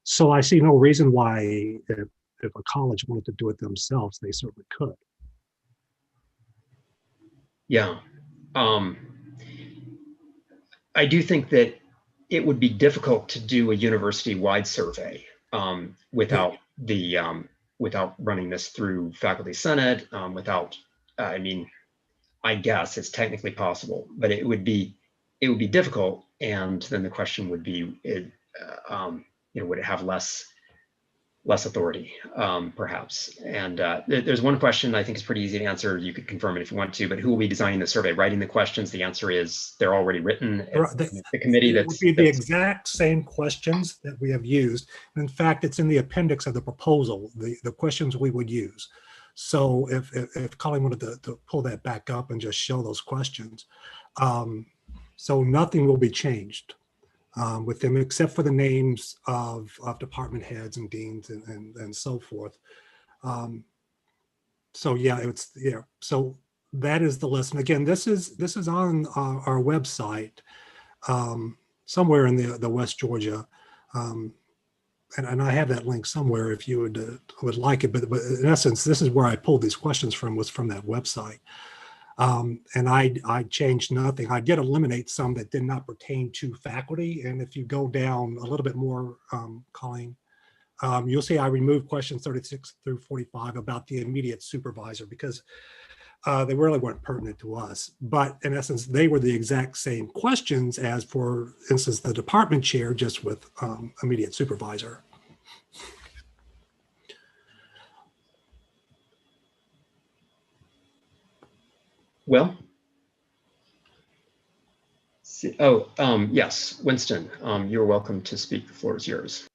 So I see no reason why if a college wanted to do it themselves, they certainly could. Yeah. I do think that it would be difficult to do a university-wide survey without running this through faculty senate. I guess it's technically possible, but it would be difficult. And then the question would be, would it have less authority, perhaps? And there's one question I think is pretty easy to answer. You could confirm it if you want to, but who will be designing the survey, writing the questions? The answer is they're already written. The committee It would be the exact same questions that we have used. In fact, it's in the appendix of the proposal, the questions we would use. So if Colleen wanted to pull that back up and just show those questions. So nothing will be changed with them, except for the names of department heads and deans and so forth. So yeah, so that is the lesson. Again, this is on our website somewhere in the West Georgia, and I have that link somewhere if you would like it. But in essence, this is where I pulled these questions from, was from that website. And I changed nothing. I did eliminate some that did not pertain to faculty. And if you go down a little bit more, Colleen, you'll see I removed questions 36 through 45 about the immediate supervisor because they really weren't pertinent to us. But in essence, they were the exact same questions as, for instance, the department chair, just with immediate supervisor. Well, yes, Winston, you're welcome to speak. The floor is yours.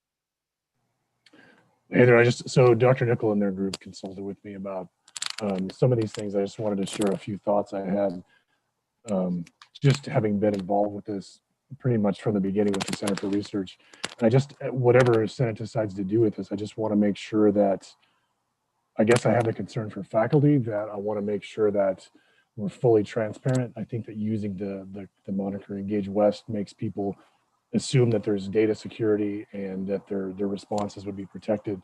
Hey there, so Dr. Nickel and their group consulted with me about some of these things. I just wanted to share a few thoughts I had, just having been involved with this pretty much from the beginning with the Center for Research. And whatever Senate decides to do with this, I just want to make sure that, I guess I have a concern for faculty, that I want to make sure that we're fully transparent. I think that using the moniker Engage West makes people assume that there's data security and that their responses would be protected.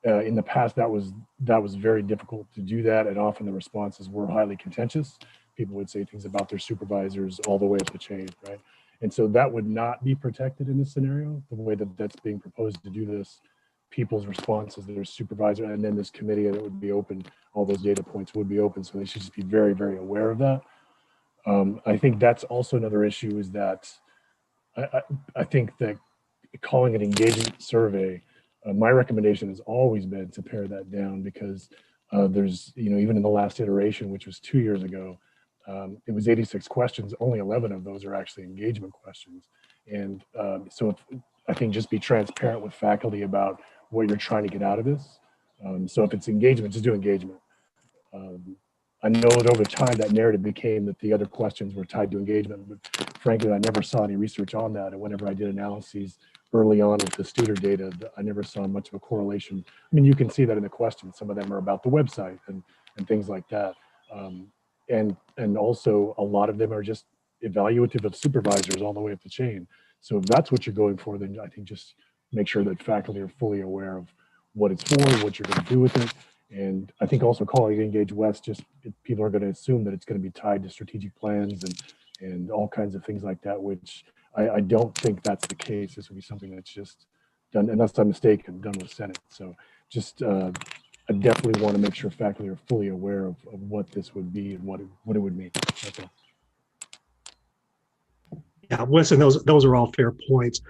In the past, that was very difficult to do that, and often the responses were highly contentious. People would say things about their supervisors all the way up the chain, right? And so that would not be protected in this scenario. The way that that's being proposed to do this, people's responses, their supervisor, and then this committee that would be open, all those data points would be open. So they should just be very, very aware of that. I think that's also another issue, is that I think that calling it engagement survey, my recommendation has always been to pare that down because there's, even in the last iteration, which was 2 years ago, it was 86 questions. Only 11 of those are actually engagement questions. And so I think just be transparent with faculty about what you're trying to get out of this. So if it's engagement, just do engagement. I know that over time that narrative became that the other questions were tied to engagement, but frankly, I never saw any research on that. And whenever I did analyses early on with the Studer data, I never saw much of a correlation. I mean, you can see that in the questions. Some of them are about the website and things like that. And also a lot of them are just evaluative of supervisors all the way up the chain. So if that's what you're going for, then I think just make sure that faculty are fully aware of what it's for, what you're going to do with it. And I think also calling it Engage West, just people are going to assume that it's going to be tied to strategic plans and all kinds of things like that, which I don't think that's the case. This would be something that's just done, unless I'm mistaken, done with Senate. So just I definitely want to make sure faculty are fully aware of what this would be and what it would mean. Okay. Yeah, Winston, those are all fair points.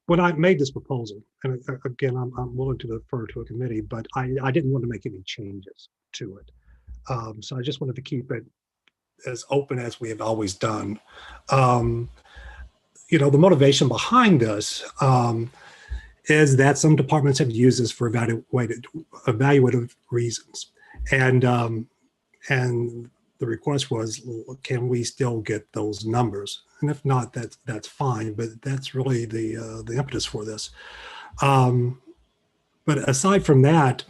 When I made this proposal, and again, I'm willing to defer to a committee, but I didn't want to make any changes to it. So I just wanted to keep it as open as we have always done. The motivation behind this is that some departments have used this for evaluative reasons, and the request was, can we still get those numbers? And if not, that's fine. But that's really the impetus for this. But aside from that,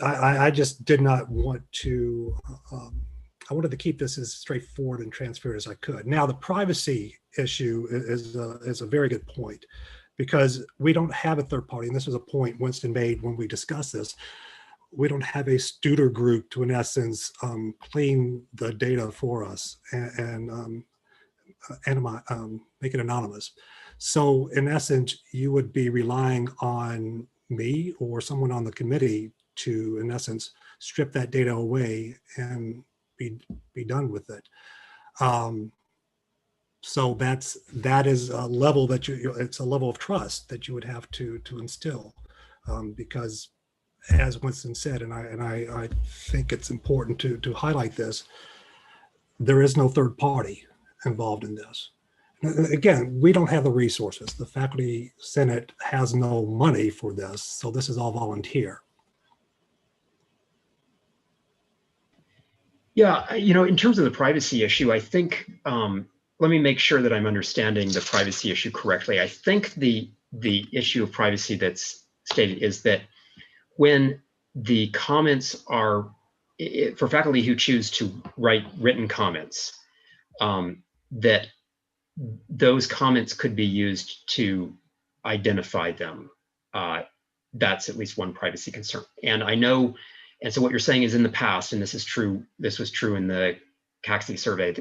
I just did not want to. I wanted to keep this as straightforward and transparent as I could. Now, the privacy issue is a very good point, because we don't have a third party, and this was a point Winston made when we discussed this. We don't have a Studer group to, in essence, clean the data for us and make it anonymous. So in essence, you would be relying on me or someone on the committee to, in essence, strip that data away and be done with it. So that is a level that it's a level of trust that you would have to instill, because, as Winston said, and I think it's important to highlight this, there is no third party involved in this. Again, we don't have the resources. The Faculty Senate has no money for this, so this is all volunteer. Yeah, in terms of the privacy issue, I think, let me make sure that I'm understanding the privacy issue correctly. I think the issue of privacy that's stated is that when the comments are, for faculty who choose to write written comments, that those comments could be used to identify them. That's at least one privacy concern. And I know, and so what you're saying is in the past, and this is true, this was true in the CACSI survey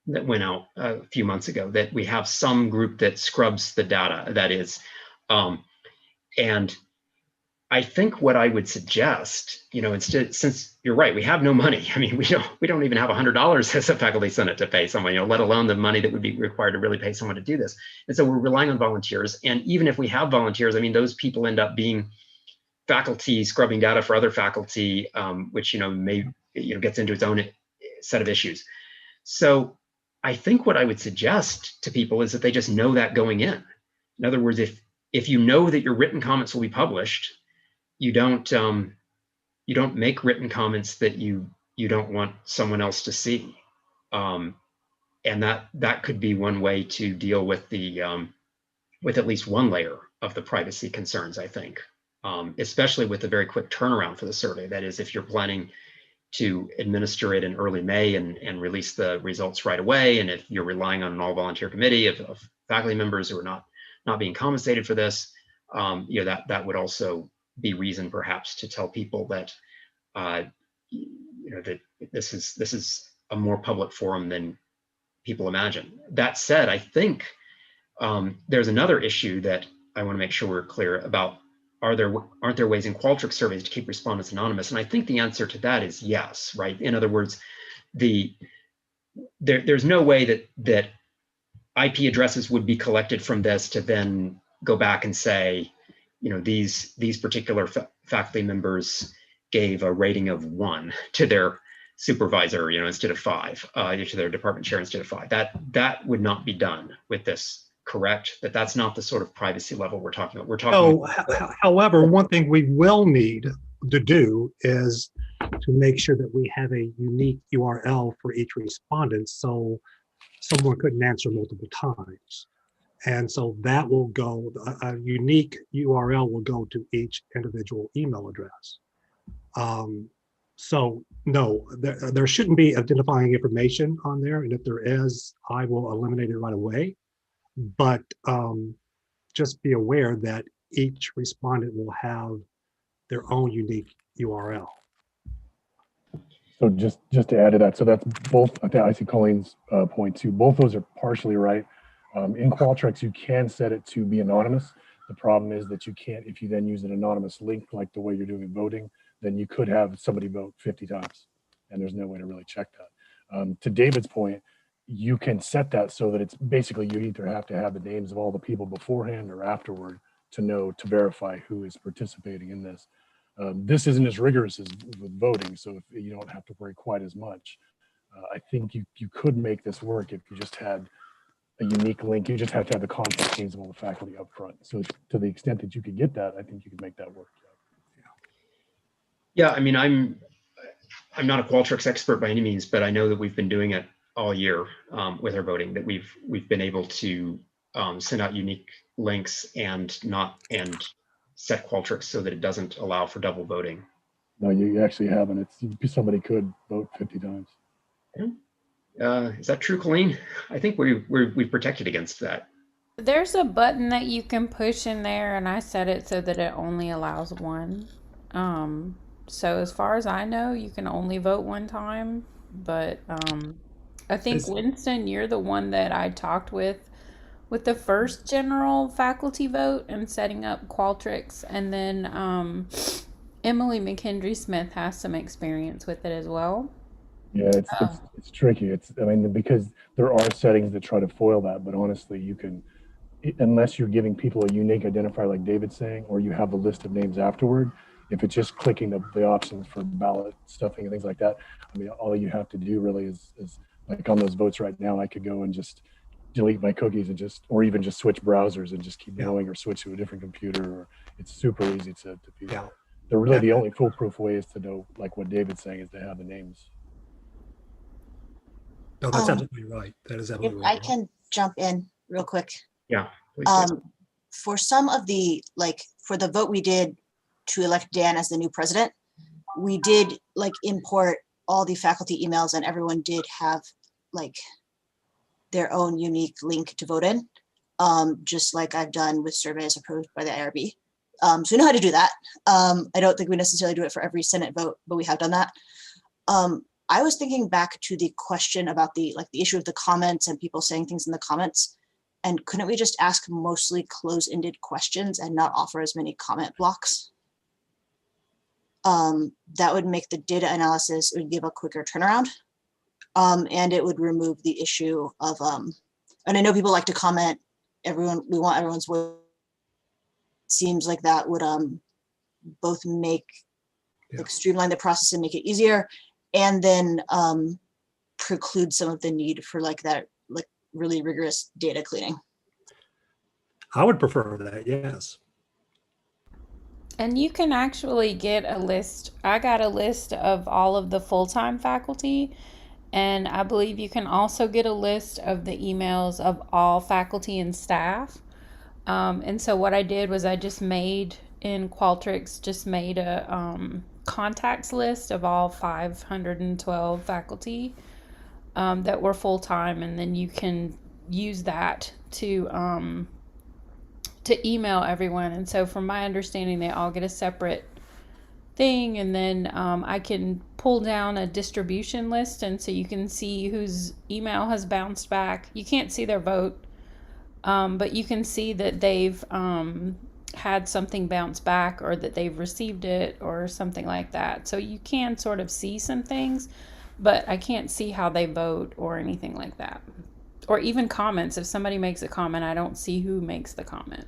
that went out a few months ago, that we have some group that scrubs the data, that is, and I think what I would suggest, instead, since you're right, we have no money. I mean, we don't even have $100 as a Faculty Senate to pay someone, let alone the money that would be required to really pay someone to do this. And so we're relying on volunteers. And even if we have volunteers, I mean, those people end up being faculty scrubbing data for other faculty, which gets into its own set of issues. So I think what I would suggest to people is that they just know that going in. In other words, if you know that your written comments will be published, you don't make written comments that you don't want someone else to see, and that could be one way to deal with with at least one layer of the privacy concerns. I think, especially with the very quick turnaround for the survey. That is, if you're planning to administer it in early May and release the results right away, and if you're relying on an all-volunteer committee of faculty members who are not being compensated for this, that would also be reason perhaps to tell people that that this is a more public forum than people imagine. That said, I think there's another issue that I want to make sure we're clear about. Aren't there ways in Qualtrics surveys to keep respondents anonymous? And I think the answer to that is yes, right? In other words, there's no way that IP addresses would be collected from this to then go back and say, these particular faculty members gave a rating of 1 to their supervisor, instead of 5, to their department chair instead of 5. That would not be done with this, correct? That's not the sort of privacy level we're talking about. We're talking. However, one thing we will need to do is to make sure that we have a unique URL for each respondent, so someone couldn't answer multiple times. And so that will go, a unique URL will go to each individual email address. So no, there shouldn't be identifying information on there. And if there is, I will eliminate it right away. But just be aware that each respondent will have their own unique URL. So just to add to that, so that's both, I think I see Colleen's point too, both those are partially right. In Qualtrics, you can set it to be anonymous. The problem is that you can't, if you then use an anonymous link, like the way you're doing voting, then you could have somebody vote 50 times and there's no way to really check that. To David's point, you can set that so that it's basically, you either have to have the names of all the people beforehand or afterward to verify who is participating in this. This isn't as rigorous as with voting, so if you don't have to worry quite as much. I think you could make this work if you just had a unique link. You just have to have the contact names of all the faculty up front. So to the extent that you could get that, I think you could make that work. Yeah, I mean, I'm not a Qualtrics expert by any means, but I know that we've been doing it all year with our voting, that we've been able to send out unique links and set Qualtrics so that it doesn't allow for double voting. No, you actually haven't. Somebody could vote 50 times. Is that true, Colleen? I think we've protected against that. There's a button that you can push in there, and I set it so that it only allows 1. So as far as I know, you can only vote 1 time. But I think, Winston, you're the one that I talked with the first general faculty vote and setting up Qualtrics, and then Emily McKendry Smith has some experience with it as well. Yeah, it's tricky. Because there are settings that try to foil that, but honestly, you can, unless you're giving people a unique identifier like David's saying, or you have a list of names afterward, if it's just clicking the options for ballot stuffing and things like that, all you have to do really is like on those votes right now, I could go and just delete my cookies and or even just switch browsers and just keep going, or switch to a different computer. Or it's super easy to do. Yeah. They're really the only foolproof way is to know, like what David's saying, is to have the names. No, that's absolutely right. That is absolutely right. I can jump in real quick. Yeah. Please do. For some of for the vote we did to elect Dan as the new president, we did import all the faculty emails, and everyone did have their own unique link to vote in, just like I've done with surveys approved by the IRB. So we know how to do that. I don't think we necessarily do it for every Senate vote, but we have done that. I was thinking back to the question about the issue of the comments and people saying things in the comments. And couldn't we just ask mostly close-ended questions and not offer as many comment blocks? That would make the data analysis, it would give a quicker turnaround. And it would remove the issue of, and I know people like to comment, we want everyone's voice. It seems like that would both streamline the process and make it easier, and then preclude some of the need for that really rigorous data cleaning. I would prefer that, yes. And you can actually get a list. I got a list of all of the full-time faculty, and I believe you can also get a list of the emails of all faculty and staff. And so what I did was I just made in Qualtrics, a contacts list of all 512 faculty that were full-time, and then you can use that to email everyone. And so from my understanding, they all get a separate thing, and then I can pull down a distribution list, and so you can see whose email has bounced back. You can't see their vote, but you can see that they've had something bounce back, or that they've received it, or something like that. So you can sort of see some things, but I can't see how they vote or anything like that. Or even comments. If somebody makes a comment, I don't see who makes the comment.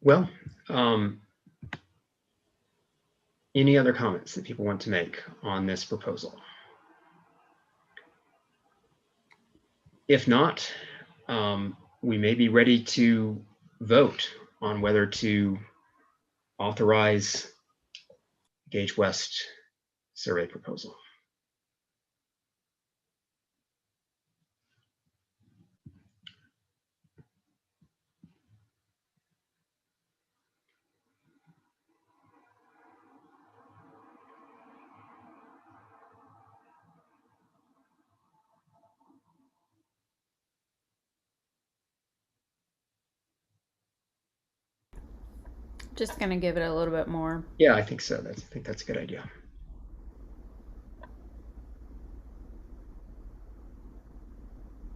Well, any other comments that people want to make on this proposal? If not, we may be ready to vote on whether to authorize Gage West survey proposal. Just gonna give it a little bit more. Yeah, I think so. I think that's a good idea.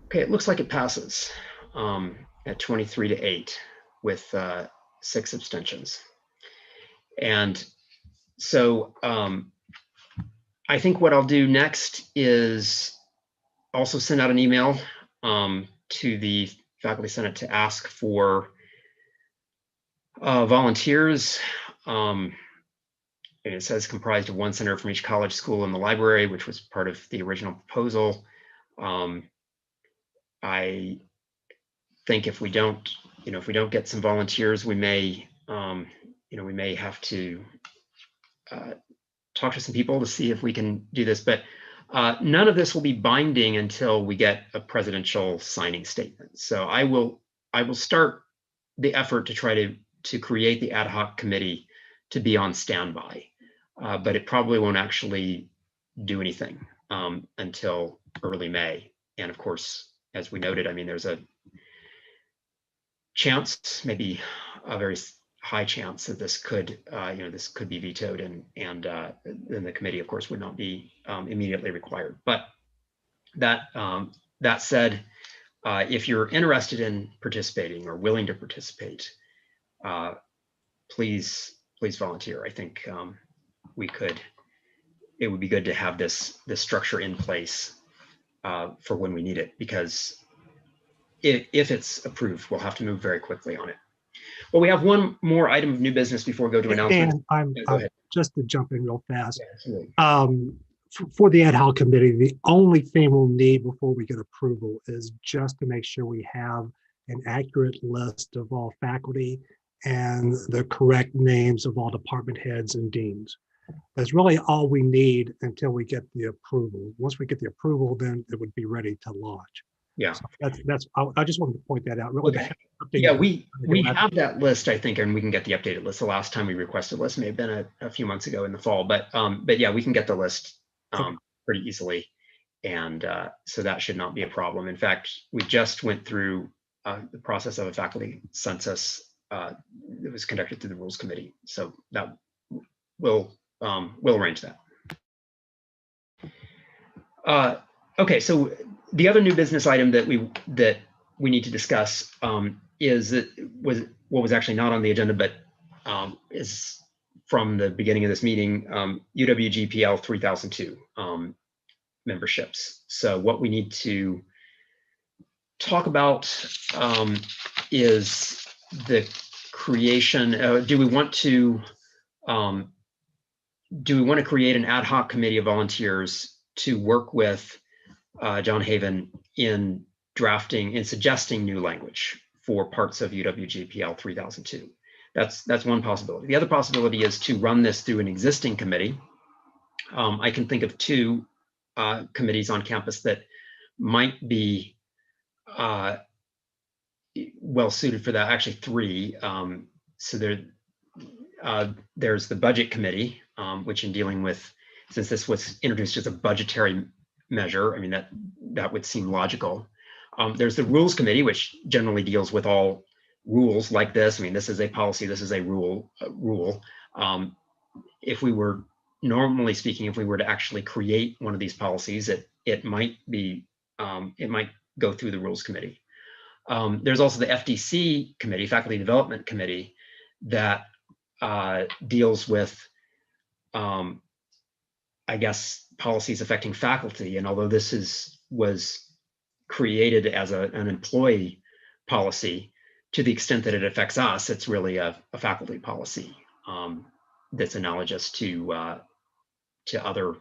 Okay, it looks like it passes at 23-8 with 6 abstentions. And so I think what I'll do next is also send out an email to the Faculty Senate to ask for volunteers. And it says comprised of 1 center from each college, school, and the library, which was part of the original proposal. I think if we don't get some volunteers, we may, we may have to talk to some people to see if we can do this. But none of this will be binding until we get a presidential signing statement. So I will start the effort to try to create the ad hoc committee to be on standby, but it probably won't actually do anything until early May. And of course, as we noted, I mean, there's a chance, maybe a very high chance that this could, this could be vetoed, and then the committee, of course, would not be immediately required. But that said, if you're interested in participating or willing to participate, please volunteer. I think it would be good to have this structure in place for when we need it, because if it's approved, we'll have to move very quickly on it. Well, we have one more item of new business before we go to announcements. And Go ahead. just to jump in real fast. Yeah, For the ad hoc committee, the only thing we'll need before we get approval is just to make sure we have an accurate list of all faculty and the correct names of all department heads and deans. That's really all we need until we get the approval. Once we get the approval, then it would be ready to launch. Yeah. So I just wanted to point that out. Really. Okay. Yeah, we have that list, I think, and we can get the updated list. The last time we requested a list may have been a few months ago in the fall, but yeah, we can get the list pretty easily, and so that should not be a problem. In fact, we just went through the process of a faculty census that was conducted through the Rules Committee, so that we'll arrange that. Okay, so the other new business item that we need to discuss is what was actually not on the agenda, but is from the beginning of this meeting, UWGPL 3002 memberships. So what we need to talk about is the creation. Do we want to create an ad hoc committee of volunteers to work with John Haven in suggesting new language for parts of UWGPL 3002? That's one possibility. The other possibility is to run this through an existing committee. I can think of 2 committees on campus that might be well suited for that. Actually, 3. So there's the budget committee, which in dealing with, since this was introduced as a budgetary measure, I mean, that would seem logical. There's the rules committee, which generally deals with all rules like this. I mean, this is a policy, this is a rule. If we were, normally speaking, if we were to actually create one of these policies, it might go through the rules committee. There's also the FDC committee, faculty development committee, that deals with I guess, policies affecting faculty. And although this was created as an employee policy, to the extent that it affects us, it's really a faculty policy that's analogous to other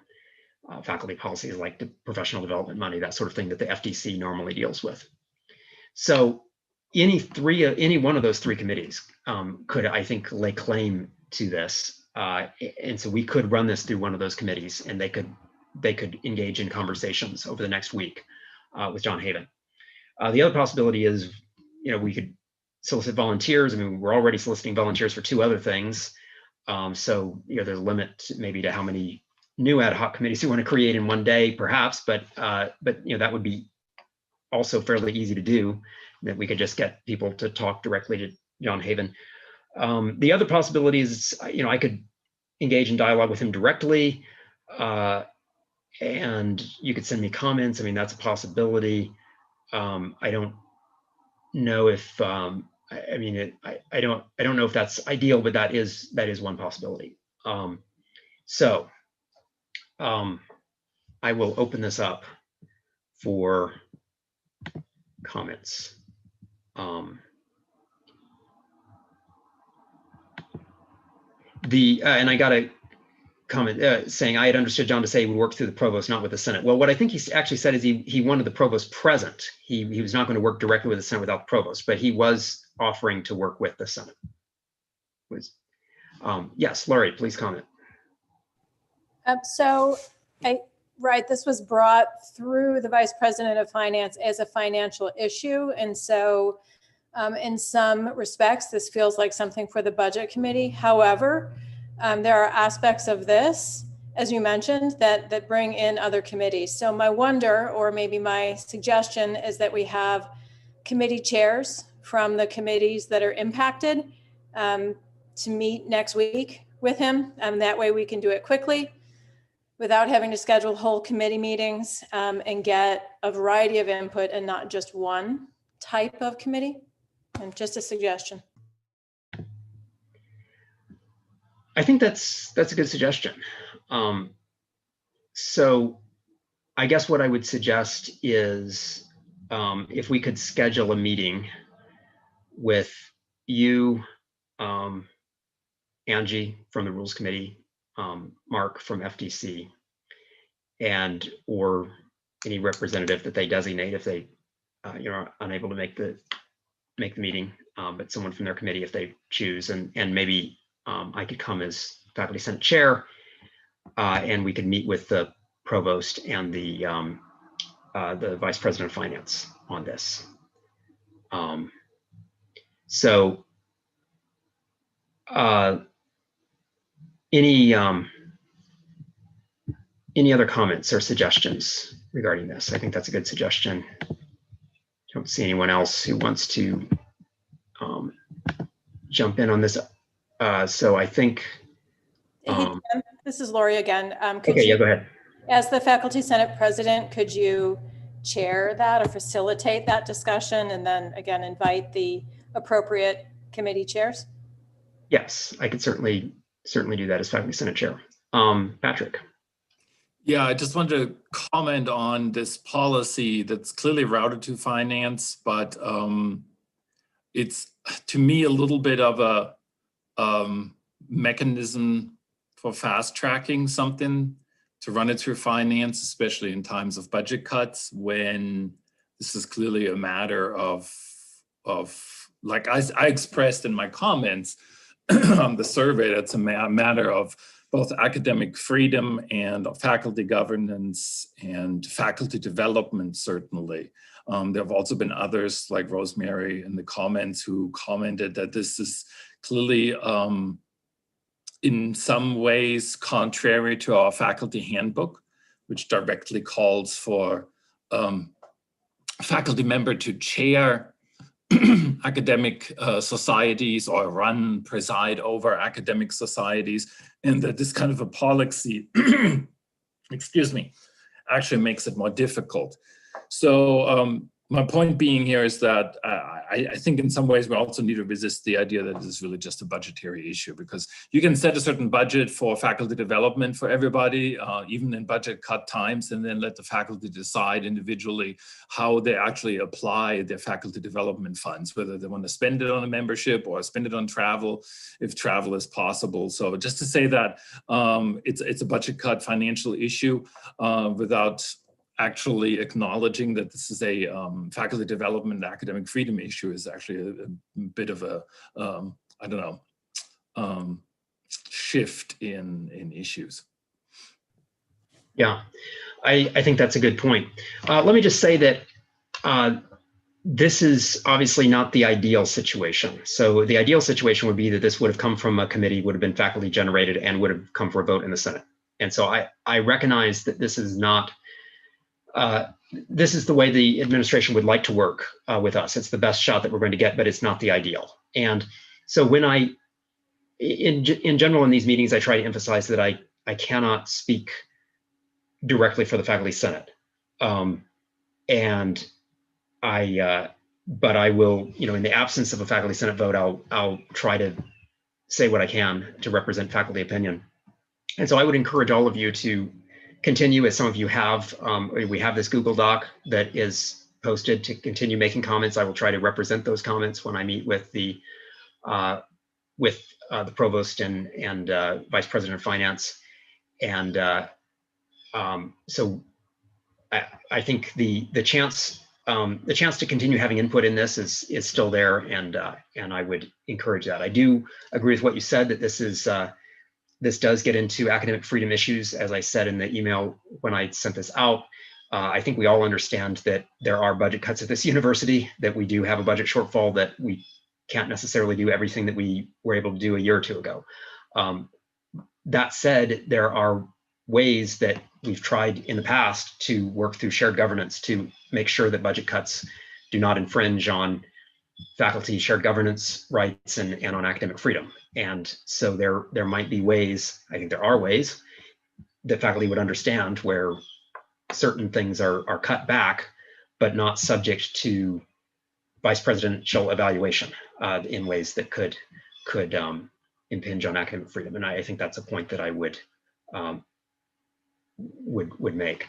faculty policies like the professional development money, that sort of thing that the FDC normally deals with. So any one of those three committees could, I think, lay claim to this. And so we could run this through one of those committees, and they could engage in conversations over the next week with John Haven. The other possibility is, we could solicit volunteers. I mean, we're already soliciting volunteers for two other things. So, there's a limit maybe to how many new ad hoc committees you want to create in one day, perhaps, but that would be also fairly easy to do, that we could just get people to talk directly to John Haven. The other possibility is, I could engage in dialogue with him directly, and you could send me comments. I mean, that's a possibility. I don't know if, I don't know if that's ideal, but that is one possibility. I will open this up for comments. And I got a comment saying I had understood John to say he would work through the provost, not with the Senate. Well, what I think he actually said is he wanted the provost present. He was not going to work directly with the Senate without the provost, but he was offering to work with the Senate. Yes, Laurie, please comment. This was brought through the Vice President of Finance as a financial issue. And so in some respects, this feels like something for the Budget Committee. However, there are aspects of this, as you mentioned, that bring in other committees. So my wonder, or maybe my suggestion, is that we have committee chairs from the committees that are impacted to meet next week with him. That way we can do it quickly without having to schedule whole committee meetings and get a variety of input and not just one type of committee. And just a suggestion. I think that's a good suggestion. So I guess what I would suggest is if we could schedule a meeting with you, Angie from the Rules Committee, Mark from FDC, or any representative that they designate if they are unable to make the meeting, but someone from their committee if they choose, and maybe I could come as Faculty Senate Chair, and we could meet with the Provost and the Vice President of Finance on this. Any other comments or suggestions regarding this? I think that's a good suggestion. Don't see anyone else who wants to jump in on this. So I think. This is Lori again. Okay, yeah, go ahead. As the Faculty Senate President, could you chair that or facilitate that discussion, and then again invite the appropriate committee chairs? Yes, I could certainly do that as Faculty Senate Chair. Patrick. Yeah, I just wanted to comment on this policy that's clearly routed to finance, but it's to me a little bit of a mechanism for fast tracking something to run it through finance, especially in times of budget cuts, when this is clearly a matter of like I expressed in my comments on the survey, that's a matter of both academic freedom and faculty governance and faculty development, certainly. There have also been others like Rosemary in the comments who commented that this is clearly in some ways contrary to our faculty handbook, which directly calls for a faculty member to chair academic societies or preside over academic societies, and that this kind of a policy, excuse me, actually makes it more difficult. So my point being here is that I think in some ways we also need to resist the idea that this is really just a budgetary issue, because you can set a certain budget for faculty development for everybody, even in budget cut times, and then let the faculty decide individually how they actually apply their faculty development funds, whether they want to spend it on a membership or spend it on travel, if travel is possible. So just to say that it's a budget cut financial issue without actually acknowledging that this is a faculty development academic freedom issue is actually a bit of a, I don't know, shift in issues. Yeah, I think that's a good point. Let me just say that this is obviously not the ideal situation. So the ideal situation would be that this would have come from a committee, would have been faculty generated, and would have come for a vote in the Senate. And so I recognize that this is not, this is the way the administration would like to work with us. It's the best shot that we're going to get, but it's not the ideal. And so when in general in these meetings, I try to emphasize that I cannot speak directly for the Faculty Senate. But I will, in the absence of a Faculty Senate vote, I'll try to say what I can to represent faculty opinion. And so I would encourage all of you to continue, as some of you have. We have this Google Doc that is posted, to continue making comments. I will try to represent those comments when I meet with the provost and vice president of finance. And so I think the chance to continue having input in this is still there, and I would encourage that. I do agree with what you said, that this does get into academic freedom issues. As I said in the email when I sent this out, I think we all understand that there are budget cuts at this university, that we do have a budget shortfall, that we can't necessarily do everything that we were able to do a year or two ago. That said, there are ways that we've tried in the past to work through shared governance to make sure that budget cuts do not infringe on faculty shared governance rights and on academic freedom. And so there might be ways, I think there are ways, that faculty would understand where certain things are cut back, but not subject to vice presidential evaluation in ways that could impinge on academic freedom. And I think that's a point that I would make.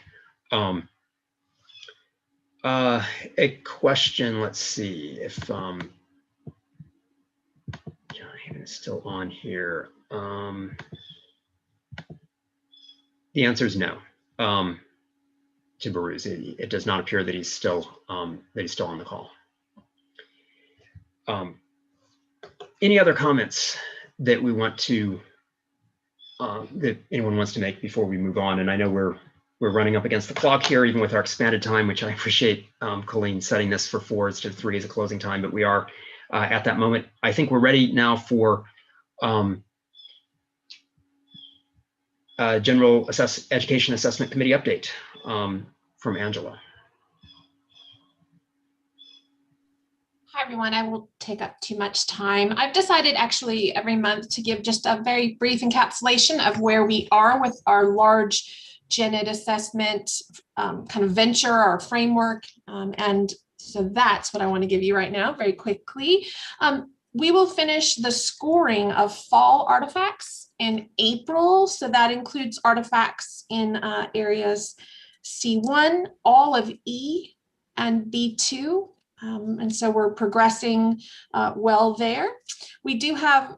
A question, let's see if John Haven is still on here. The answer is no to Baruz. It does not appear that he's still on the call. Any other comments that we want to that anyone wants to make before we move on? And I know we're running up against the clock here, even with our expanded time, which I appreciate Colleen setting this for 4 instead of 3 as a closing time, but we are at that moment. I think we're ready now for General Education Assessment Committee update from Angela. Hi, everyone. I won't take up too much time. I've decided actually every month to give just a very brief encapsulation of where we are with our large Gen Ed assessment kind of venture, our framework. And so that's what I want to give you right now very quickly. We will finish the scoring of fall artifacts in April. So that includes artifacts in areas C1, all of E, and B2. And so we're progressing well there. We do have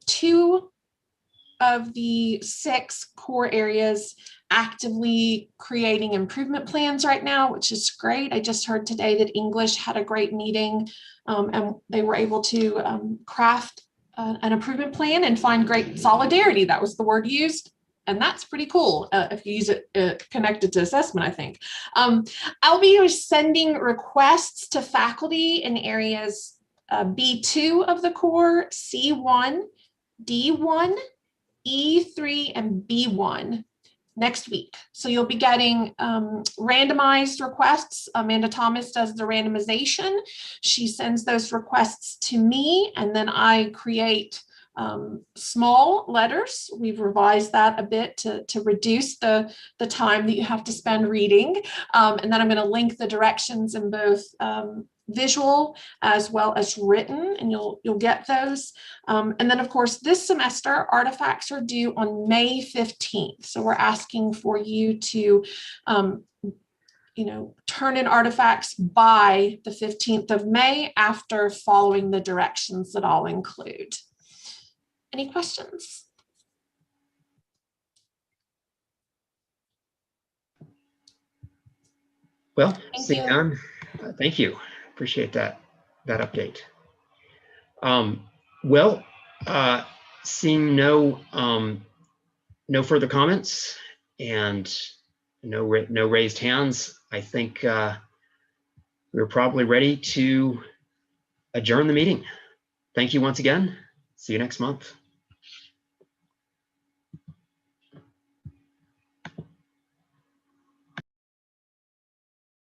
2 of the 6 core areas actively creating improvement plans right now, which is great. I just heard today that English had a great meeting and they were able to craft an improvement plan and find great solidarity. That was the word used. And that's pretty cool if you use it connected to assessment, I think. I'll be sending requests to faculty in areas B2 of the core, C1, D1, E3, and B1 next week. So you'll be getting randomized requests. Amanda Thomas does the randomization. She sends those requests to me, and then I create small letters. We've revised that a bit to reduce the time that you have to spend reading. And then I'm going to link the directions in both visual as well as written, and you'll get those. And then of course, this semester artifacts are due on May 15th. So we're asking for you to turn in artifacts by the 15th of May after following the directions that I'll include. Any questions? Well, seeing none, thank you. Appreciate that update. Seeing no further comments and no raised hands, I think we're probably ready to adjourn the meeting. Thank you once again. See you next month.